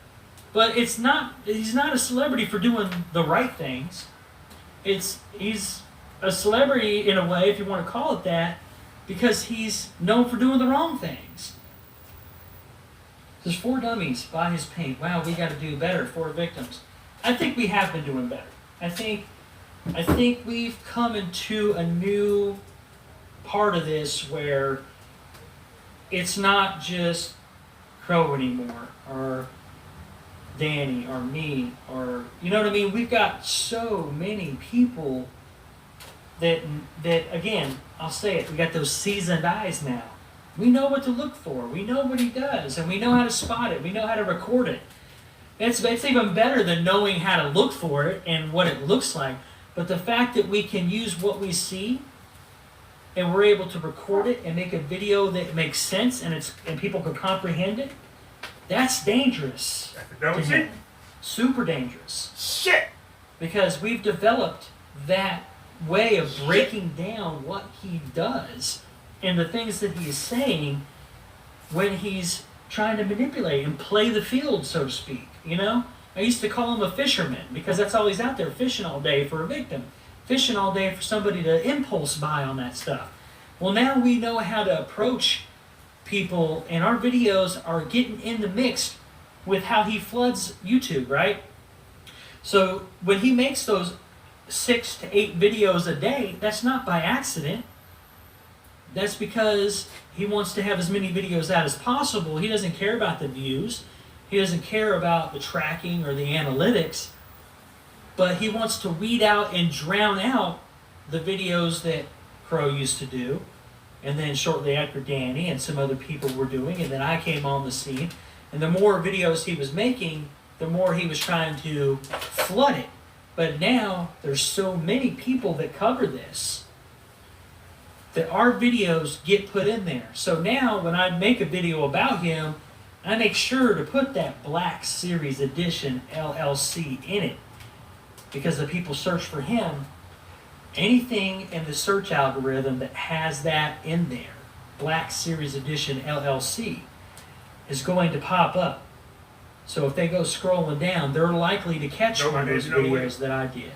But he's not a celebrity for doing the right things. He's a celebrity in a way, if you want to call it that, because he's known for doing the wrong things. There's 4 dummies, buy his paint. Wow, we got to do better, 4 victims. I think we have been doing better. I think we've come into a new part of this where it's not just Crow anymore, or Danny, or me, or, you know what I mean? We've got so many people that again, I'll say it, we got those seasoned eyes now. We know what to look for. We know what he does, and we know how to spot it. We know how to record it. It's even better than knowing how to look for it and what it looks like. But the fact that we can use what we see and we're able to record it and make a video that makes sense and people can comprehend it, that's dangerous. That's the shit. Super dangerous. Shit. Because we've developed that way of breaking down what he does and the things that he's saying when he's trying to manipulate and play the field, so to speak. You know? I used to call him a fisherman because that's all he's out there, fishing all day for a victim. Fishing all day for somebody to impulse buy on that stuff. Well, now we know how to approach people, and our videos are getting in the mix with how he floods YouTube, right? So when he makes those 6 to 8 videos a day, that's not by accident. That's because he wants to have as many videos out as possible. He doesn't care about the views. He doesn't care about the tracking or the analytics. But he wants to weed out and drown out the videos that Crow used to do. And then shortly after Danny and some other people were doing. And then I came on the scene. And the more videos he was making, the more he was trying to flood it. But now there's so many people that cover this that our videos get put in there. So now when I make a video about him, I make sure to put that Black Series Edition LLC in it. Because the people search for him, anything in the search algorithm that has that in there, Black Series Edition LLC, is going to pop up. So if they go scrolling down, they're likely to catch one of those videos that I did.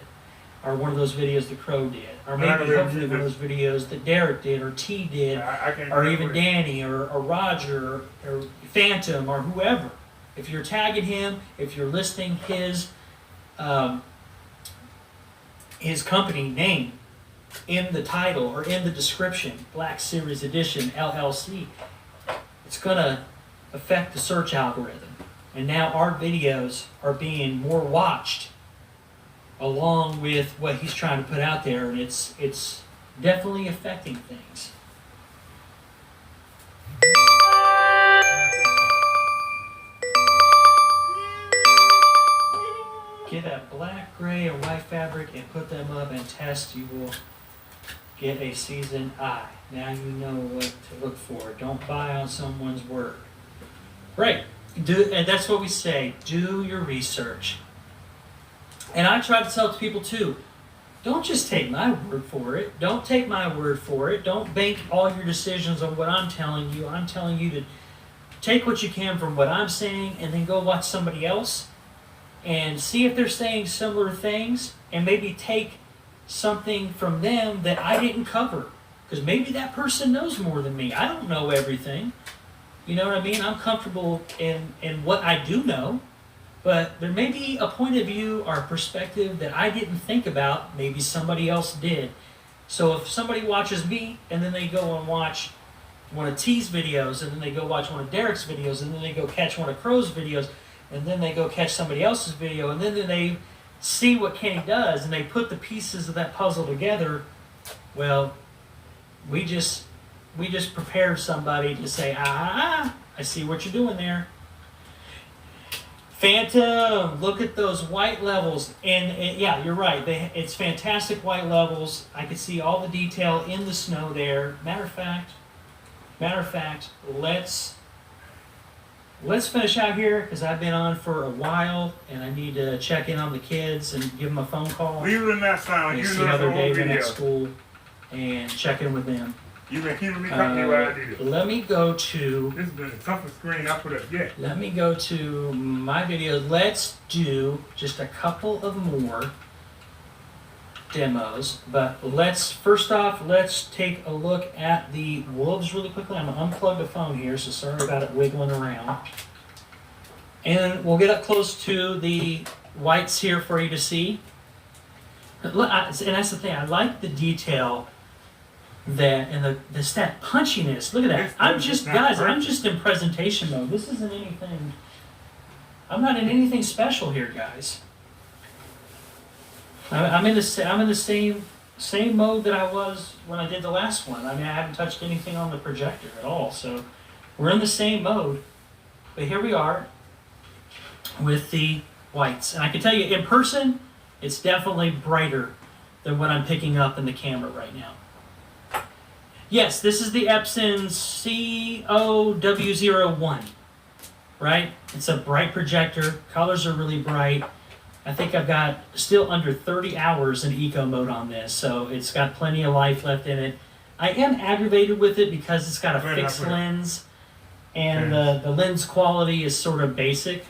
or one of those videos that Crow did, or I'm not maybe gonna hopefully do one of those videos that Derek did, or T did, I can't or do even it. Danny, or Roger, or Phantom, or whoever. If you're tagging him, if you're listing his company name in the title or in the description, Black Series Edition LLC, it's gonna affect the search algorithm. And now our videos are being more watched along with what he's trying to put out there, and it's definitely affecting things. Get a black, gray, or white fabric and put them up and test. You will get a seasoned eye. Now you know what to look for. Don't buy on someone's word. Right. And that's what we say. Do your research. And I try to tell people too, don't just take my word for it. Don't take my word for it. Don't bank all your decisions on what I'm telling you. I'm telling you to take what you can from what I'm saying and then go watch somebody else and see if they're saying similar things, and maybe take something from them that I didn't cover. Because maybe that person knows more than me. I don't know everything. You know what I mean? I'm comfortable in what I do know, but there may be a point of view or a perspective that I didn't think about, maybe somebody else did. So if somebody watches me and then they go and watch one of T's videos, and then they go watch one of Derek's videos, and then they go catch one of Crow's videos, and then they go catch somebody else's video, and then they see what Kenny does, and they put the pieces of that puzzle together, well, we just prepared somebody to say, I see what you're doing there. Phantom, look at those white levels. And yeah, you're right. It's fantastic white levels. I could see all the detail in the snow there. Matter of fact, let's finish out here because I've been on for a while and I need to check in on the kids and give them a phone call. Leave it in that sound. And You see know how the their day whole went video. at school and check in with them. You've been keeping me company while I did it. Let me go to This has been the toughest screen I put up yet. Let me go to my videos. Let's do just a couple of more demos. But first off, let's take a look at the wolves really quickly. I'm going to unplug the phone here, so sorry about it wiggling around. And we'll get up close to the whites here for you to see. And that's the thing. I like the detail that and that punchiness. Look at that. I'm just in presentation mode. This isn't anything. I'm not in anything special here, guys. I'm in the same mode that I was when I did the last one. I mean, I haven't touched anything on the projector at all, so we're in the same mode. But here we are with the whites, and I can tell you in person, it's definitely brighter than what I'm picking up in the camera right now. Yes, this is the Epson COW01, right? It's a bright projector. Colors are really bright. I think I've got still under 30 hours in eco mode on this, so it's got plenty of life left in it. I am aggravated with it because it's got a fixed lens, and the lens quality is sort of basic.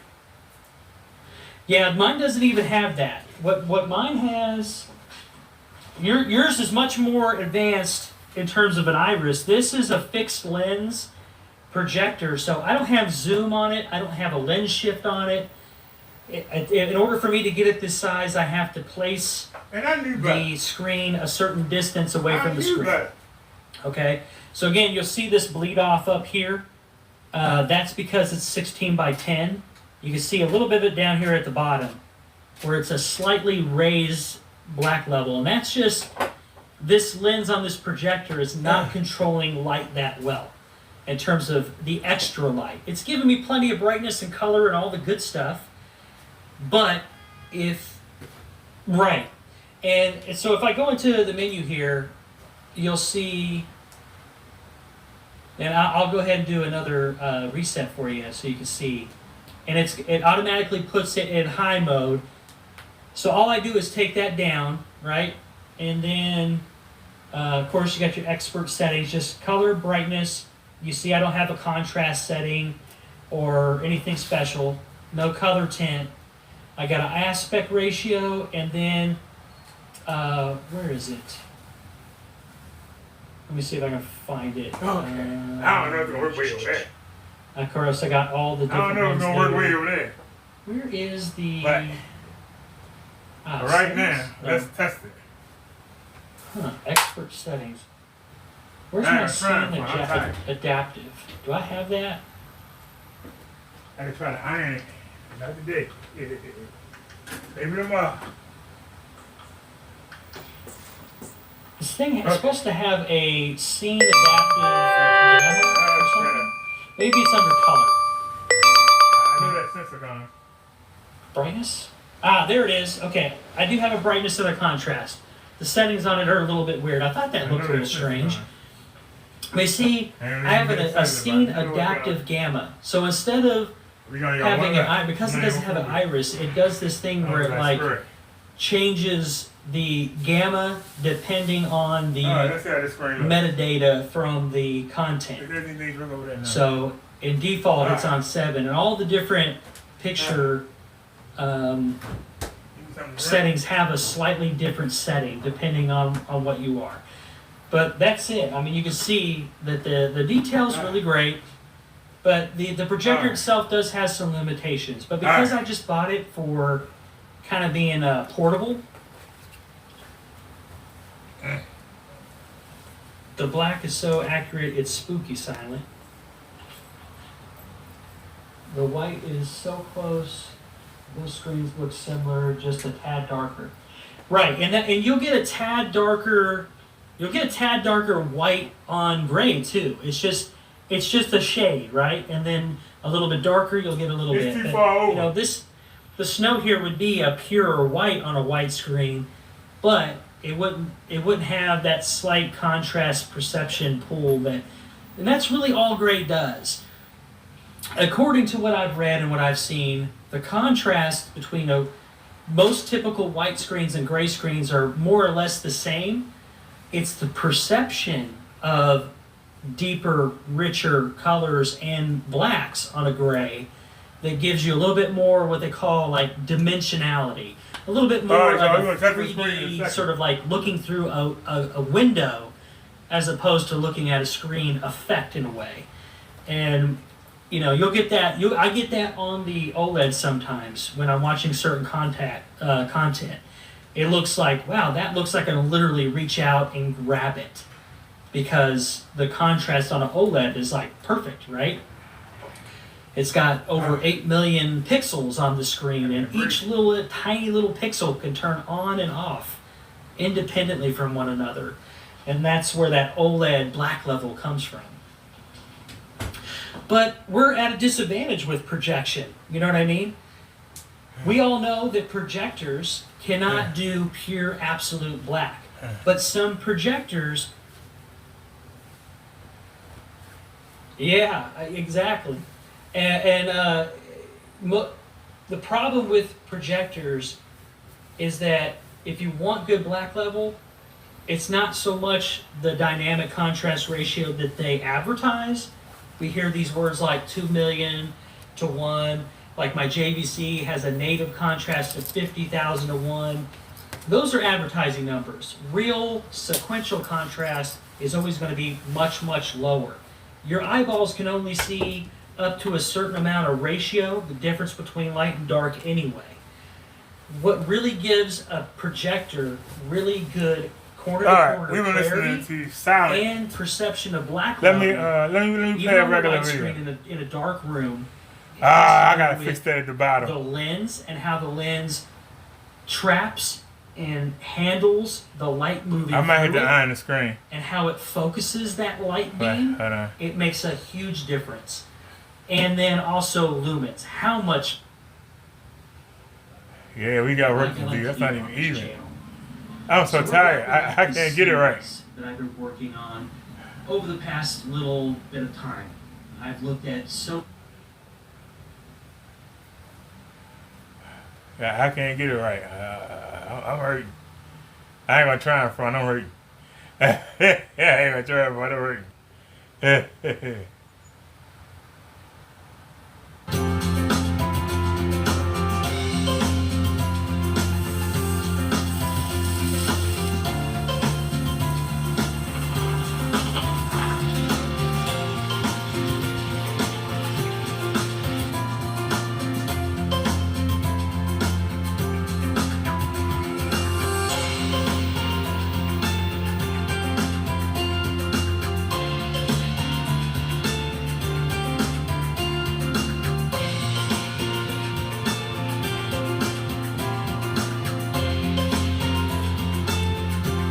Yeah, mine doesn't even have that. What mine has, yours is much more advanced in terms of an iris. This is a fixed lens projector, so I don't have zoom on it. I don't have a lens shift on it. In order for me to get it this size, I have to place the screen a certain distance away from the screen. Okay, so again, you'll see this bleed off up here. That's because it's 16 by 10. You can see a little bit of it down here at the bottom, where it's a slightly raised black level, and that's just this lens on this projector is not controlling light that well in terms of the extra light. It's giving me plenty of brightness and color and all the good stuff, but and so if I go into the menu here, you'll see, and I'll go ahead and do another reset for you so you can see, and it automatically puts it in high mode. So all I do is take that down, right, and then of course, you got your expert settings, just color, brightness. You see I don't have a contrast setting or anything special. No color tint. I got an aspect ratio, and then Where is it? Let me see if I can find it. Okay. I don't know if it's gonna work way over there. Of course, I got all the I different don't know if ones it's gonna work there. way over there. Where is the... But right settings? now, let's test it. Expert settings. Where's I'm my trying scene for it. I'm tired. adaptive? Do I have that? I can try to iron it. Not today. Maybe tomorrow. This thing is Okay. supposed to have a scene adaptive gamma or something. Maybe it's under color. I know that sensor gone. Brightness? Ah, there it is. Okay, I do have a brightness and a contrast. The settings on it are a little bit weird. I thought that looked a little strange. But see, I have a scene adaptive gamma. So instead of having an eye, because it doesn't have an iris, it does this thing where it like changes the gamma depending on the metadata from the content. So in default, it's on 7, and all the different picture settings have a slightly different setting depending on what you are. But that's it. I mean, you can see that the detail's really great, but the projector itself does have some limitations. But because I just bought it for kind of being portable, the black is so accurate it's spooky silent. The white is so close. Those screens look similar, just a tad darker. Right, and you'll get a tad darker. You'll get a tad darker white on gray too. It's just a shade, right? And then a little bit darker, you'll get a little bit. Too far over. You know, the snow here would be a pure white on a white screen, but it wouldn't have that slight contrast perception pull and that's really all gray does. According to what I've read and what I've seen, the contrast between most typical white screens and gray screens are more or less the same. It's the perception of deeper, richer colors and blacks on a gray that gives you a little bit more what they call like dimensionality. A little bit more of a 3D sort of like looking through a window as opposed to looking at a screen effect in a way. And you know, you'll get that. I get that on the OLED sometimes when I'm watching certain content. It looks like, wow, that looks like I can literally reach out and grab it because the contrast on an OLED is like perfect, right? It's got over 8 million pixels on the screen, and each tiny little pixel can turn on and off independently from one another. And that's where that OLED black level comes from. But we're at a disadvantage with projection. You know what I mean? We all know that projectors cannot do pure absolute black. But some projectors... Yeah, exactly. And the problem with projectors is that if you want good black level, it's not so much the dynamic contrast ratio that they advertise. We hear these words like 2 million to 1, like my JVC has a native contrast of 50,000 to 1. Those are advertising numbers. Real sequential contrast is always going to be much, much lower. Your eyeballs can only see up to a certain amount of ratio, the difference between light and dark anyway. What really gives a projector really good corner-to-corner clarity and perception of black let level, me play a regular video. In a dark room. I gotta fix that at the bottom. The lens and how the lens traps and handles the light moving. I might have through to iron the screen. And how it focuses that light beam. Hold on. It makes a huge difference. And then also lumens. How much? Yeah, we got work to do. That's not even even. I'm so tired. I can't get it right. That I've been working on over the past little bit of time. I've looked at so. Yeah, I can't get it right. I'm hurting. I ain't gonna try in front. I'm hurting. Yeah, I ain't gonna try in front. I'm hurting.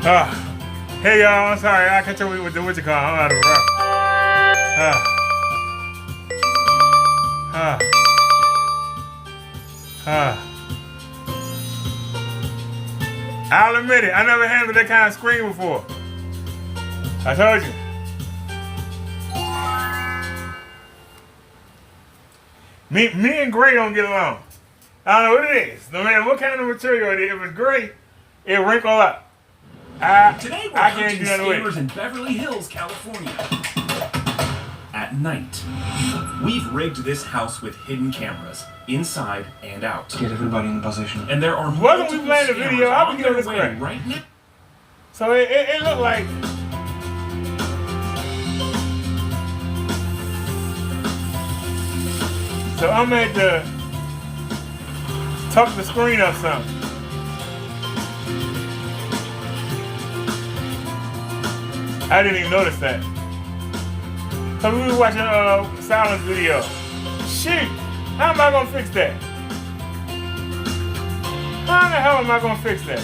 Hey y'all, I'm sorry. I catch up with the what you call. I'm out of breath. I'll admit it. I never handled that kind of screen before. I told you. Me and gray don't get along. I don't know what it is. No matter what kind of material it is, if it's gray, it wrinkle up. Today we're I can't hunting do nothing with scammers it. in Beverly Hills, California. At night, we've rigged this house with hidden cameras, inside and out. Get everybody in position. And there are Wasn't we multiple playing the scammers video? How we on get their this way correct? right now. So it looked like. So I'm at the tuck the screen up some. I didn't even notice that. So we was watching Silence video. Shit, how am I gonna fix that? How in the hell am I gonna fix that?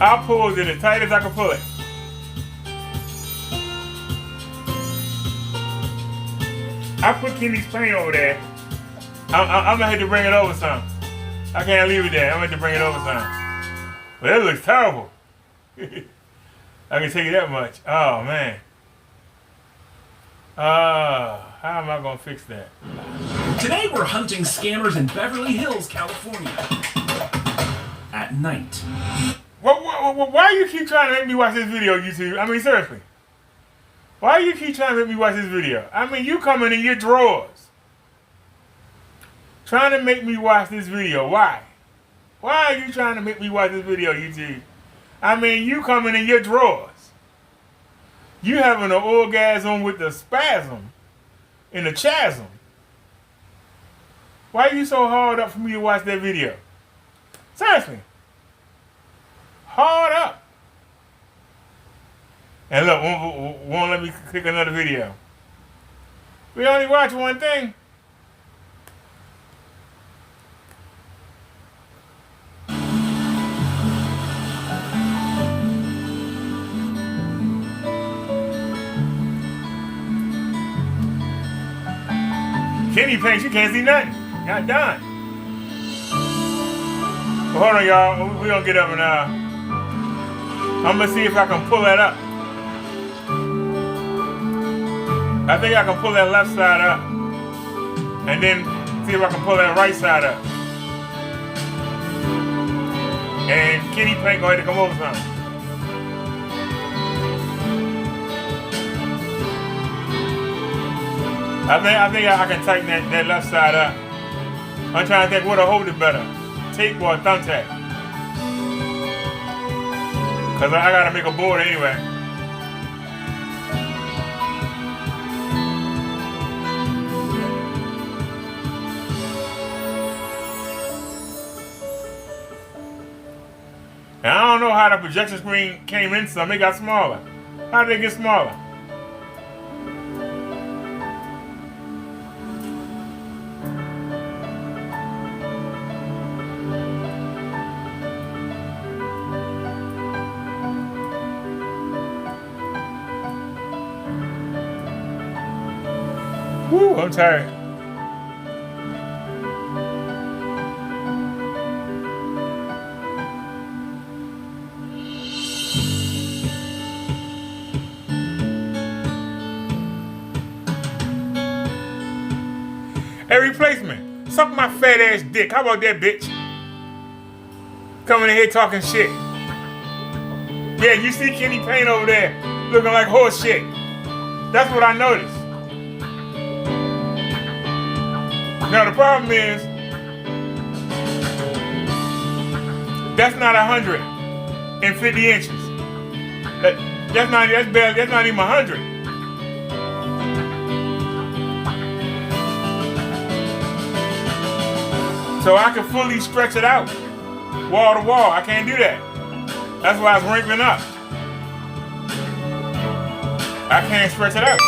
I pulled it as tight as I could pull it. I put Kenny's paint over there. I'm gonna have to bring it over some. I can't leave it there. I'm gonna have to bring it over some. But it looks terrible. I can tell you that much. Oh man. How am I gonna fix that? Today we're hunting scammers in Beverly Hills, California. At night. Why you keep trying to make me watch this video, YouTube? I mean, seriously. Why you keep trying to make me watch this video? I mean, you coming in your drawers. Trying to make me watch this video. Why? Why are you trying to make me watch this video, YouTube? I mean, you coming in your drawers. You having an orgasm with the spasm in the chasm. Why are you so hard up for me to watch that video? Seriously. Hard up. And look, won't let me click another video. We only watch one thing. Kenny paint, you can't see nothing. Got done. Well, hold on, y'all. We're gonna get up and I'm gonna see if I can pull that up. I think I can pull that left side up. And then see if I can pull that right side up. And Kenny paint going to come over some. I think I can tighten that left side up. I'm trying to think what'll hold it better. Tape or a thumbtack. Cause I gotta make a board anyway. And I don't know how the projection screen came in some. It got smaller. How did it get smaller? Woo, I'm tired. Hey, replacement, suck my fat ass dick. How about that, bitch? Coming in here talking shit. Yeah, you see Kenny Payne over there looking like horse shit. That's what I noticed. Now the problem is, that's not 150 inches. That's not even 100. So I can fully stretch it out, wall to wall. I can't do that. That's why it's wrinkling up. I can't stretch it out.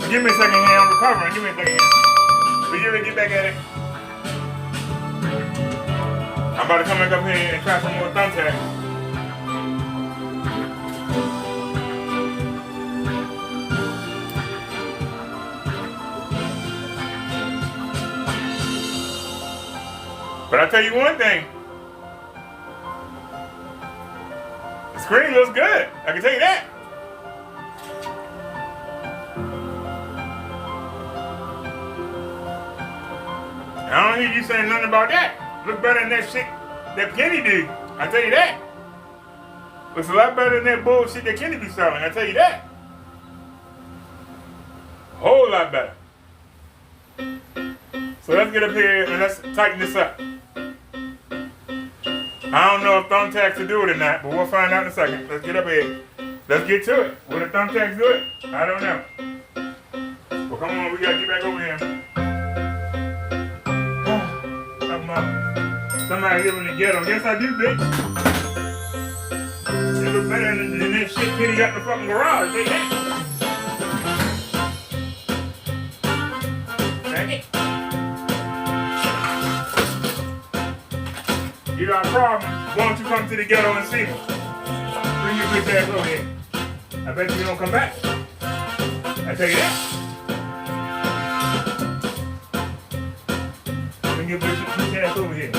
So give me a second here. I'm recovering. Give me a second here. But you ready to get back at it? I'm about to come back up here and try some more thumbtacks. But I tell you one thing. The screen looks good. I can tell you that. I don't hear you saying nothing about that. Look better than that shit that Kenny did. I tell you that. Looks a lot better than that bullshit that Kenny be selling. I tell you that. A whole lot better. So let's get up here and let's tighten this up. I don't know if thumbtacks will do it or not, but we'll find out in a second. Let's get up here. Let's get to it. Will the thumbtacks do it? I don't know. Well, come on, we gotta get back over here. Somebody live in the ghetto. Yes, I do, bitch. It look better than that shit Kenny got in the fucking garage. They that. Dang it. You got a problem? Why don't you come to the ghetto and see me? Bring your bitch ass over here. I bet you don't come back. I tell you that. Bring your bitch ass over here.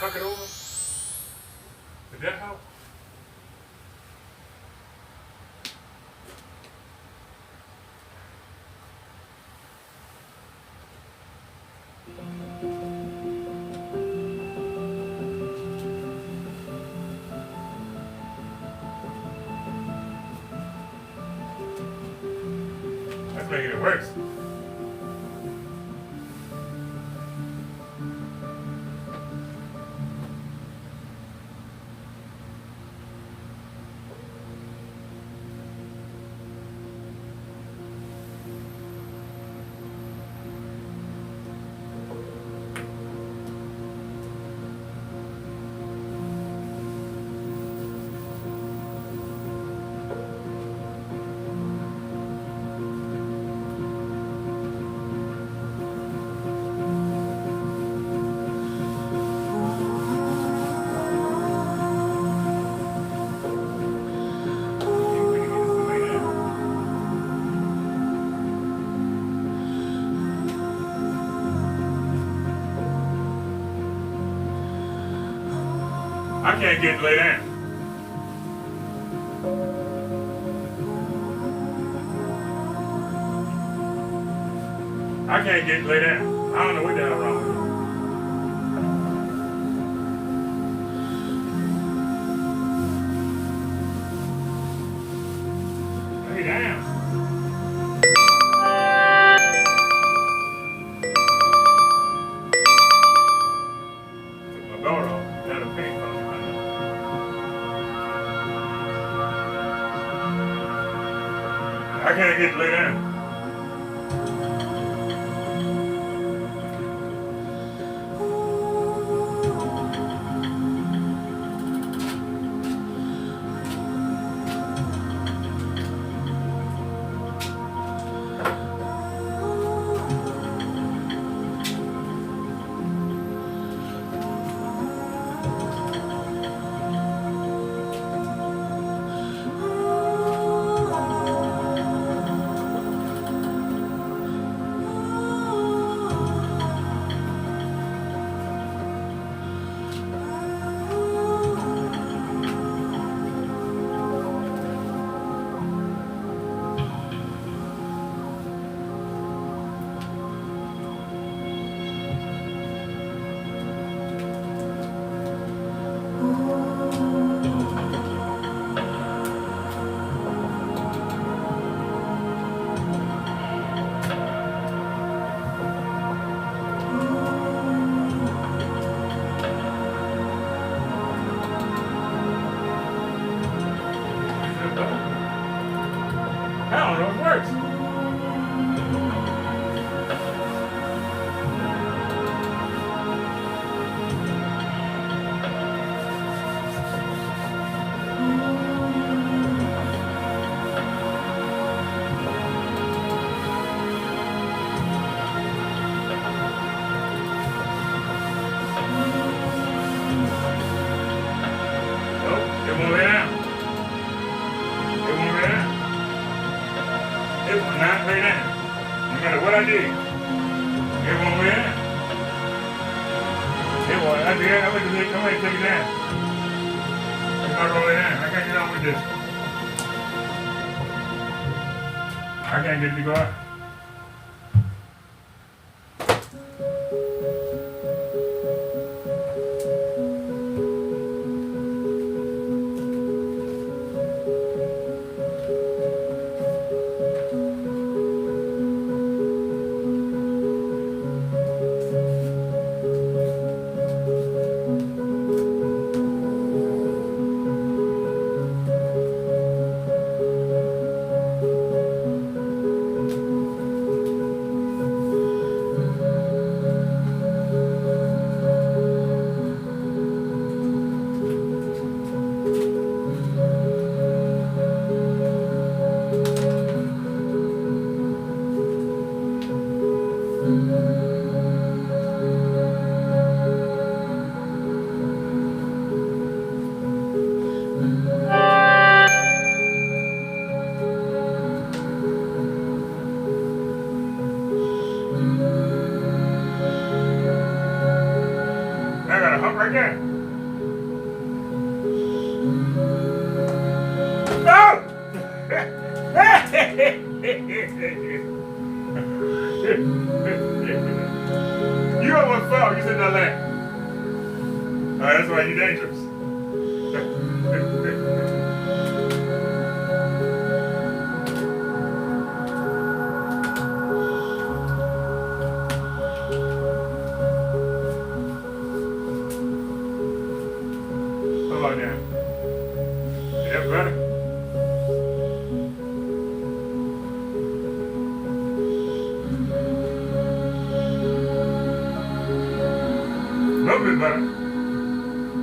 Tuck it over? Did that help? That's making it worse. I can't get lay down. I can't get lay down. I don't know what the hell wrong with me. not pay down. No matter what I did. It won't lay down. It won't. I'm going to take it down. It's not going to lay down. I can't get on with this. I can't get it to go out. Right there. No! You almost fell. You said that land. Oh, that's why you're dangerous. Hold on now. Is that better? A little bit better.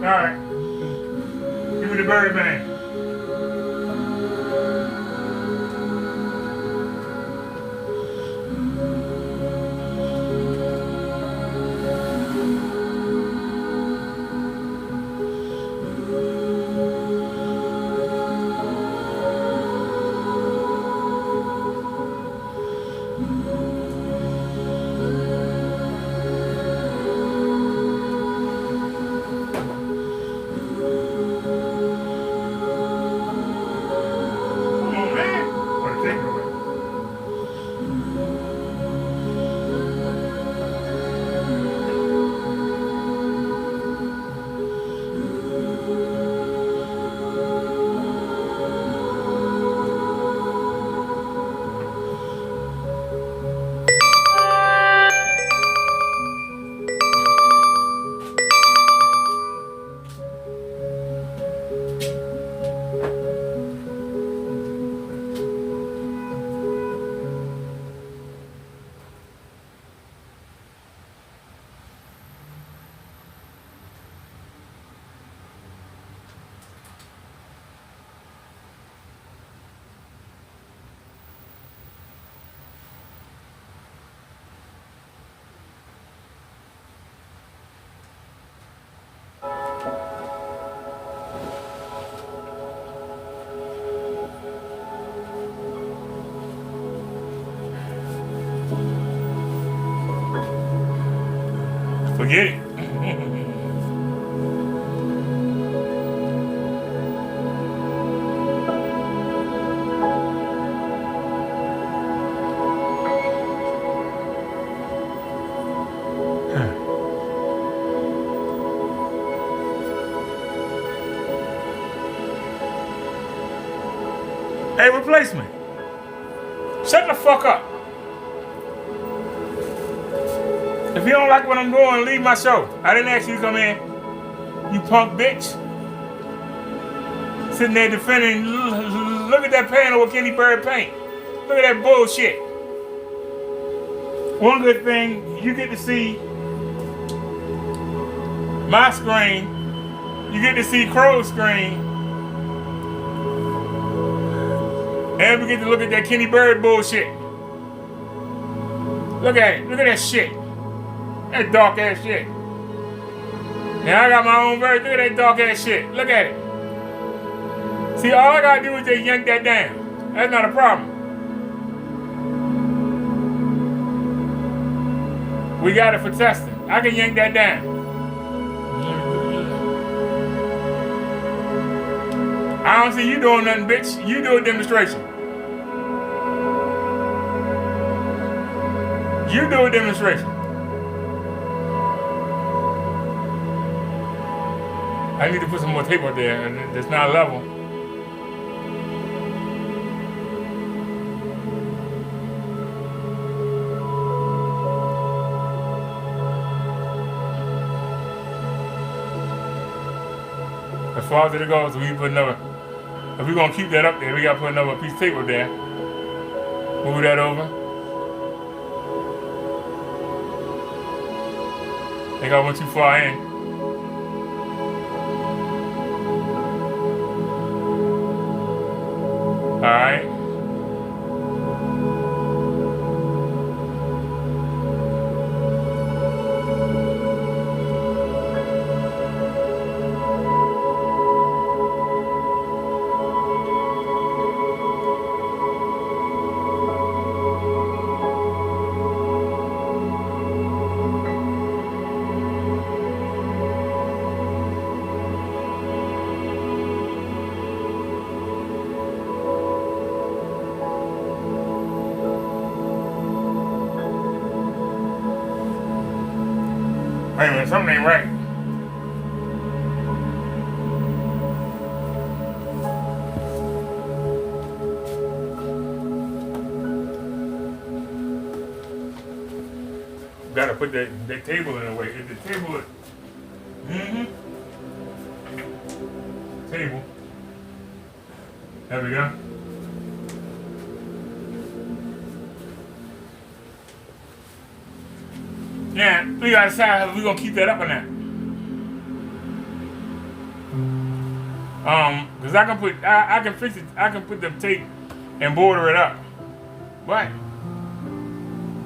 Alright. Give me the bird bang. Forget it. Hey, replacement. Shut the fuck up. If you don't like what I'm doing, leave my show. I didn't ask you to come in. You punk bitch. Sitting there defending. Look at that panel with Kenny Bird paint. Look at that bullshit. One good thing, you get to see my screen. You get to see CROWS screen. And we get to look at that Kenny Bird bullshit. Look at it. Look at that shit. That dark ass shit. Now I got my own version. Look at that dark ass shit. Look at it. See, all I gotta do is just yank that down. That's not a problem. We got it for testing. I can yank that down. I don't see you doing nothing, bitch. You do a demonstration. You do a demonstration. I need to put some more tape up there, and it's not level. As far as it goes, we put another. If we're gonna keep that up there, we gotta put another piece of tape up there. Move that over. I think I went too far in. Alright. Wait a minute, something ain't right. Gotta put that table in the way. If the table is, table. There we go. Yeah, we gotta decide if we're gonna keep that up or not. Cause I can fix it. I can put the tape and border it up. What?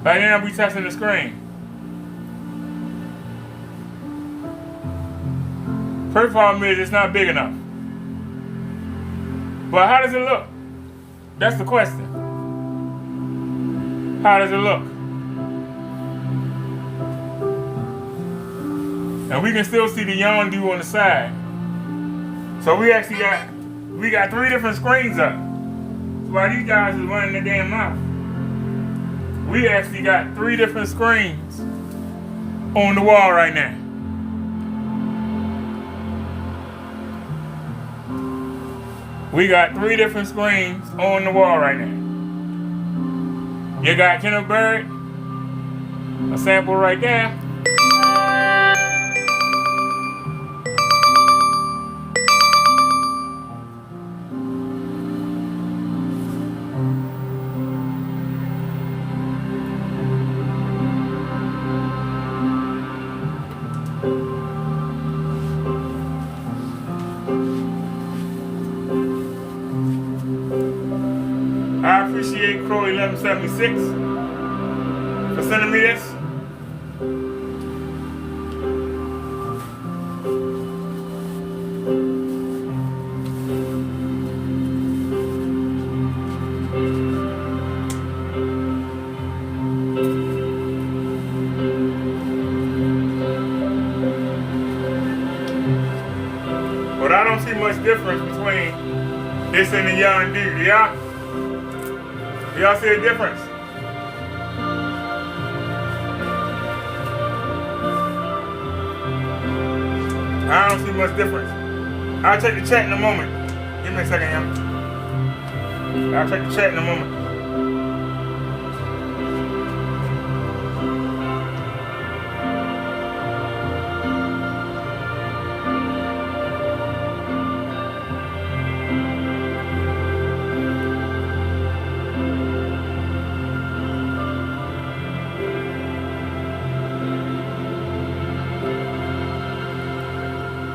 By then I'll be testing the screen. First problem is it's not big enough. But how does it look? That's the question. How does it look? And we can still see the yondu on the side. So we actually got 3 different screens up. So while these guys is running the damn mouth, we actually got 3 different screens on the wall right now. We got 3 different screens on the wall right now. You got Kenneth Bird, a sample right there. I appreciate Crow 1176 for sending me this. But I don't see much difference between this and the yondu, yeah? Y'all see a difference? I don't see much difference. I'll check the chat in a moment. Give me a second, young. I'll check the chat in a moment.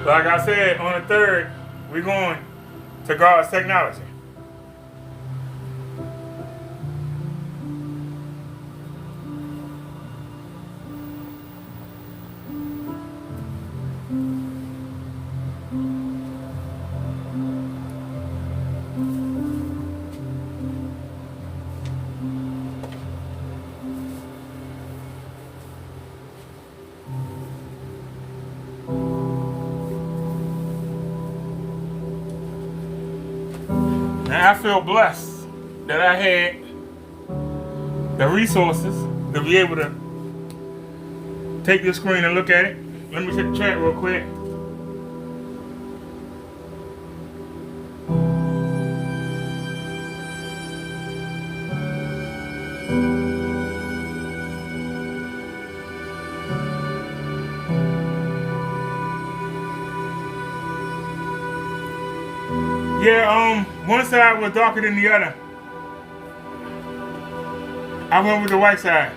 Like I said, on the 3rd, we're going to CROWS Technology. I feel blessed that I had the resources to be able to take this screen and look at it. Let me check the chat real quick. Yeah, one side was darker than the other. I went with the white side.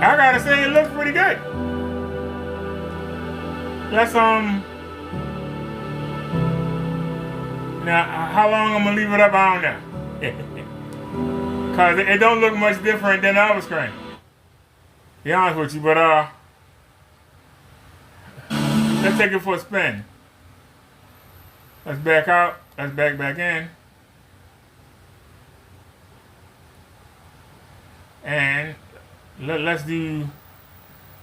I gotta say, it looks pretty good. Let's now how long I'm gonna leave it up, I don't know. Cause it don't look much different than the other screen. Be honest with you, but let's take it for a spin. Let's back out. Let's back in. And let's do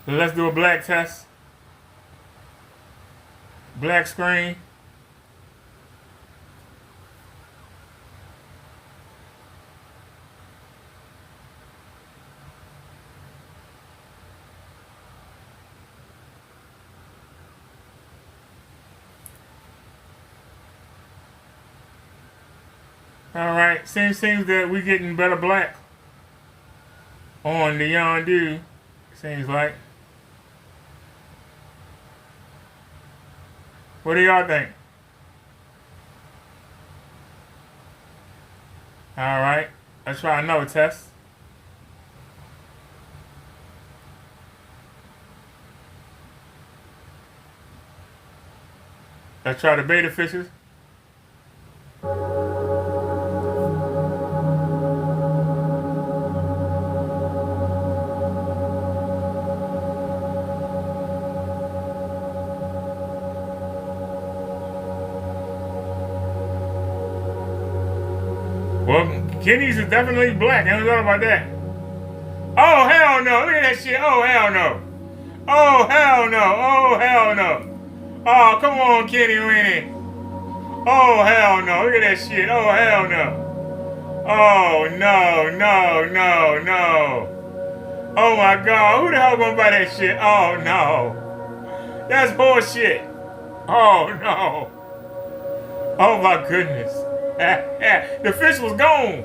a black test. Black screen. All right, seems that we're getting better black on the Yondu. Seems like. What do y'all think? All right, let's try another test. Let's try the beta fishes. Well, Kenny's is definitely black. I don't know about that. Oh, hell no. Look at that shit. Oh, hell no. Oh, hell no. Oh, hell no. Oh, come on, Kenny Winnie. Oh, hell no. Look at that shit. Oh, hell no. Oh, no. Oh, my God. Who the hell gonna buy that shit? Oh, no. That's bullshit. Oh, no. Oh, my goodness. The fish was gone.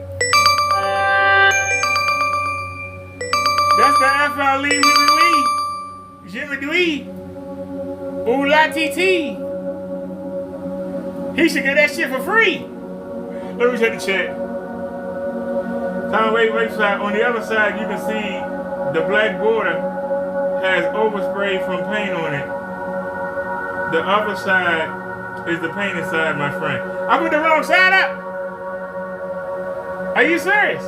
That's the FLE Jimmy Dwee. Ooh la TT. He should get that shit for free. Let me check the chat. Wait side. On the other side, you can see the black border has overspray from paint on it. The other side is the painted side, my friend. I put the wrong side up. Are you serious?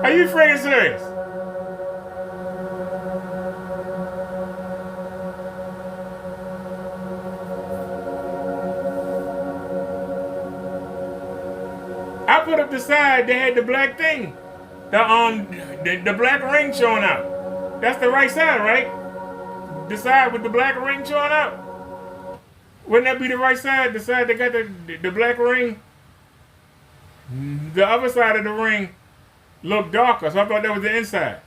Are you freaking serious? I put up the side that had the black thing, the black ring showing out. That's the right side, right? The side with the black ring showing out. Wouldn't that be the right side? The side that got the black ring? The other side of the ring looked darker, so I thought that was the inside.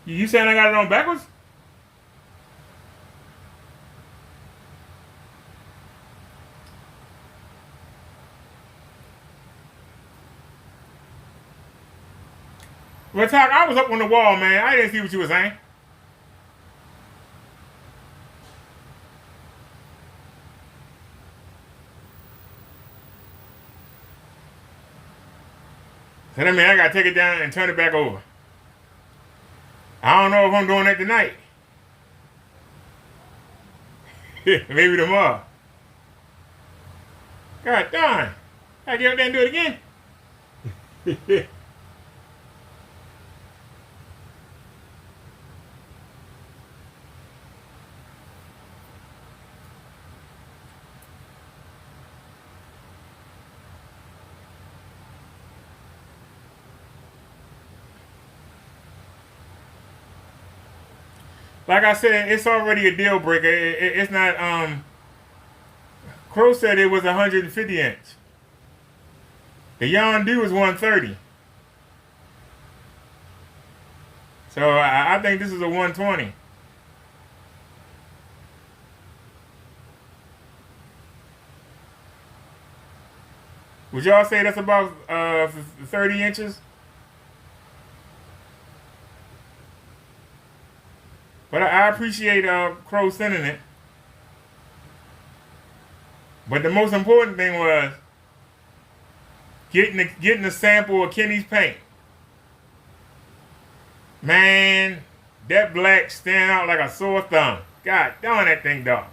You saying I got it on backwards? Well, Talk, I was up on the wall, man. I didn't see what you were saying. So that means I gotta take it down and turn it back over. I don't know if I'm doing that tonight. Maybe tomorrow. God darn. I get up there and do it again. Like I said, it's already a deal breaker. It's not. Crow said it was 150 inch. The Yondu is 130. So I think this is a 120. Would y'all say that's about 30 inches? But I appreciate Crow sending it. But the most important thing was getting a sample of Kenny's paint. Man, that black stand out like a sore thumb. God darn that thing dark.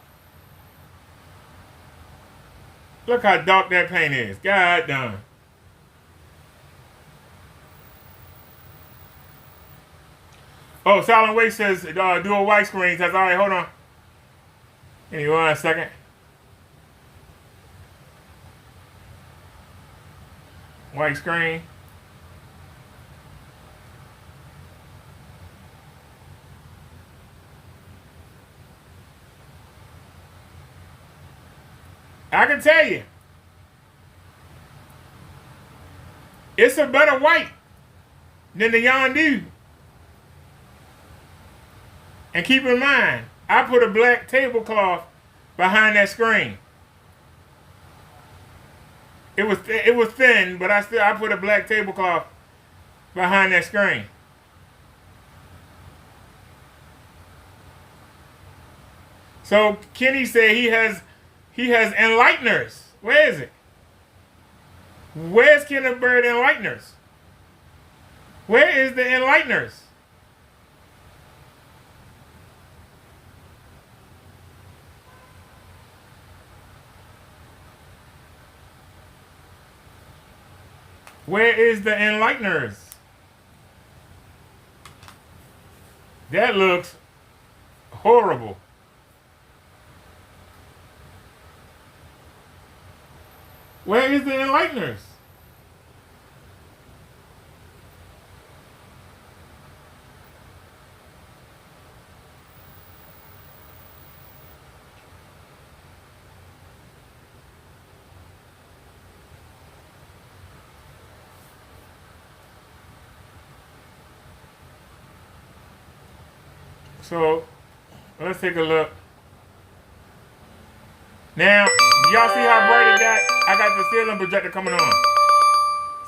Look how dark that paint is. God darn. Oh, Silent Way says do a white screen. Says, all right, hold on. Give me 1 second. White screen. I can tell you, it's a better white than the Yondu. And keep in mind, I put a black tablecloth behind that screen. It was thin, but I put a black tablecloth behind that screen. So Kenny said he has enlighteners. Where is it? Where's Kenneth Bird enlighteners? Where is the enlighteners? Where is the enlighteners? That looks horrible. Where is the enlighteners? So, let's take a look. Now, y'all see how bright it got? I got the ceiling projector coming on.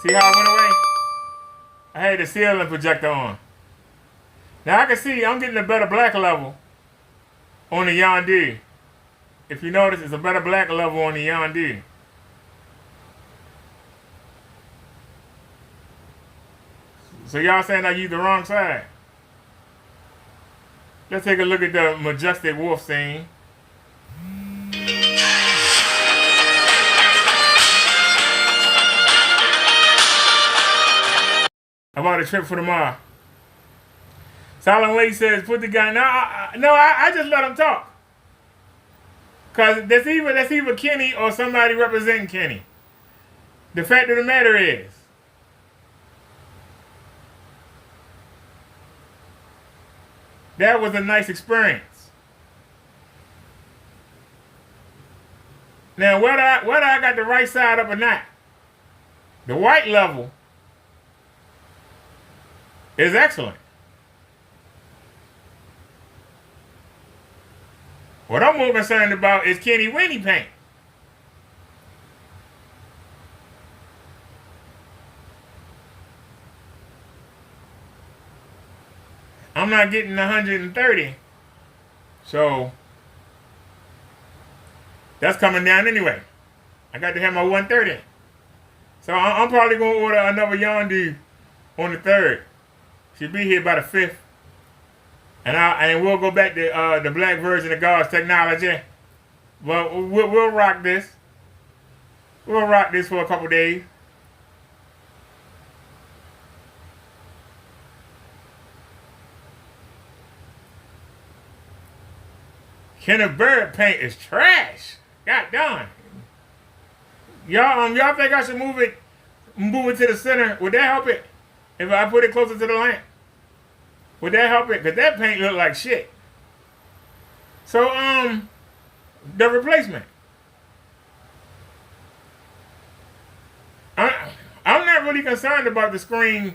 See how it went away? I had the ceiling projector on. Now I can see I'm getting a better black level on the Yondu. If you notice, it's a better black level on the Yondu. So y'all saying I used the wrong side. Let's take a look at the majestic wolf scene. About a trip for tomorrow. Silent Way says, put the guy. I just let him talk. Because that's either Kenny or somebody representing Kenny. The fact of the matter is, that was a nice experience. Now, whether I got the right side up or not, the white level is excellent. What I'm more concerned about is Kenny Winnie paint. I'm not getting 130, so that's coming down anyway. I got to have my 130. So I'm probably going to order another Yondu on the 3rd. Should be here by the 5th. And we'll go back to the black version of God's technology. But we'll rock this. We'll rock this for a couple days. Kenneth Bird paint is trash. God darn. Y'all think I should move it to the center? Would that help it? If I put it closer to the lamp? Would that help it? Because that paint look like shit. So, the replacement. I'm not really concerned about the screen.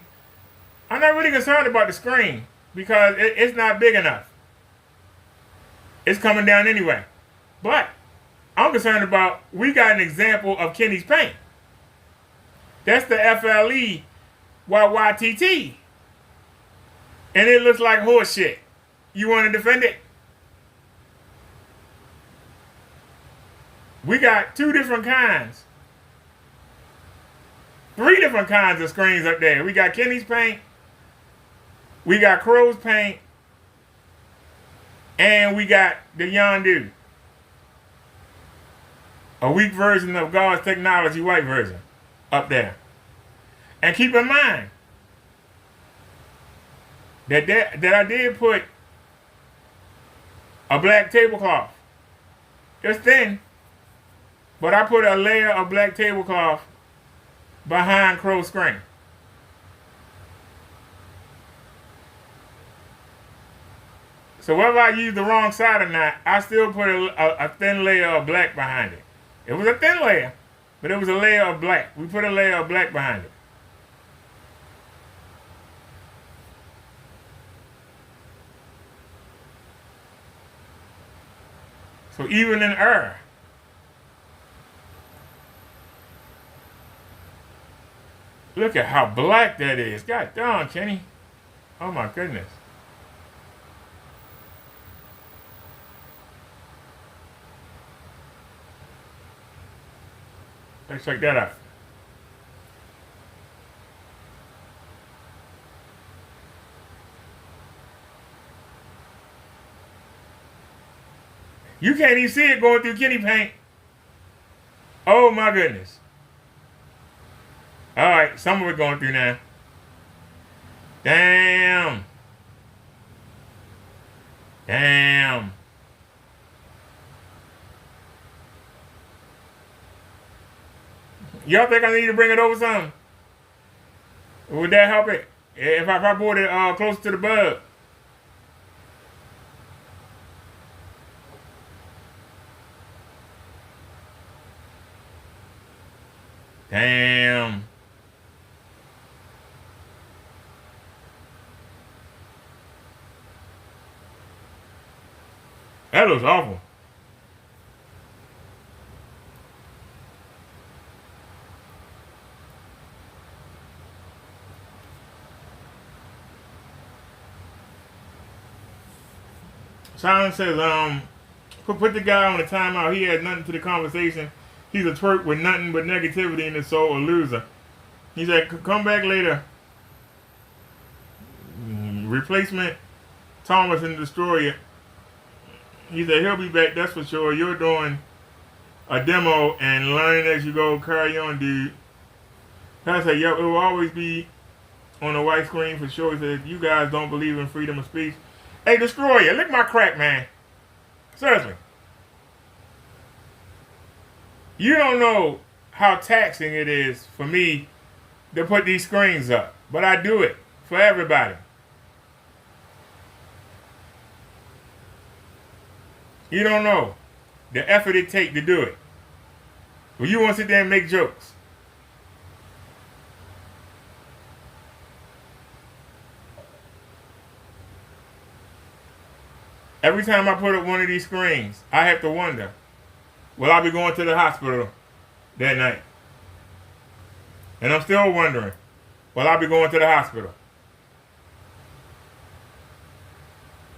I'm not really concerned about the screen because it's not big enough. It's coming down anyway. But I'm concerned about, we got an example of Kenny's paint. That's the FLE YYTT. And it looks like horse shit. You want to defend it? We got 2 different kinds. 3 different kinds of screens up there. We got Kenny's paint. We got CROWS paint. And we got the Yondu. A weak version of God's Technology white version up there. And keep in mind that I did put a black tablecloth. It's thin, but I put a layer of black tablecloth behind CROWS screen. So whether I use the wrong side or not, I still put a thin layer of black behind it. It was a thin layer, but it was a layer of black. We put a layer of black behind it. So even in error, look at how black that is. God darn, Kenny. Oh my goodness. Let's check that out. You can't even see it going through Kenny paint. Oh my goodness. Alright, some of it going through now. Damn. Damn. Y'all think I need to bring it over some? Would that help it? If I brought it closer to the bug? Damn. That looks awful. Simon says, put the guy on the timeout. He had nothing to the conversation. He's a twerp with nothing but negativity in his soul, a loser. He said, come back later. Replacement Thomas and Destroyer. He said, he'll be back, that's for sure. You're doing a demo and learning as you go. Carry on, dude. I said, yep, it will always be on the white screen for sure. He said, you guys don't believe in freedom of speech. Hey, Destroyer, lick my crack, man. Seriously. You don't know how taxing it is for me to put these screens up. But I do it for everybody. You don't know the effort it takes to do it. Well, you want to sit there and make jokes. Every time I put up one of these screens, I have to wonder, will I be going to the hospital that night? And I'm still wondering, will I be going to the hospital?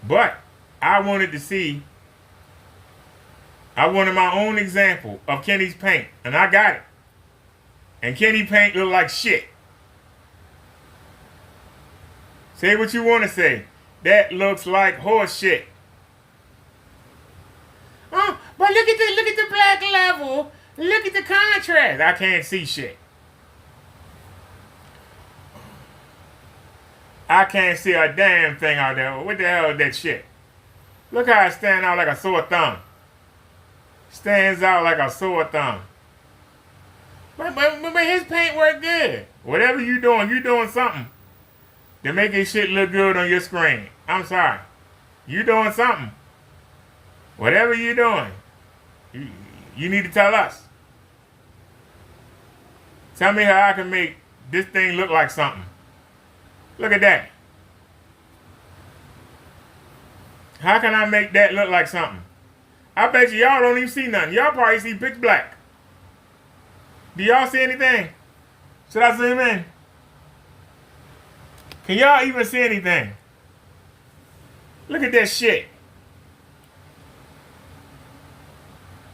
But I wanted my own example of Kenny's paint, and I got it. And Kenny paint looked like shit. Say what you want to say. That looks like horse shit. Oh, but look at the black level. Look at the contrast. I can't see shit. I can't see a damn thing out there. What the hell is that shit? Look how it stands out like a sore thumb. Stands out like a sore thumb. But his paint work good. Whatever you're doing something to make his shit look good on your screen. I'm sorry. You doing something. Whatever you're doing, you need to tell us. Tell me how I can make this thing look like something. Look at that. How can I make that look like something? I bet y'all don't even see nothing. Y'all probably see pitch black. Do y'all see anything? Should I zoom in? Can y'all even see anything? Look at that shit.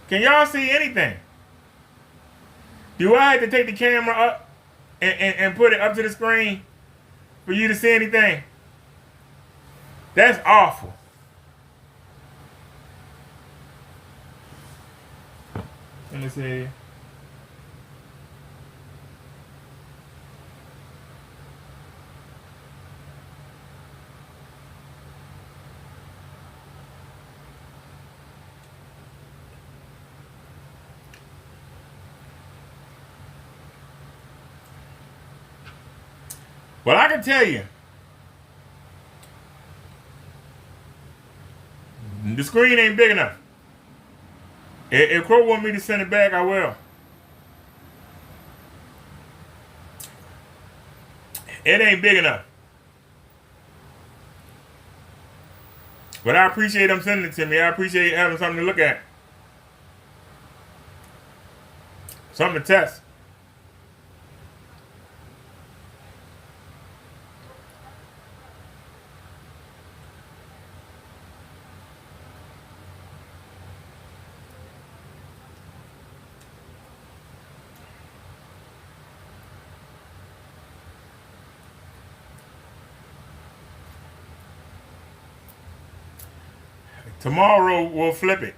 Can y'all see anything? Do I have to take the camera up and put it up to the screen for you to see anything? That's awful. Let me see. Well, I can tell you, the screen ain't big enough. If Crow want me to send it back, I will. It ain't big enough. But I appreciate them sending it to me. I appreciate having something to look at. Something to test. Tomorrow we'll flip it.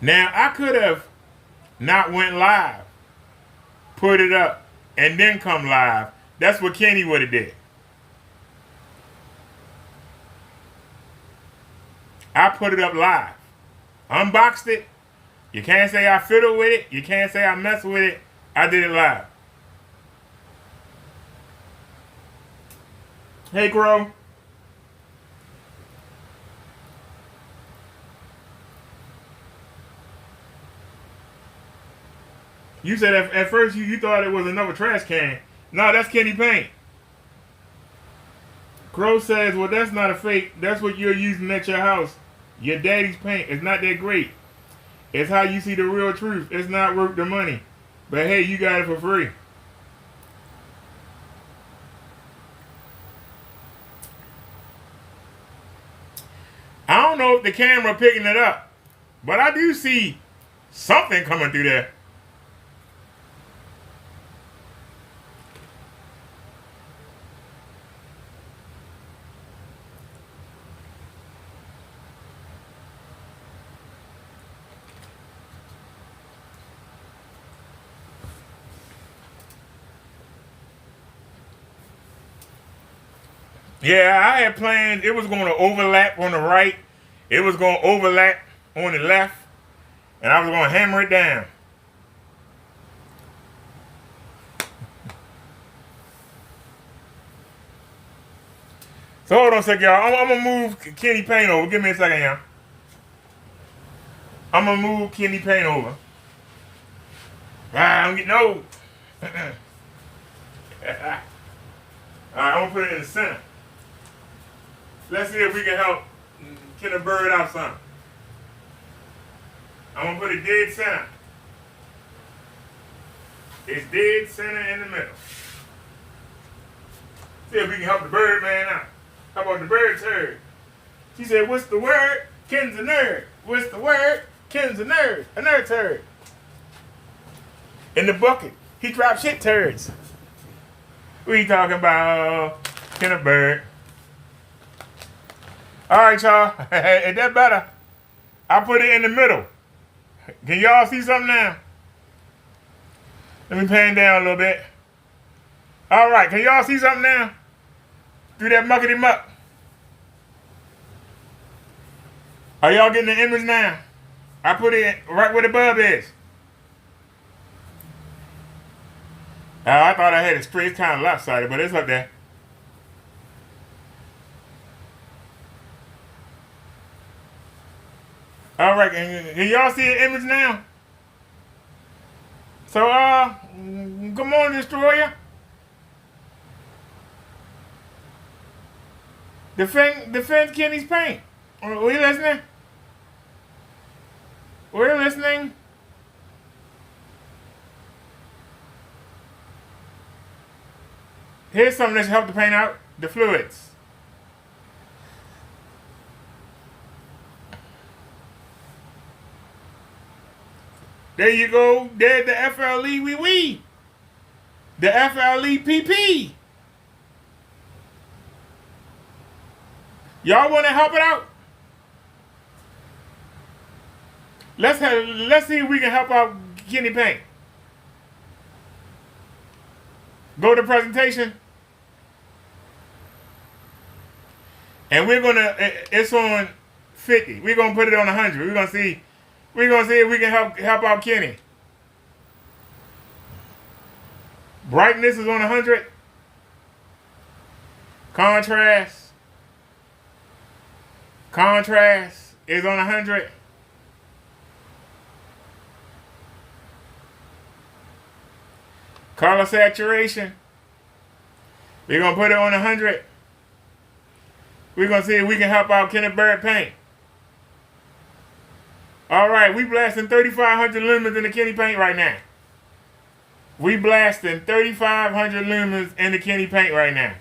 Now I could have not went live, put it up, and then come live. That's what Kenny would have did. I put it up live, unboxed it. You can't say I fiddle with it. You can't say I mess with it. I did it live. Hey, Crow. You said at first you thought it was another trash can. No, that's Kenny paint. Crow says, well, that's not a fake. That's what you're using at your house. Your daddy's paint. It's not that great. It's how you see the real truth. It's not worth the money. But hey, you got it for free. I don't know if the camera picking it up, but I do see something coming through there. Yeah, I had planned it was going to overlap on the right. It was going to overlap on the left. And I was going to hammer it down. So hold on a second, y'all. I'm going to move Kenny Payne over. Give me a second, y'all. I'm going to move Kenny Payne over. I'm getting old. Alright, I'm going to put it in the center. Let's see if we can help get a bird out some. I'm going to put it dead center. It's dead center in the middle. See if we can help the bird man out. How about the bird turd? She said, what's the word? Ken's a nerd. What's the word? Ken's a nerd. A nerd turd. In the bucket, he dropped shit turds. We talking about Ken a bird. All right, y'all. Is that better? I put it in the middle. Can y'all see something now? Let me pan down a little bit. All right, can y'all see something now? Through that muckety muck. Are y'all getting the image now? I put it right where the bulb is. I thought I had it straight. It's kind of lopsided, but it's up there. All right, can y'all see the image now? So, come on, Destroyer. Defend Kenny's paint. Are you listening? We're listening. Here's something that should help the paint out. The fluids. There you go. There's the FLE wee wee. The FLE PP. Y'all want to help it out? Let's see if we can help out Kenny Paint. Go to presentation. And we're gonna, it's on 50. We're gonna put it on 100. We're gonna see if we can help out Kenny. Brightness is on 100. Contrast is on 100. Color saturation, we're going to put it on 100. We're going to see if we can help out Kenneth Barrett Paint. All right, we blasting 3,500 lumens in the Kenny Paint right now. We blasting 3,500 lumens in the Kenny Paint right now.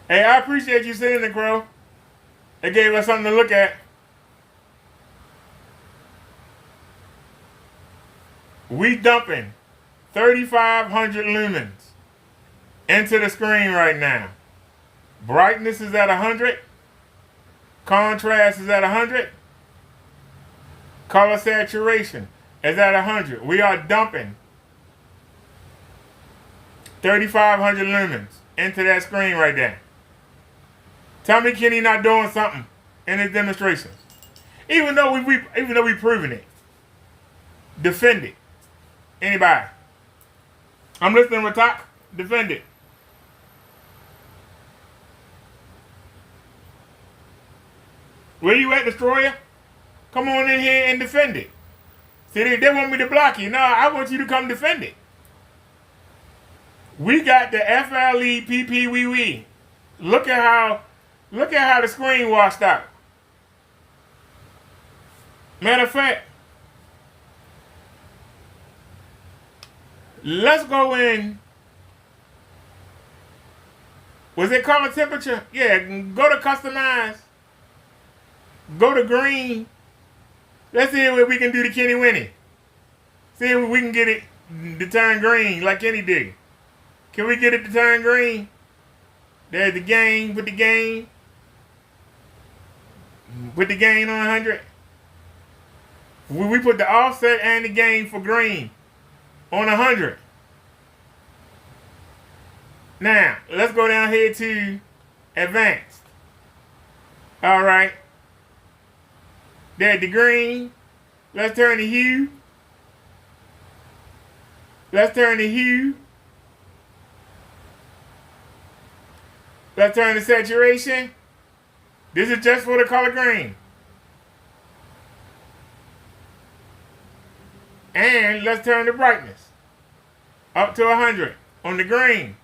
Hey, I appreciate you sending it, Crow. It gave us something to look at. We dumping 3,500 lumens into the screen right now. Brightness is at 100. Contrast is at 100. Color saturation is at 100. We are dumping 3,500 lumens into that screen right there. Tell me Kenny not doing something in his demonstrations. Even though we proving it. Defend it. Anybody? I'm listening with talk. Defend it. Where you at, Destroyer? Come on in here and defend it. See, they want me to block you. No, I want you to come defend it. We got the FLE PP wee wee. Look at how the screen washed out. Matter of fact, let's go in. Was it color temperature? Yeah, go to customize. Go to green. Let's see if we can do the Kenny Winnie. See if we can get it to turn green like Kenny did. Can we get it to turn green? There's the gain. Put the gain. Put the gain on 100. We put the offset and the gain for green on 100. Now, let's go down here to advanced. All right. There's the green. Let's turn the hue. Let's turn the hue. Let's turn the saturation. This is just for the color green. And let's turn the brightness up to 100 on the green.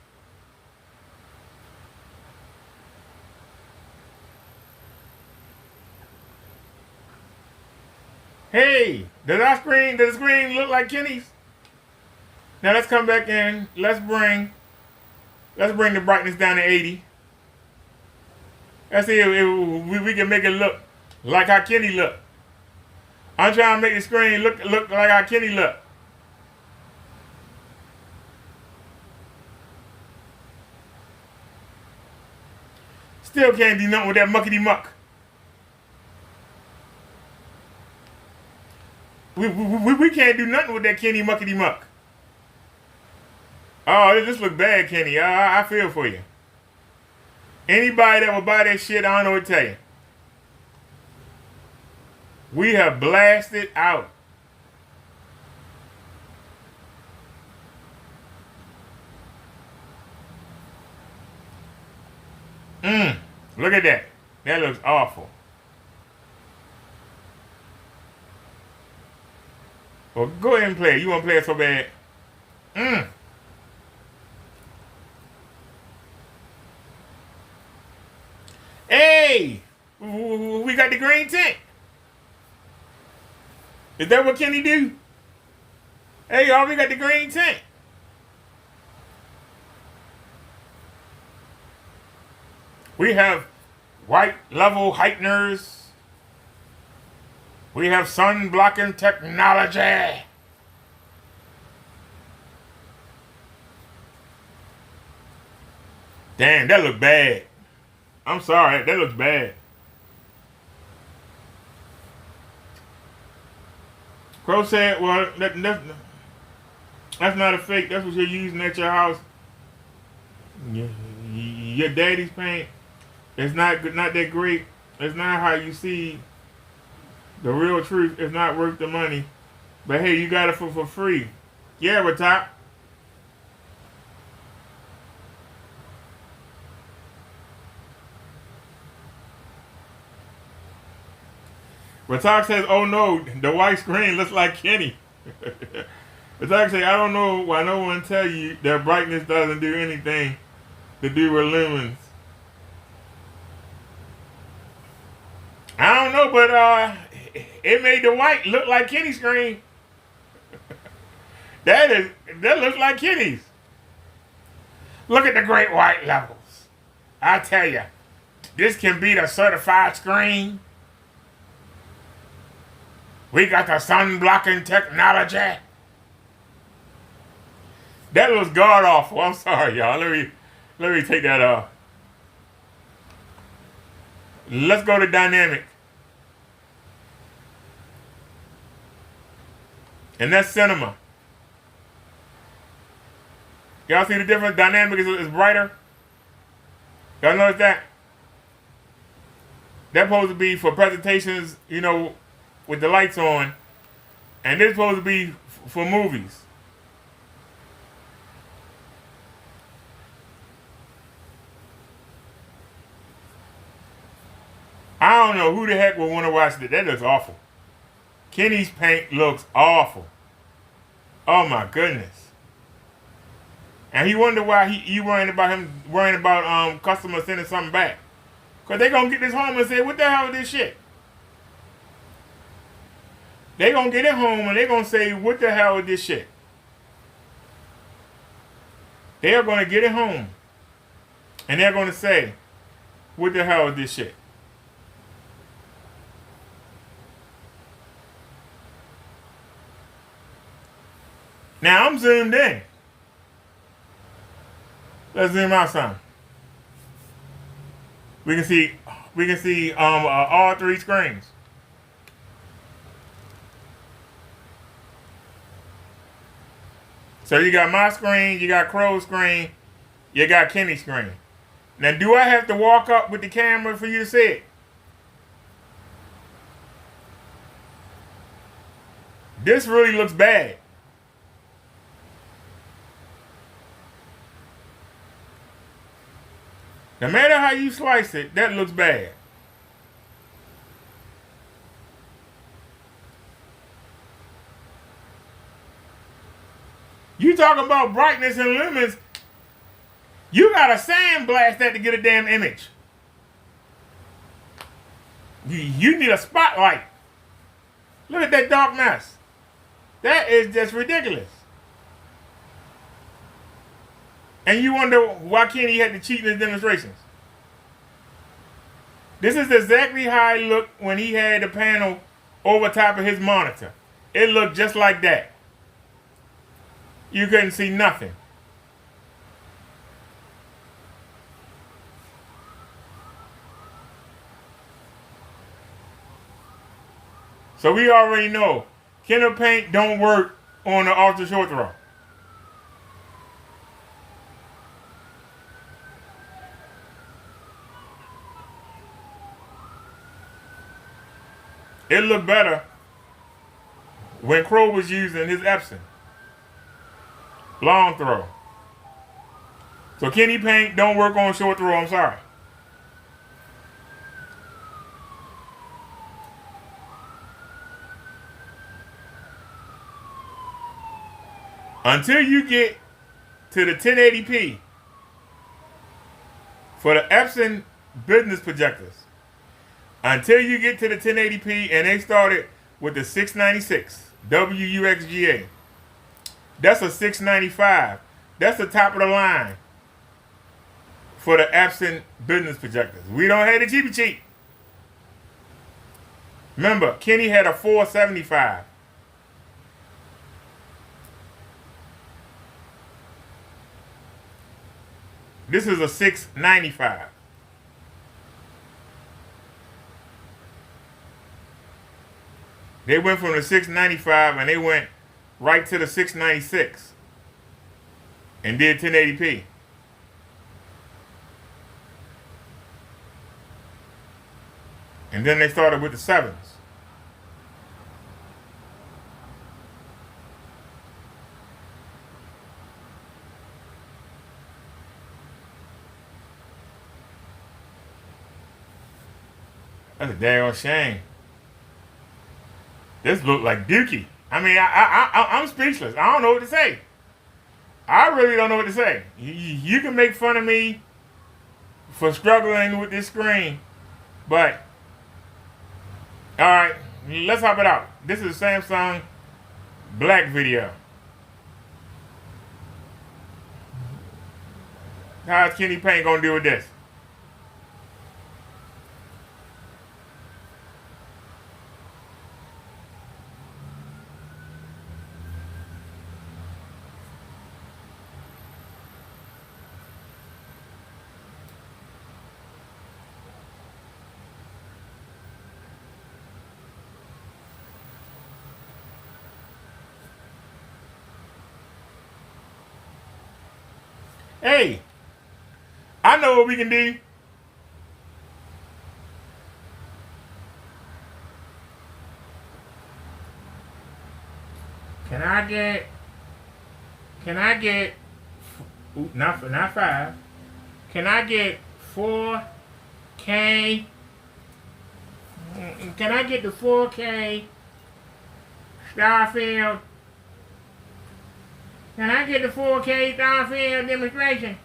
Hey, does the screen look like Kenny's? Now let's come back in. Let's bring the brightness down to 80. Let's see if we can make it look like how Kenny look. I'm trying to make the screen look like how Kenny look. Still can't do nothing with that muckety muck. We can't do nothing with that Kenny muckety muck. Oh, this look bad, Kenny. I feel for you. Anybody that will buy that shit, I don't know what to tell you. We have blasted out. Look at that. That looks awful. Well, go ahead and play it. You want to play it so bad? Hey! We got the green tint. Is that what Kenny do? Hey, y'all, we got the green tint. We have white level heighteners. We have sun blocking technology. Damn, that looks bad. I'm sorry, that looks bad. Crow said, well, that's not a fake. That's what you're using at your house. Your daddy's paint. It's not that great. It's not how you see the real truth. It's not worth the money. But hey, you got it for free. Yeah, Ratak. Ratak says, oh no, the white screen looks like Kenny. Ratak says, I don't know why no one tell you that brightness doesn't do anything to do with lumens. I don't know, but it made the white look like Kenny's screen. That looks like Kenny's. Look at the great white levels. I tell you, this can be the certified screen. We got the sun blocking technology. That looks god awful. I'm sorry, y'all. Let me take that off. Let's go to dynamic. And that's cinema. Y'all see the difference? Dynamic is brighter. Y'all notice that? That's supposed to be for presentations, you know, with the lights on. And this is supposed to be for movies. I don't know who the heck would want to watch that. That looks awful. Kenny's paint looks awful. Oh my goodness. And he wonder why you worrying about customers sending something back. Cause they gonna get this home and say, what the hell is this shit? They gonna get it home and they gonna say, what the hell is this shit? They are gonna get it home. And they're gonna say, what the hell is this shit? Now I'm zoomed in. Let's zoom out some. We can see all three screens. So you got my screen, you got Crow's screen, you got Kenny's screen. Now, do I have to walk up with the camera for you to see it? This really looks bad. No matter how you slice it, that looks bad. You talking about brightness and lumens, you gotta sandblast that to get a damn image. You need a spotlight. Look at that dark mess. That is just ridiculous. And you wonder why Kenny had to cheat in his demonstrations. This is exactly how it looked when he had the panel over top of his monitor. It looked just like that. You couldn't see nothing. So we already know Kenner paint don't work on the ultra short throw. It looked better when Crow was using his Epson long throw. So Kenny paint don't work on short throw. I'm sorry. Until you get to the 1080p for the Epson business projectors, until you get to the 1080p, and they started with the 696 WUXGA, that's a 695. That's the top of the line for the Epson business projectors. We don't have the cheapy cheap. Remember, Kenny had a 475. This is a 695. They went from the 695 and they went right to the 696 and did 1080p. And then they started with the 7s. That's a daggone shame. This looked like Dookie. I mean, I'm speechless. I don't know what to say. I really don't know what to say. You can make fun of me for struggling with this screen, but all right, let's hop it out. This is a Samsung Black video. How's Kenny Payne gonna deal with this? Hey, I know what we can do. Can I get, not 5. Can I get 4K? Can I get the 4K Starfield? Can I get the 4K Starfield demonstration?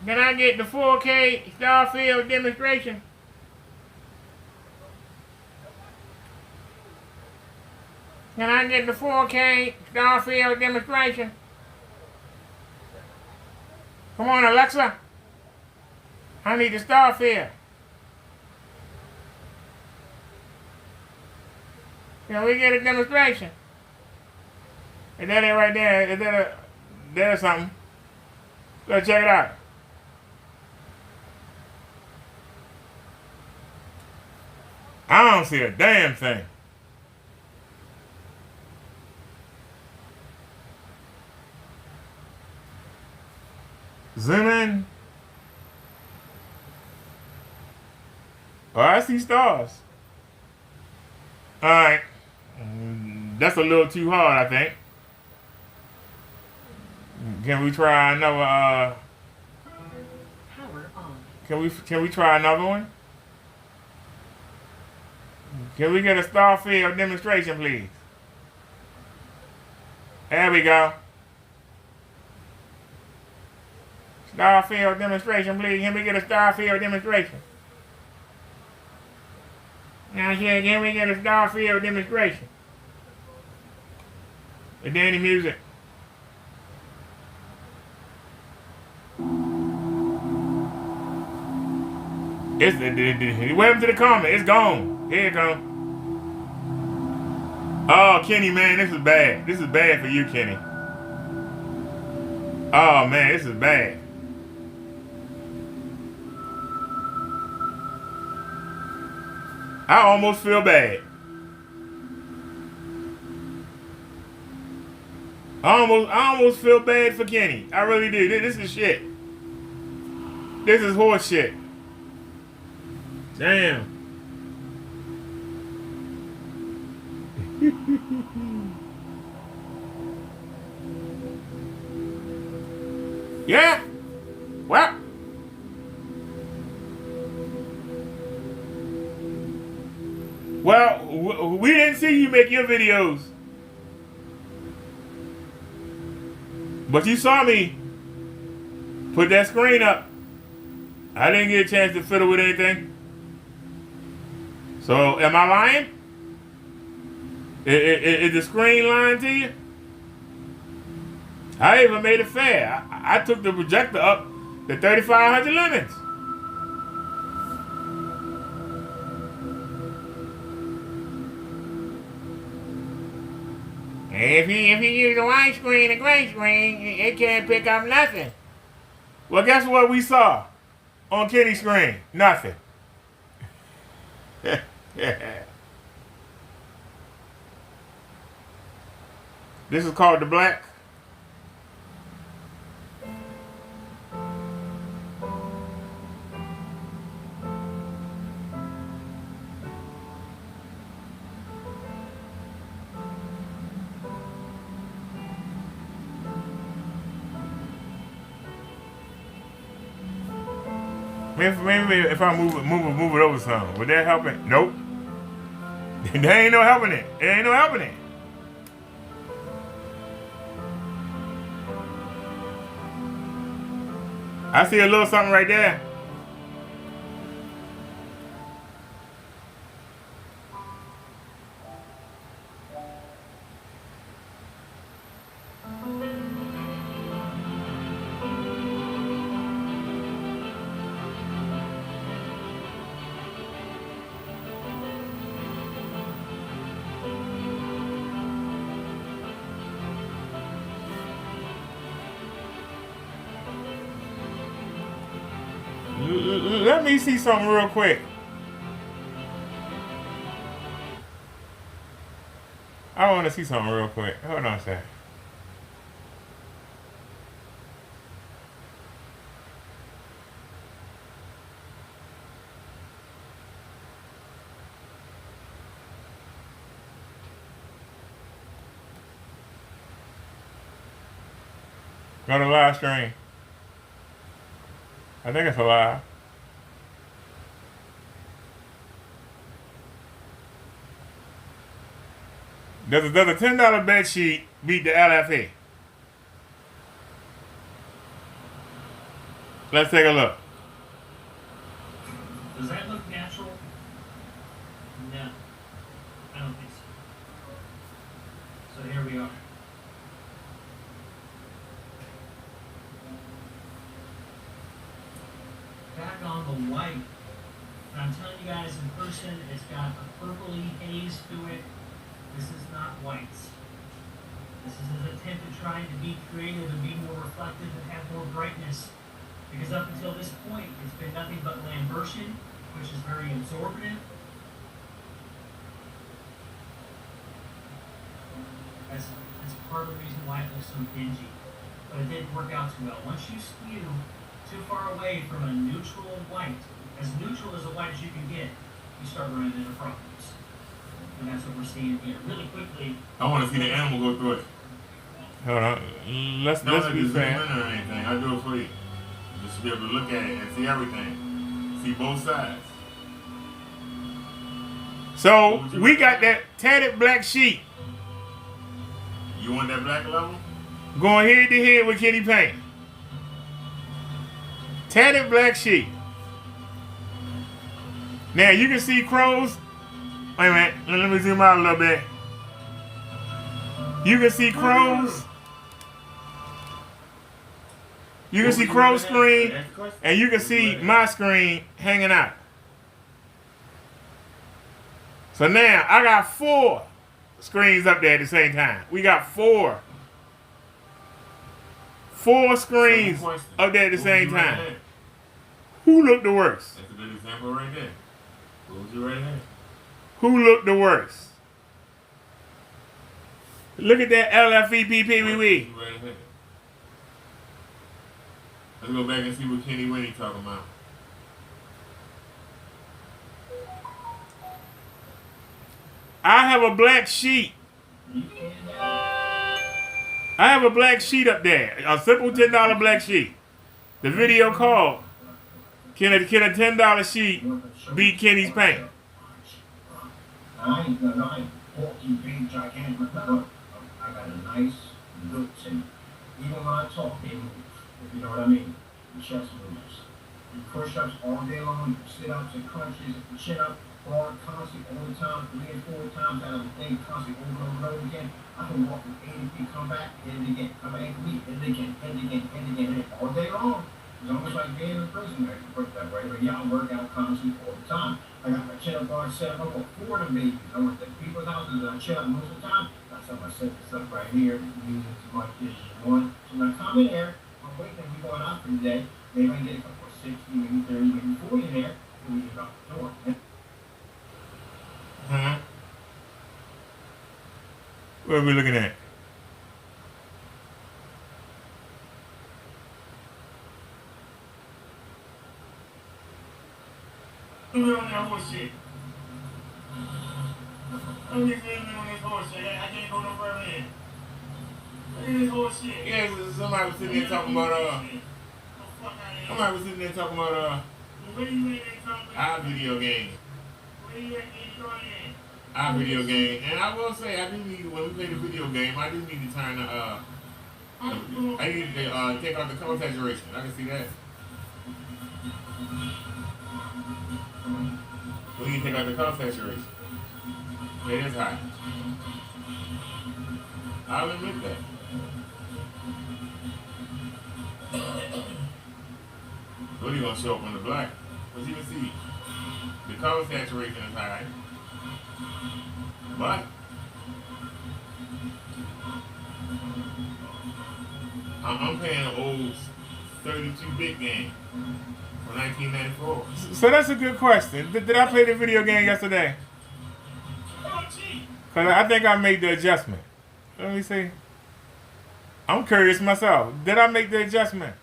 Can I get the 4K Starfield demonstration? Can I get the 4K Starfield demonstration? Come on, Alexa. I need the Starfield. Can we get a demonstration? Is that it right there? Is that there's something? Let's check it out. I don't see a damn thing. Zoom in. Oh, I see stars. Alright. That's a little too hard, I think. Can we try another Power on. Can we try another one? Can we get a Starfield demonstration, please? There we go. Starfield demonstration, please. Can we get a Starfield demonstration? Now, can we get a Starfield demonstration? Is there any music? Welcome to the comment. It's gone. Here it comes. Oh, Kenny, man, this is bad. This is bad for you, Kenny. Oh, man, this is bad. I almost feel bad. I almost feel bad for Kenny. I really do. This is shit. This is horse shit. Damn. Yeah. Well. Well, we didn't see you make your videos. But you saw me put that screen up. I didn't get a chance to fiddle with anything. So, am I lying? Is the screen lying to you? I even made it fair. I took the projector up to 3,500 lumens. If you use a white screen, a gray screen, it can't pick up nothing. Well, guess what we saw on Kitty's screen? Nothing. This is called the black. Maybe if I move it over some, would that help it? Nope. There ain't no helping it. There ain't no helping it. I see a little something right there. Let me see something real quick. I want to see something real quick. Hold on a second. Go to live stream. I think it's a live. Does a $10 bed sheet beat the LFE? Let's take a look. Does that look natural? No, I don't think so. So here we are. Back on the white. And I'm telling you guys in person, it's got a purpley haze to it. This is not whites. This is an attempt at trying to be creative and be more reflective and have more brightness. Because up until this point, it's been nothing but Lambertian, which is very absorptive. That's part of the reason why it looks so dingy. But it didn't work out too well. Once you skew too far away from a neutral white, as neutral as a white as you can get, you start running into problems. And that's what we're seeing here. Really quickly. I want to see the animal go through it. Hold on. Let's be fair. Or anything. I do it for you. Just to be able to look at it and see everything. See both sides. So we got that tatted black sheet. You want that black level? Going head to head with Kitty Paint. Tatted black sheet. Now you can see CROWS. Wait a minute, let me zoom out a little bit. You can see CROWS. You can see CROWS screen, and you can see my screen hanging out. So now I got 4 screens up there at the same time. We got 4 screens up there at the same time. Who looked the worst? That's a good example right there. Who's you right there? Who looked the worst? Look at that LFEPPWE. Let's go back and see what Kenny Winnie talking about. I have a black sheet. I have a black sheet up there. A simple $10 black sheet. The video called Can a $10 sheet beat Kenny's paint? I ain't bulky, big, gigantic. No, I got a nice looks, and even when I talk, they move. If you know what I mean. The chest moves. You push-ups all day long, sit-ups and crunches, chin up, hard, constantly, all the time, 3 and 4 times out of the thing, constantly over and over again. I can walk from 80 feet, come back, hit it again, come back, hit it again, hit it again, hit it again, hit it all day long. It's almost like being in prison. I can put that right. But yeah, I work out constantly all the time. I got my chin up bar set up. I got 4 of them babies. I went to people's houses and I chin up most of the time. That's how I set this up right here. Using as much as you want. So when I come in there, I'm waiting to be going out for the day. Maybe I can get a couple of 60, maybe 30, maybe 40 in there. And we get out the door. What are we looking at? Who's on that horse shit? Let me see on this horse shit. I can't go no further in. Look at this horse shit. Yeah, somebody was sitting there talking about somebody was sitting there talking about our video game. Our video game. And I will say I do need when we play the video game, I do need to turn I need to take out the color saturation. I can see that. We need to take out the color saturation. It is high. I'll admit that. What are you gonna show up on the black? But you can see the color saturation is high. But I'm playing an old 32-bit game from 1994. So that's a good question. Did I play the video game yesterday? Because I think I made the adjustment. Let me see. I'm curious myself. Did I make the adjustment?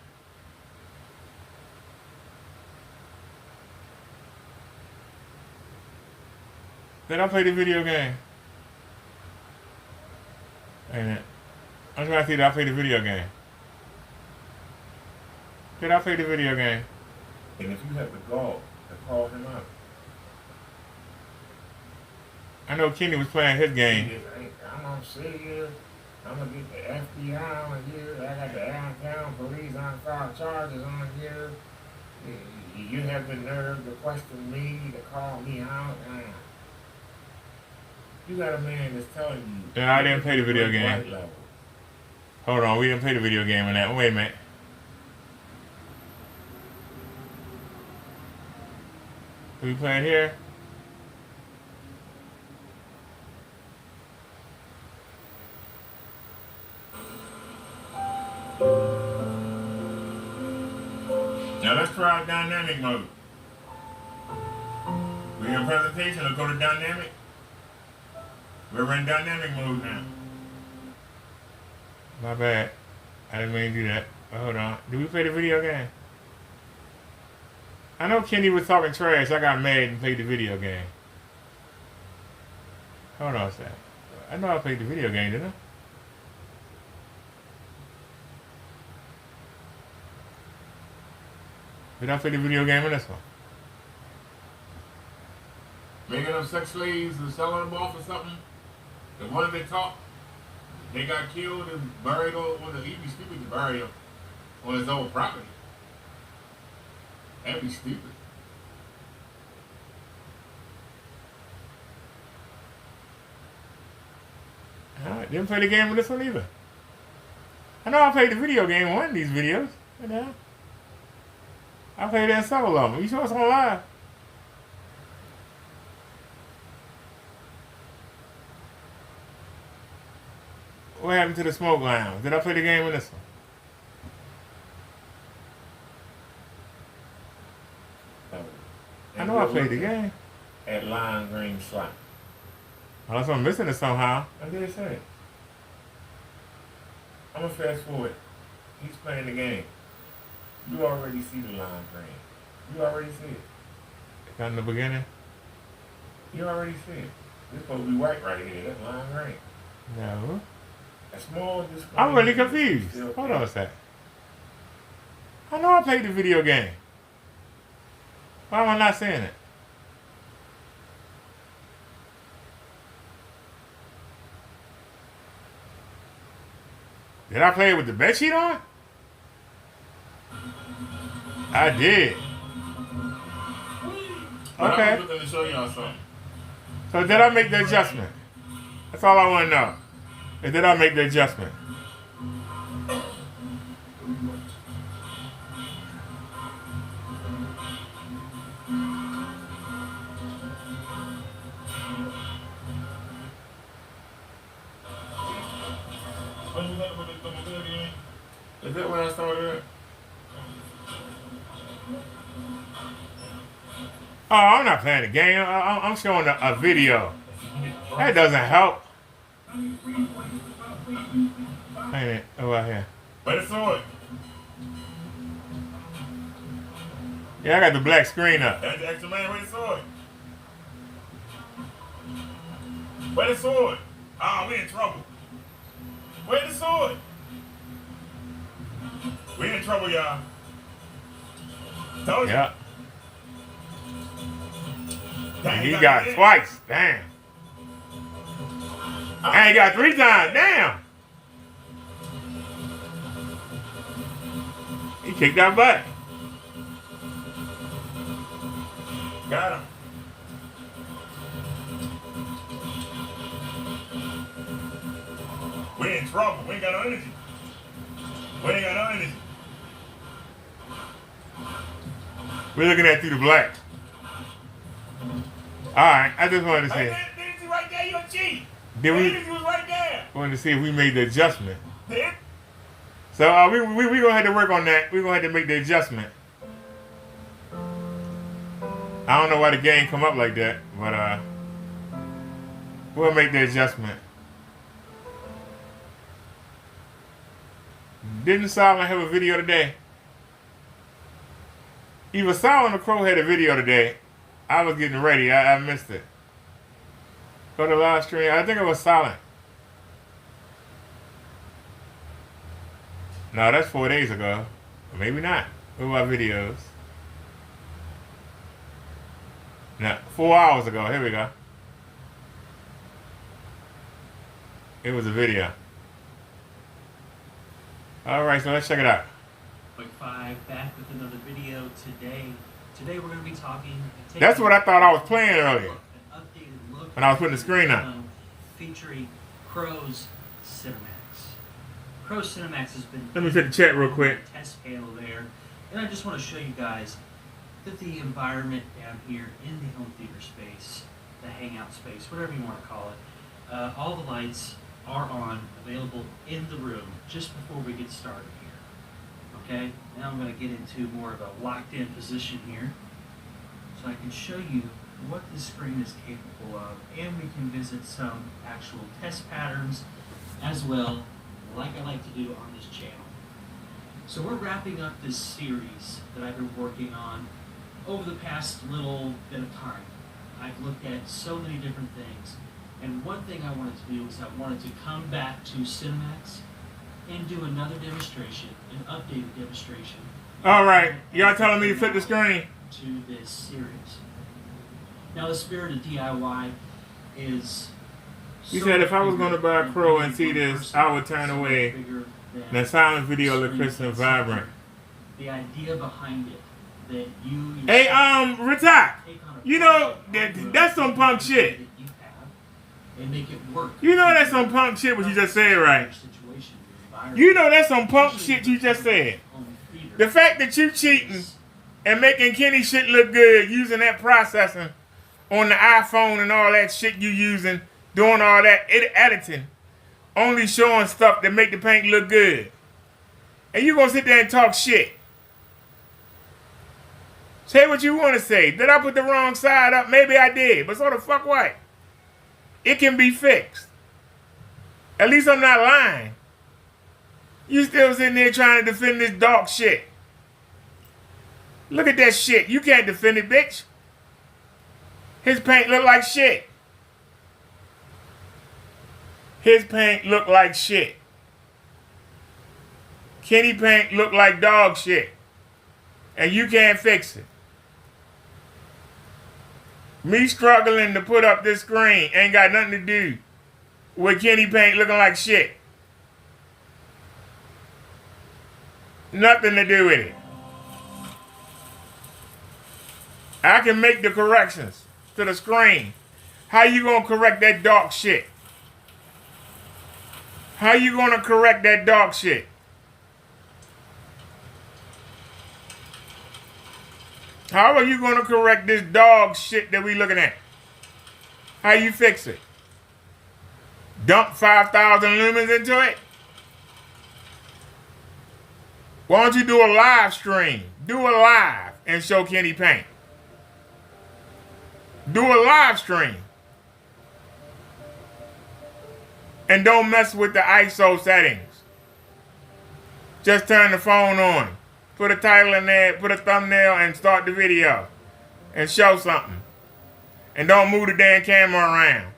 Did I play the video game? Ain't it? I'm trying to see, did I play the video game? Did I play the video game? And if you have the gall to call him out. I know Kenny was playing his game. I'm gonna see you. I'm gonna get the FBI on you. I got the downtown police on file charges on you. You have the nerve to question me, to call me out. You got a man that's telling you. Yeah, I didn't play the video game. Hold on, we didn't play the video game on that. Wait a minute. We playing here? Now let's try dynamic mode. We're in presentation, let's go to dynamic. We're in dynamic mode now. My bad. I didn't mean to do that. But hold on. Did we play the video game? I know Kenny was talking trash. I got mad and played the video game. Hold on a second. I know I played the video game, didn't I? Did I play the video game in this one? Making them sex slaves and selling them off or something? The ones that talk, they got killed and buried on the he'd be stupid to bury them on his own property. That'd be stupid. Didn't play the game with this one either. I know I played the video game in one of these videos. What the hell? I played it in several of them. You sure it's on live? What happened to the smoke lounge? Did I play the game in this one? I know I played the game. At Lime Green Slot. Unless I'm missing it somehow. I did say it. I'm gonna fast forward. He's playing the game. You already see the lime green. You already see it. It's not in the beginning? You already see it. This supposed to be white right here. That's line right. No. That's small. This I'm really confused. Hold on a sec. I know I played the video game. Why am I not seeing it? Did I play it with the bedsheet on? I did. Okay. I'm looking to show y'all something. So did I make the adjustment? That's all I want to know. And did I make the adjustment? Is that where I started at? Oh, I'm not playing the game. I'm showing a video. That doesn't help. Ain't it? Oh, out here. Where the sword? Yeah, I got the black screen up. That's the extra man. Where the sword? Where the sword? Ah, we in trouble. Where the sword? We in trouble, y'all. Told you. Yeah. Dang, He got it twice. Damn. And he got 3 times. Damn. He kicked that butt. Got him. We in trouble. We ain't got no energy. We ain't got no energy. We're looking at through the black. Alright, I just wanted to Hey, say. that energy right there, you're cheat. Did The we energy was right there. wanted to see if we made the adjustment. Then, So we gonna have to work on that. We're gonna have to make the adjustment. I don't know why the game come up like that, but we'll make the adjustment. Didn't Silent have a video today? Either Silent or Crow had a video today. I was getting ready. I missed it. Go to live stream. I think it was Silent. No, that's 4 days ago. Or maybe not. What about videos? No, 4 hours ago. Here we go. It was a video. All right, so let's check it out. Quick 5 back with another video today. Today we're going to be talking. That's what I thought I was playing earlier. An updated look When I was putting the screen up. featuring CROWS Cinemax. CROWS Cinemax has been. Let me hit the chat real quick. Test panel there, and I just want to show you guys that the environment down here in the home theater space, the hangout space, whatever you want to call it, all the lights are on, available in the room just before we get started here. Okay, now I'm going to get into more of a locked in position here so I can show you what this screen is capable of, and we can visit some actual test patterns as well, like I like to do on this channel. So we're wrapping up this series that I've been working on over the past little bit of time. I've looked at so many different things. And one thing I wanted to do was I wanted to come back to Cinemax and do another demonstration, an updated demonstration. All right, y'all telling me to flip the screen? To this series. Now the spirit of DIY is. You said if I was going to buy a Crow and see this, I would turn away. The silent video look crisp and vibrant. The idea behind it that you. Hey, Ritak, you know that's some punk shit. And make it work. You know that's some punk shit what you just said, right? You know that's some punk shit you just said. The fact that you cheating and making Kenny shit look good using that processing on the iPhone and all that shit you using, doing all that editing, only showing stuff that make the paint look good. And you gonna sit there and talk shit. Say what you want to say. Did I put the wrong side up? Maybe I did, but so the fuck what? It can be fixed. At least I'm not lying. You still sitting there trying to defend this dog shit. Look at that shit. You can't defend it, bitch. His paint look like shit. His paint look like shit. Kenny paint look like dog shit. And you can't fix it. Me struggling to put up this screen ain't got nothing to do with Kenny paint looking like shit. Nothing to do with it. I can make the corrections to the screen. How you gonna correct that dark shit? How you gonna correct that dark shit? How are you gonna correct this dog shit that we looking at? How you fix it? Dump 5,000 lumens into it? Why don't you do a live stream? Do a live and show Kenny paint. Do a live stream. And don't mess with the ISO settings. Just turn the phone on. Put a title in there, put a thumbnail, and start the video. And show something. And don't move the damn camera around.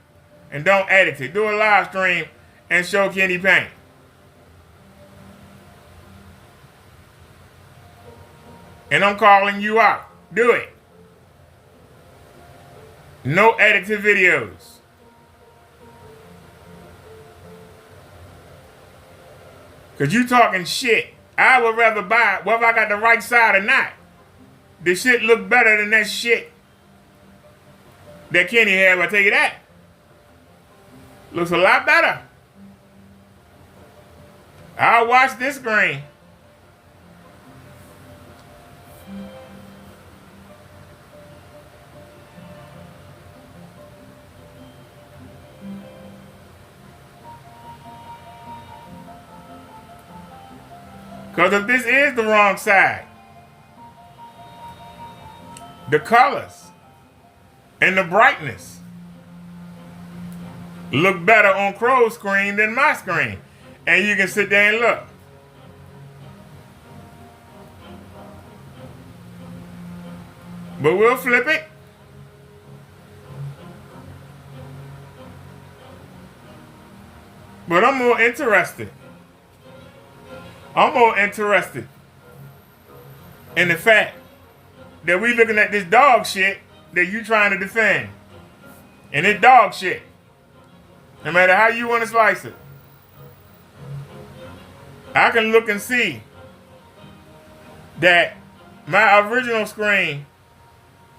And don't edit it. Do a live stream and show Kenny paint. And I'm calling you out. Do it. No edited videos. Because you talking shit. I would rather buy it, whether I got the right side or not. The shit look better than that shit that Kenny had, I tell you that. Looks a lot better. I'll watch this screen. Because if this is the wrong side, the colors and the brightness look better on CROWS screen than my screen. And you can sit there and look. But we'll flip it. But I'm more interested. I'm more interested in the fact that we looking at this dog shit that you trying to defend. And it's dog shit. No matter how you want to slice it. I can look and see that my original screen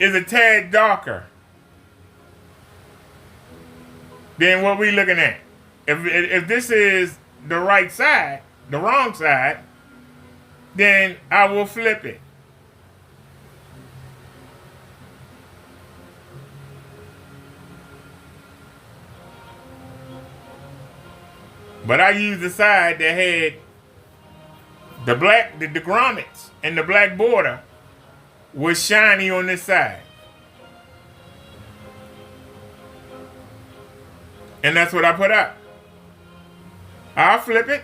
is a tad darker than what we looking at. If this is the right side, the wrong side, then I will flip it. But I used the side that had the black, the grommets and the black border was shiny on this side. And that's what I put up. I'll flip it.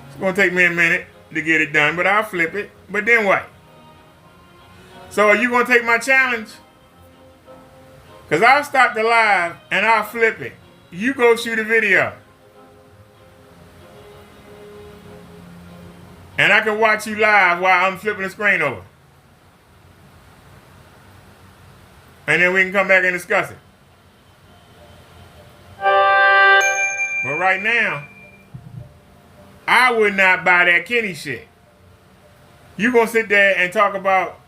It's gonna take me a minute to get it done, but I'll flip it. But then what? So are you gonna take my challenge? Because I'll stop the live and I'll flip it. You go shoot a video. And I can watch you live while I'm flipping the screen over. And then we can come back and discuss it. But right now, I would not buy that Kenny shit. You gonna sit there and talk about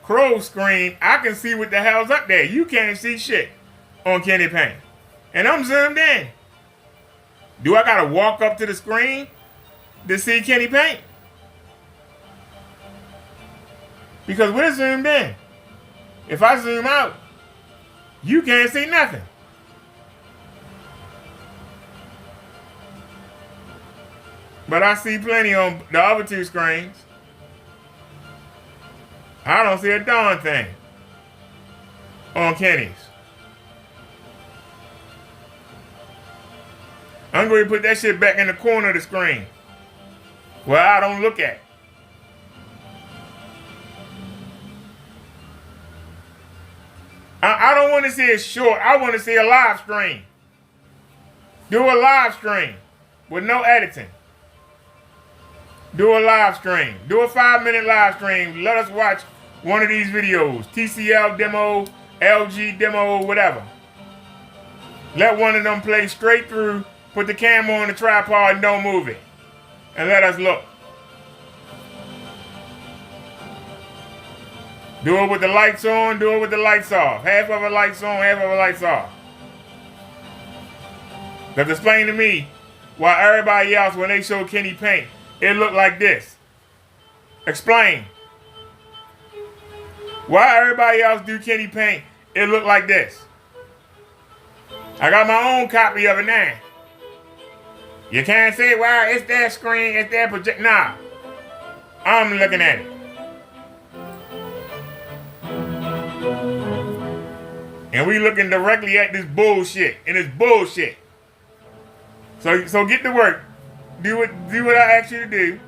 CROWS screen. I can see what the hell's up there. You can't see shit on Kenny paint. And I'm zoomed in. Do I gotta walk up to the screen to see Kenny paint? Because we're zoomed in. If I zoom out, you can't see nothing. But I see plenty on the other two screens. I don't see a darn thing on Kenny's. I'm going to put that shit back in the corner of the screen where I don't look at. I don't want to to see it short. I want to see a live stream. Do a live stream with no editing. Do a live stream. Do a 5-minute live stream. Let us watch one of these videos. TCL demo, LG demo, whatever. Let one of them play straight through. Put the camera on the tripod and don't move it. And let us look. Do it with the lights on, do it with the lights off. Half of the lights on, half of the lights off. Because explain to me why everybody else, when they show Kenny paint, it looked like this. Explain. Why everybody else do Kenny paint, it looked like this. I got my own copy of it now. You can't say, well, it's that screen, it's that project. Nah. I'm looking at it. And we looking directly at this bullshit. And it's bullshit. So get to work. Do what I asked you to do.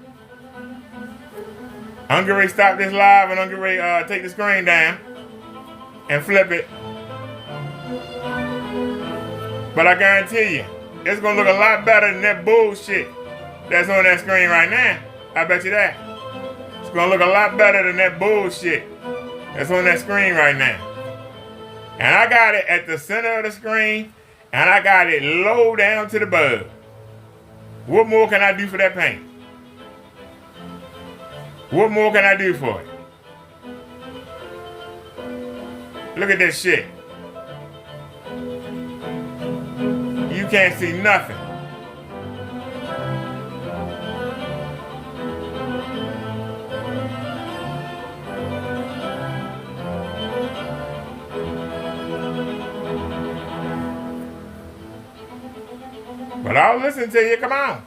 I'm getting ready to stop this live and I'm getting ready to take the screen down and flip it. But I guarantee you, it's gonna look a lot better than that bullshit that's on that screen right now. I bet you that. It's gonna look a lot better than that bullshit that's on that screen right now. And I got it at the center of the screen, and I got it low down to the bud. What more can I do for that paint? What more can I do for it? Look at this shit. You can't see nothing. But I'll listen to you. Come on.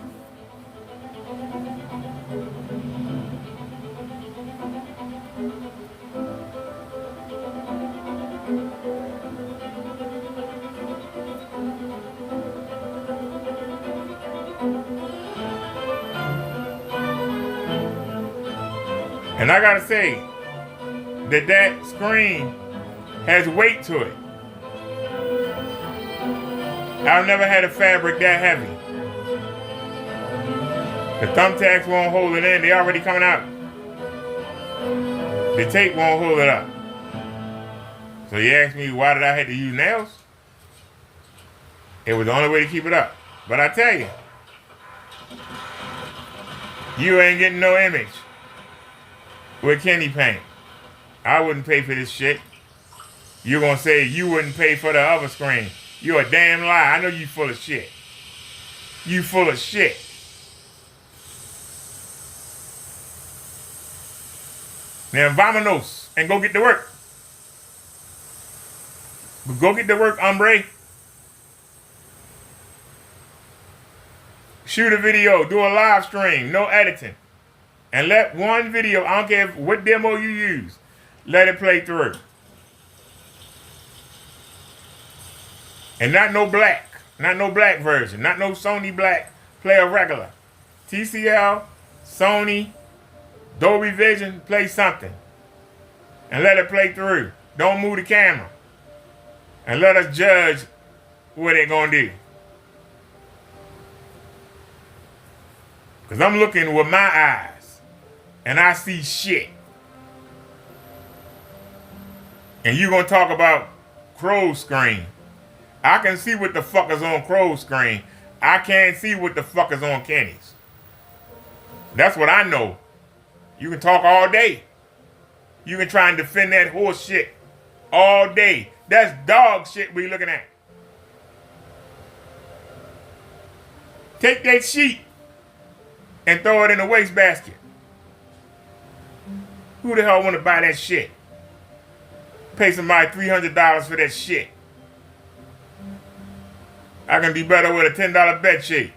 And I gotta say that screen has weight to it. I've never had a fabric that heavy. The thumbtacks won't hold it in. They already coming out. The tape won't hold it up. So you ask me why did I have to use nails? It was the only way to keep it up. But I tell you, you ain't getting no image with Kenny paint. I wouldn't pay for this shit. You're gonna say you wouldn't pay for the other screen. You're a damn lie. I know you full of shit. You full of shit. Now, vamonos, and go get to work. Go get to work, hombre. Shoot a video, do a live stream, no editing. And let one video, I don't care what demo you use, let it play through. And not no black version, not no Sony black, play a regular. TCL, Sony, Dolby Vision, play something. And let it play through. Don't move the camera. And let us judge what they're gonna do. Because I'm looking with my eyes. And I see shit. And you're gonna talk about CROWS screen. I can see what the fuck is on CROWS screen. I can't see what the fuck is on Kenny's. That's what I know. You can talk all day. You can try and defend that horse shit all day. That's dog shit we looking at. Take that sheet and throw it in the wastebasket. Who the hell want to buy that shit? Pay somebody $300 for that shit. I can do better with a $10 bed sheet.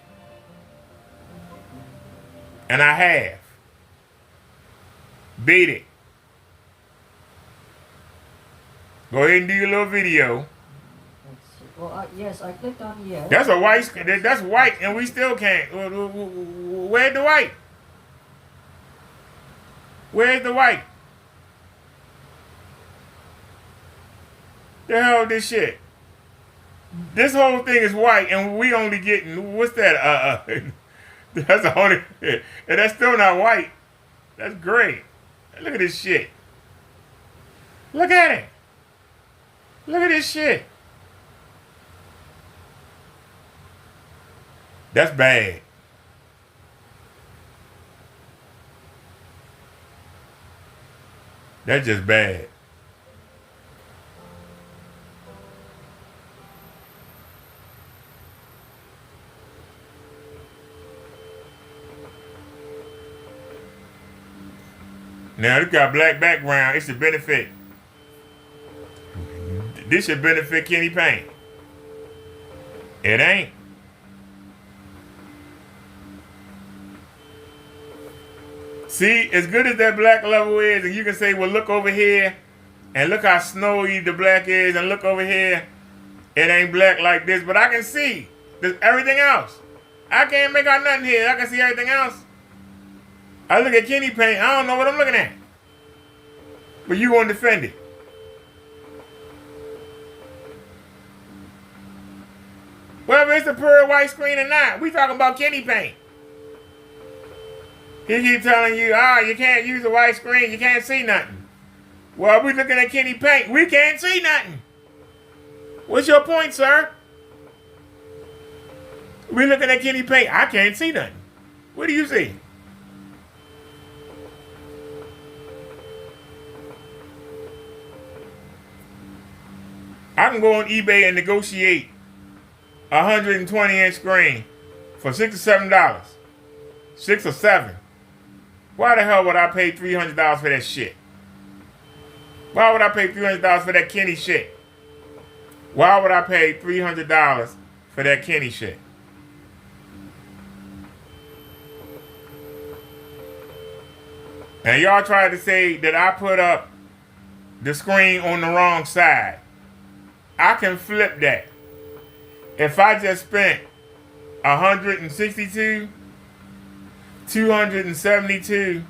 And I have. Beat it. Go ahead and do your little video. Well, yes, I clicked on yes. That's a white screen. That's white, and we still can't. Where's the white? Where's the white? The hell is this shit? This whole thing is white, and we only getting, what's that? That's the only, and that's still not white. That's great. Look at this shit. Look at it. Look at this shit. That's bad. That's just bad. Now this got black background. It should benefit. This should benefit Kenny Payne. It ain't. See, as good as that black level is, and you can say, well, look over here, and look how snowy the black is, and look over here, it ain't black like this, but I can see everything else. I can't make out nothing here. I can see everything else. I look at Kenny Payne, I don't know what I'm looking at. But you gonna defend it. Whether it's a pure white screen or not, we talking about Kenny Payne. He keep telling you, you can't use a white screen, you can't see nothing. Well, we looking at Kenny Payne, we can't see nothing. What's your point, sir? We looking at Kenny Payne, I can't see nothing. What do you see? I can go on eBay and negotiate a 120-inch screen for $6 or $7. 6 or 7. Why the hell would I pay $300 for that shit? Why would I pay $300 for that Kenny shit? Why would I pay $300 for that Kenny shit? And y'all tried to say that I put up the screen on the wrong side. I can flip that. If I just spent 162, 272,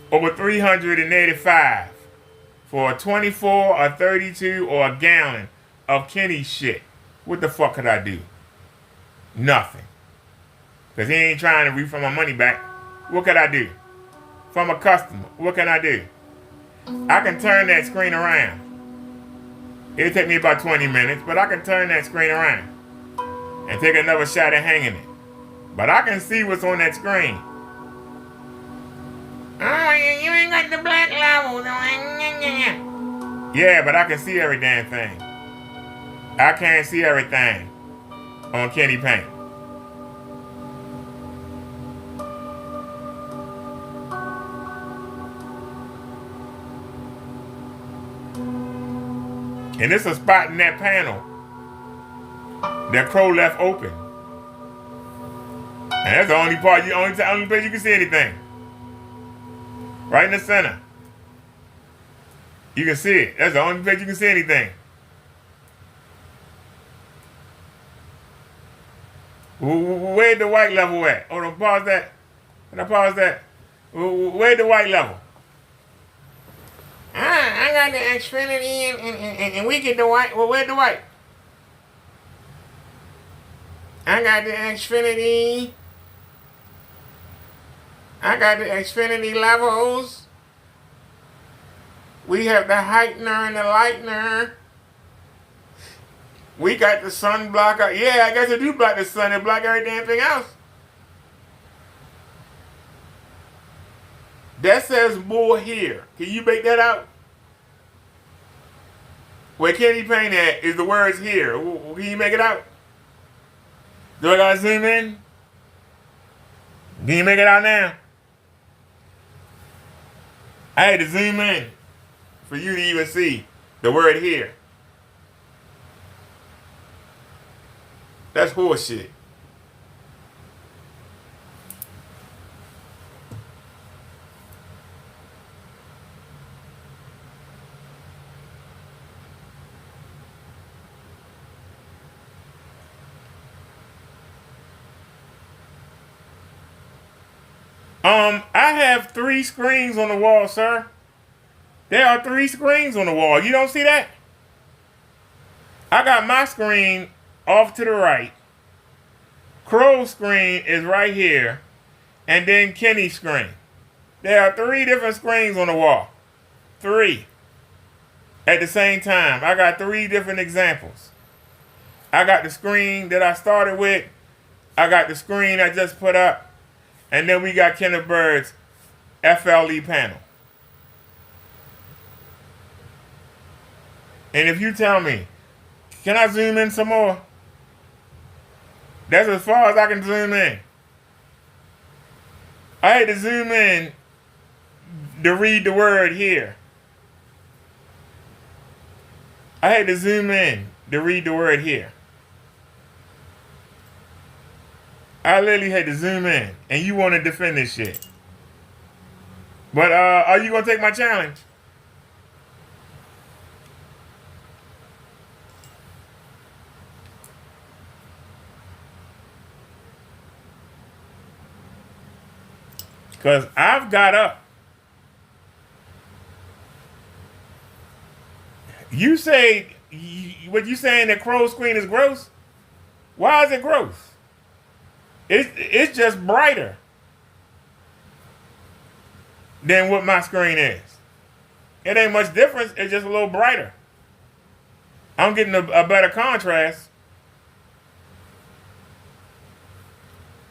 over 385 for a 24 or 32 or a gallon of Kenny shit, what the fuck could I do? Nothing. Because he ain't trying to refund my money back. What could I do? From a customer, what can I do? I can turn that screen around. It'll take me about 20 minutes, but I can turn that screen around and take another shot at hanging it. But I can see what's on that screen. Oh, you ain't got the black level. Yeah, but I can see every damn thing. I can't see everything on Kenny Payne. And there's a spot in that panel that Crow left open. And that's the only part, only place you can see anything. Right in the center. You can see it. That's the only place you can see anything. Where's the white level at? Hold on, pause that. Can I pause that? Where's the white level? I got the Xfinity and we get the white. Well, where's the white? I got the Xfinity. I got the Xfinity levels. We have the heightener and the lightener. We got the sun blocker. Yeah, I guess it do block the sun and block every damn thing else. That says more here. Can you make that out? Where Kenny Payne at is the words here. Can you make it out? Do I gotta zoom in? Can you make it out now? I had to zoom in for you to even see the word here. That's horseshit. I have 3 screens on the wall, sir. There are 3 screens on the wall. You don't see that? I got my screen off to the right. Crow's screen is right here. And then Kenny's screen. There are 3 different screens on the wall. 3. At the same time. I got 3 different examples. I got the screen that I started with. I got the screen I just put up. And then we got Kenneth Bird's FLE panel. And if you tell me, can I zoom in some more? That's as far as I can zoom in. I had to zoom in to read the word here. I had to zoom in to read the word here. I literally had to zoom in, and you want to defend this shit. But are you gonna take my challenge? Because I've got up. You say, what you saying that Crow's screen is gross? Why is it gross? It's just brighter than what my screen is. It ain't much difference. It's just a little brighter. I'm getting a better contrast.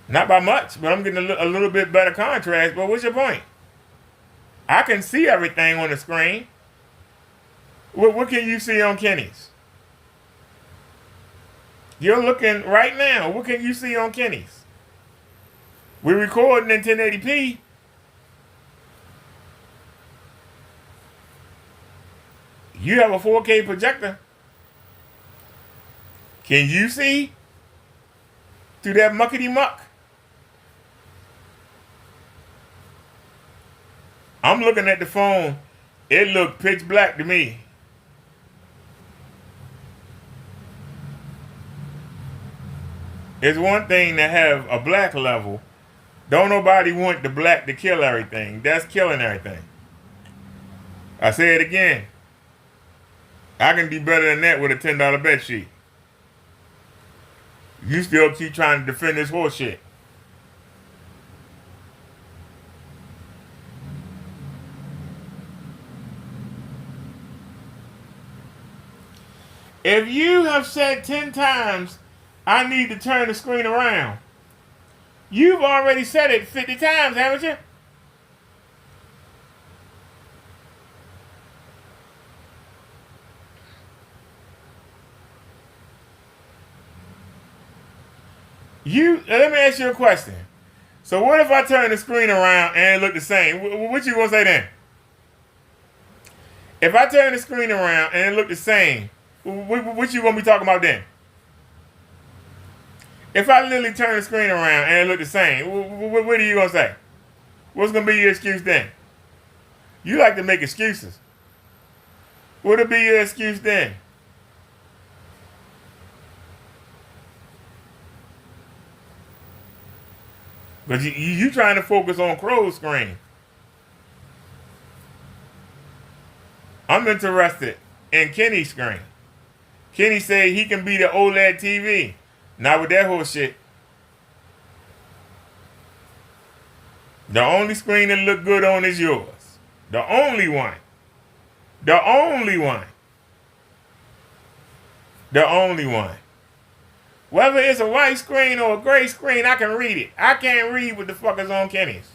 Not by much, but I'm getting a little bit better contrast. But what's your point? I can see everything on the screen. What can you see on Kenny's? You're looking right now. What can you see on Kenny's? We're recording in 1080p. You have a 4K projector. Can you see through that muckety muck? I'm looking at the phone. It looked pitch black to me. It's one thing to have a black level. Don't nobody want the black to kill everything. That's killing everything. I say it again. I can do better than that with a $10 bed sheet. You still keep trying to defend this horse shit. If you have said 10 times, I need to turn the screen around, you've already said it 50 times, haven't you? Let me ask you a question. So what if I turn the screen around and it look the same? What you gonna say then? If I turn the screen around and it look the same, what you gonna be talking about then? If I literally turn the screen around and it look the same, what are you gonna say? What's gonna be your excuse then? You like to make excuses. What'll be your excuse then? Because you trying to focus on Crow's screen. I'm interested in Kenny's screen. Kenny said he can be the OLED TV. Not with that whole shit. The only screen that look good on is yours. The only one. The only one. The only one. Whether it's a white screen or a gray screen, I can read it. I can't read what the fuck is on Kenny's.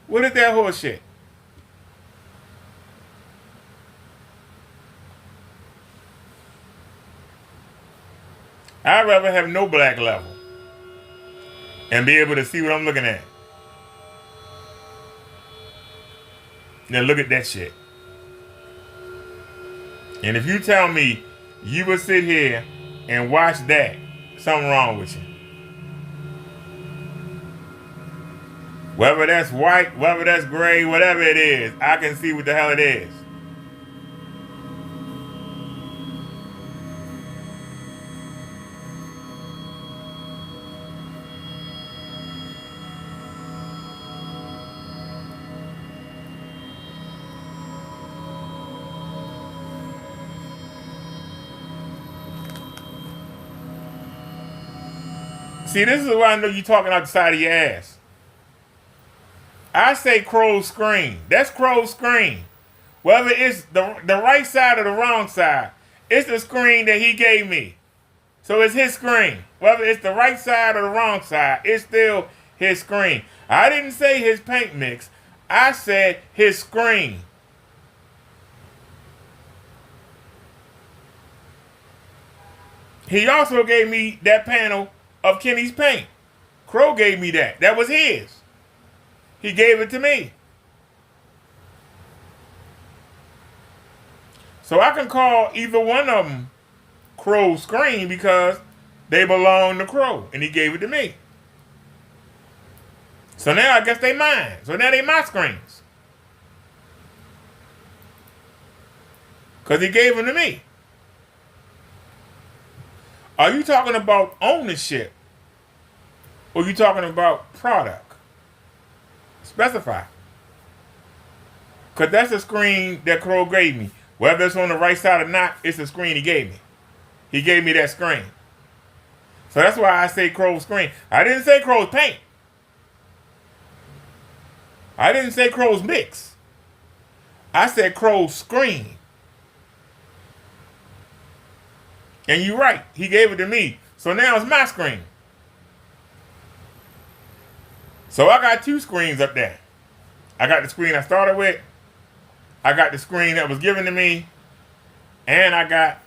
What is that horse shit? I'd rather have no black level and be able to see what I'm looking at. Now look at that shit. And if you tell me you would sit here and watch that, something wrong with you. Whether that's white, whether that's gray, whatever it is, I can see what the hell it is. See, this is why I know you talking out the side of your ass. I say CROWS screen. That's CROWS screen. Whether it's the right side or the wrong side, it's the screen that he gave me. So it's his screen. Whether it's the right side or the wrong side, it's still his screen. I didn't say his paint mix. I said his screen. He also gave me that panel of Kenny's paint. Crow gave me that. That was his. He gave it to me. So I can call either one of them Crow screen because they belong to Crow and he gave it to me. So now I guess they mine. So now they my screens. Because he gave them to me. Are you talking about ownership? Or are you talking about product? Specify. Because that's a screen that Crow gave me. Whether it's on the right side or not, it's the screen he gave me. He gave me that screen. So that's why I say CROWS screen. I didn't say CROWS paint. I didn't say CROWS mix. I said CROWS screen. And you're right. He gave it to me. So now it's my screen. So I got two screens up there. I got the screen I started with. I got the screen that was given to me. And I got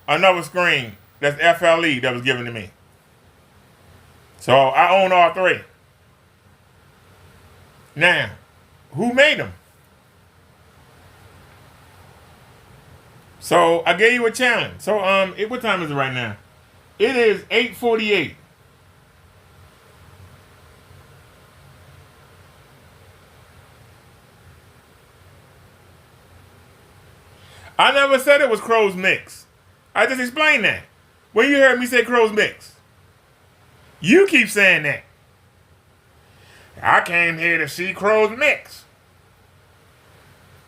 another screen that's FLE that was given to me. So I own all three. Now, who made them? So I gave you a challenge. So what time is it right now? It is 8:48. I never said it was CROWS mix. I just explained that. When you heard me say CROWS mix, you keep saying that. I came here to see CROWS mix.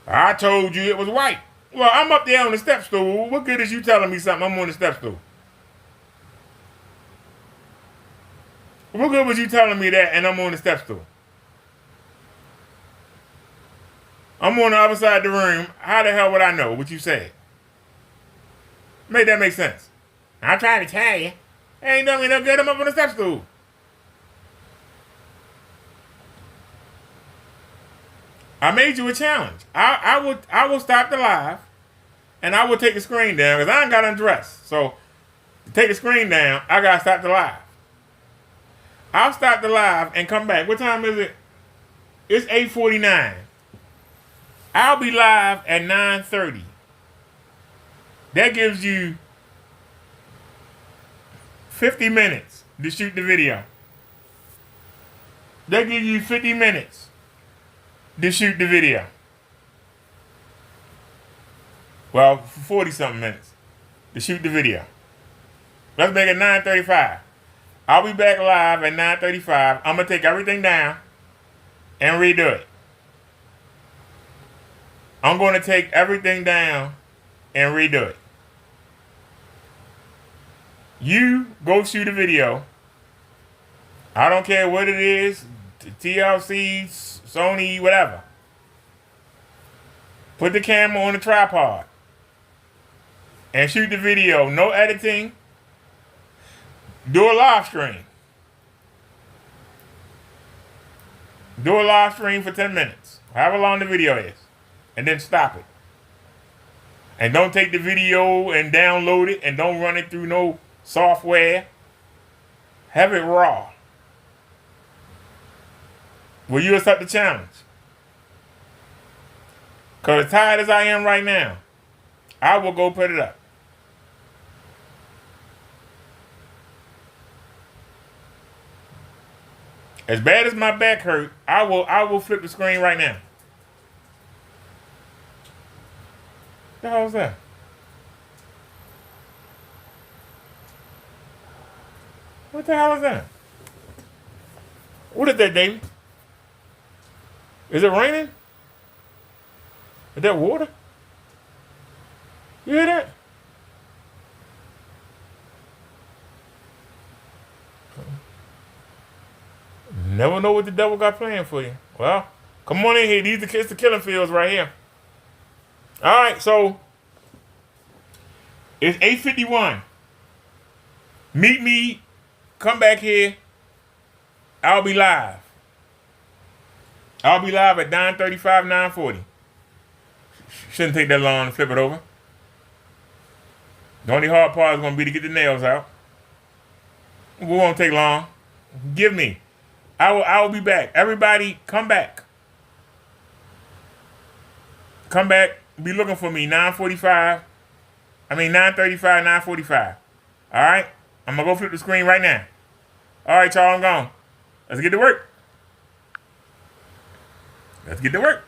I told you it was white. Well, I'm up there on the step stool. What good is you telling me something? I'm on the step stool. What good was you telling me that and I'm on the step stool? I'm on the other side of the room. How the hell would I know what you said? Make that make sense. I'm trying to tell you. Ain't done me no good. I'm up on the step stool. I made you a challenge. I will stop the live and I will take the screen down because I ain't got undressed. So to take the screen down, I gotta stop the live. I'll stop the live and come back. What time is it? It's 8:49. I'll be live at 9:30. That gives you 50 minutes to shoot the video. That gives you 50 minutes to shoot the video. Well, 40-something minutes to shoot the video. Let's make it 9:35. I'll be back live at 9:35. I'm going to take everything down and redo it. I'm going to take everything down and redo it. You go shoot a video. I don't care what it is, TLC, Sony, whatever. Put the camera on the tripod and shoot the video. No editing. Do a live stream. Do a live stream for 10 minutes, however long the video is, and then stop it. And don't take the video and download it and don't run it through no software. Have it raw. Will you accept the challenge? Because as tired as I am right now, I will go put it up. As bad as my back hurt, I will flip the screen right now. What the hell is that? What the hell is that? What is that, Davey? Is it raining? Is that water? You hear that? Never know what the devil got planned for you. Well, come on in here. These are the killing fields right here. All right, so it's 8:51. Meet me. Come back here. I'll be live. I'll be live at 9:35, 9:40. Shouldn't take that long to flip it over. The only hard part is going to be to get the nails out. We won't take long. Give me. I will be back. Everybody, come back. Come back. Be looking for me. 9:35. 9:35, 9:45. All right? I'm going to go flip the screen right now. All right, y'all, I'm gone. Let's get to work. Let's get to work.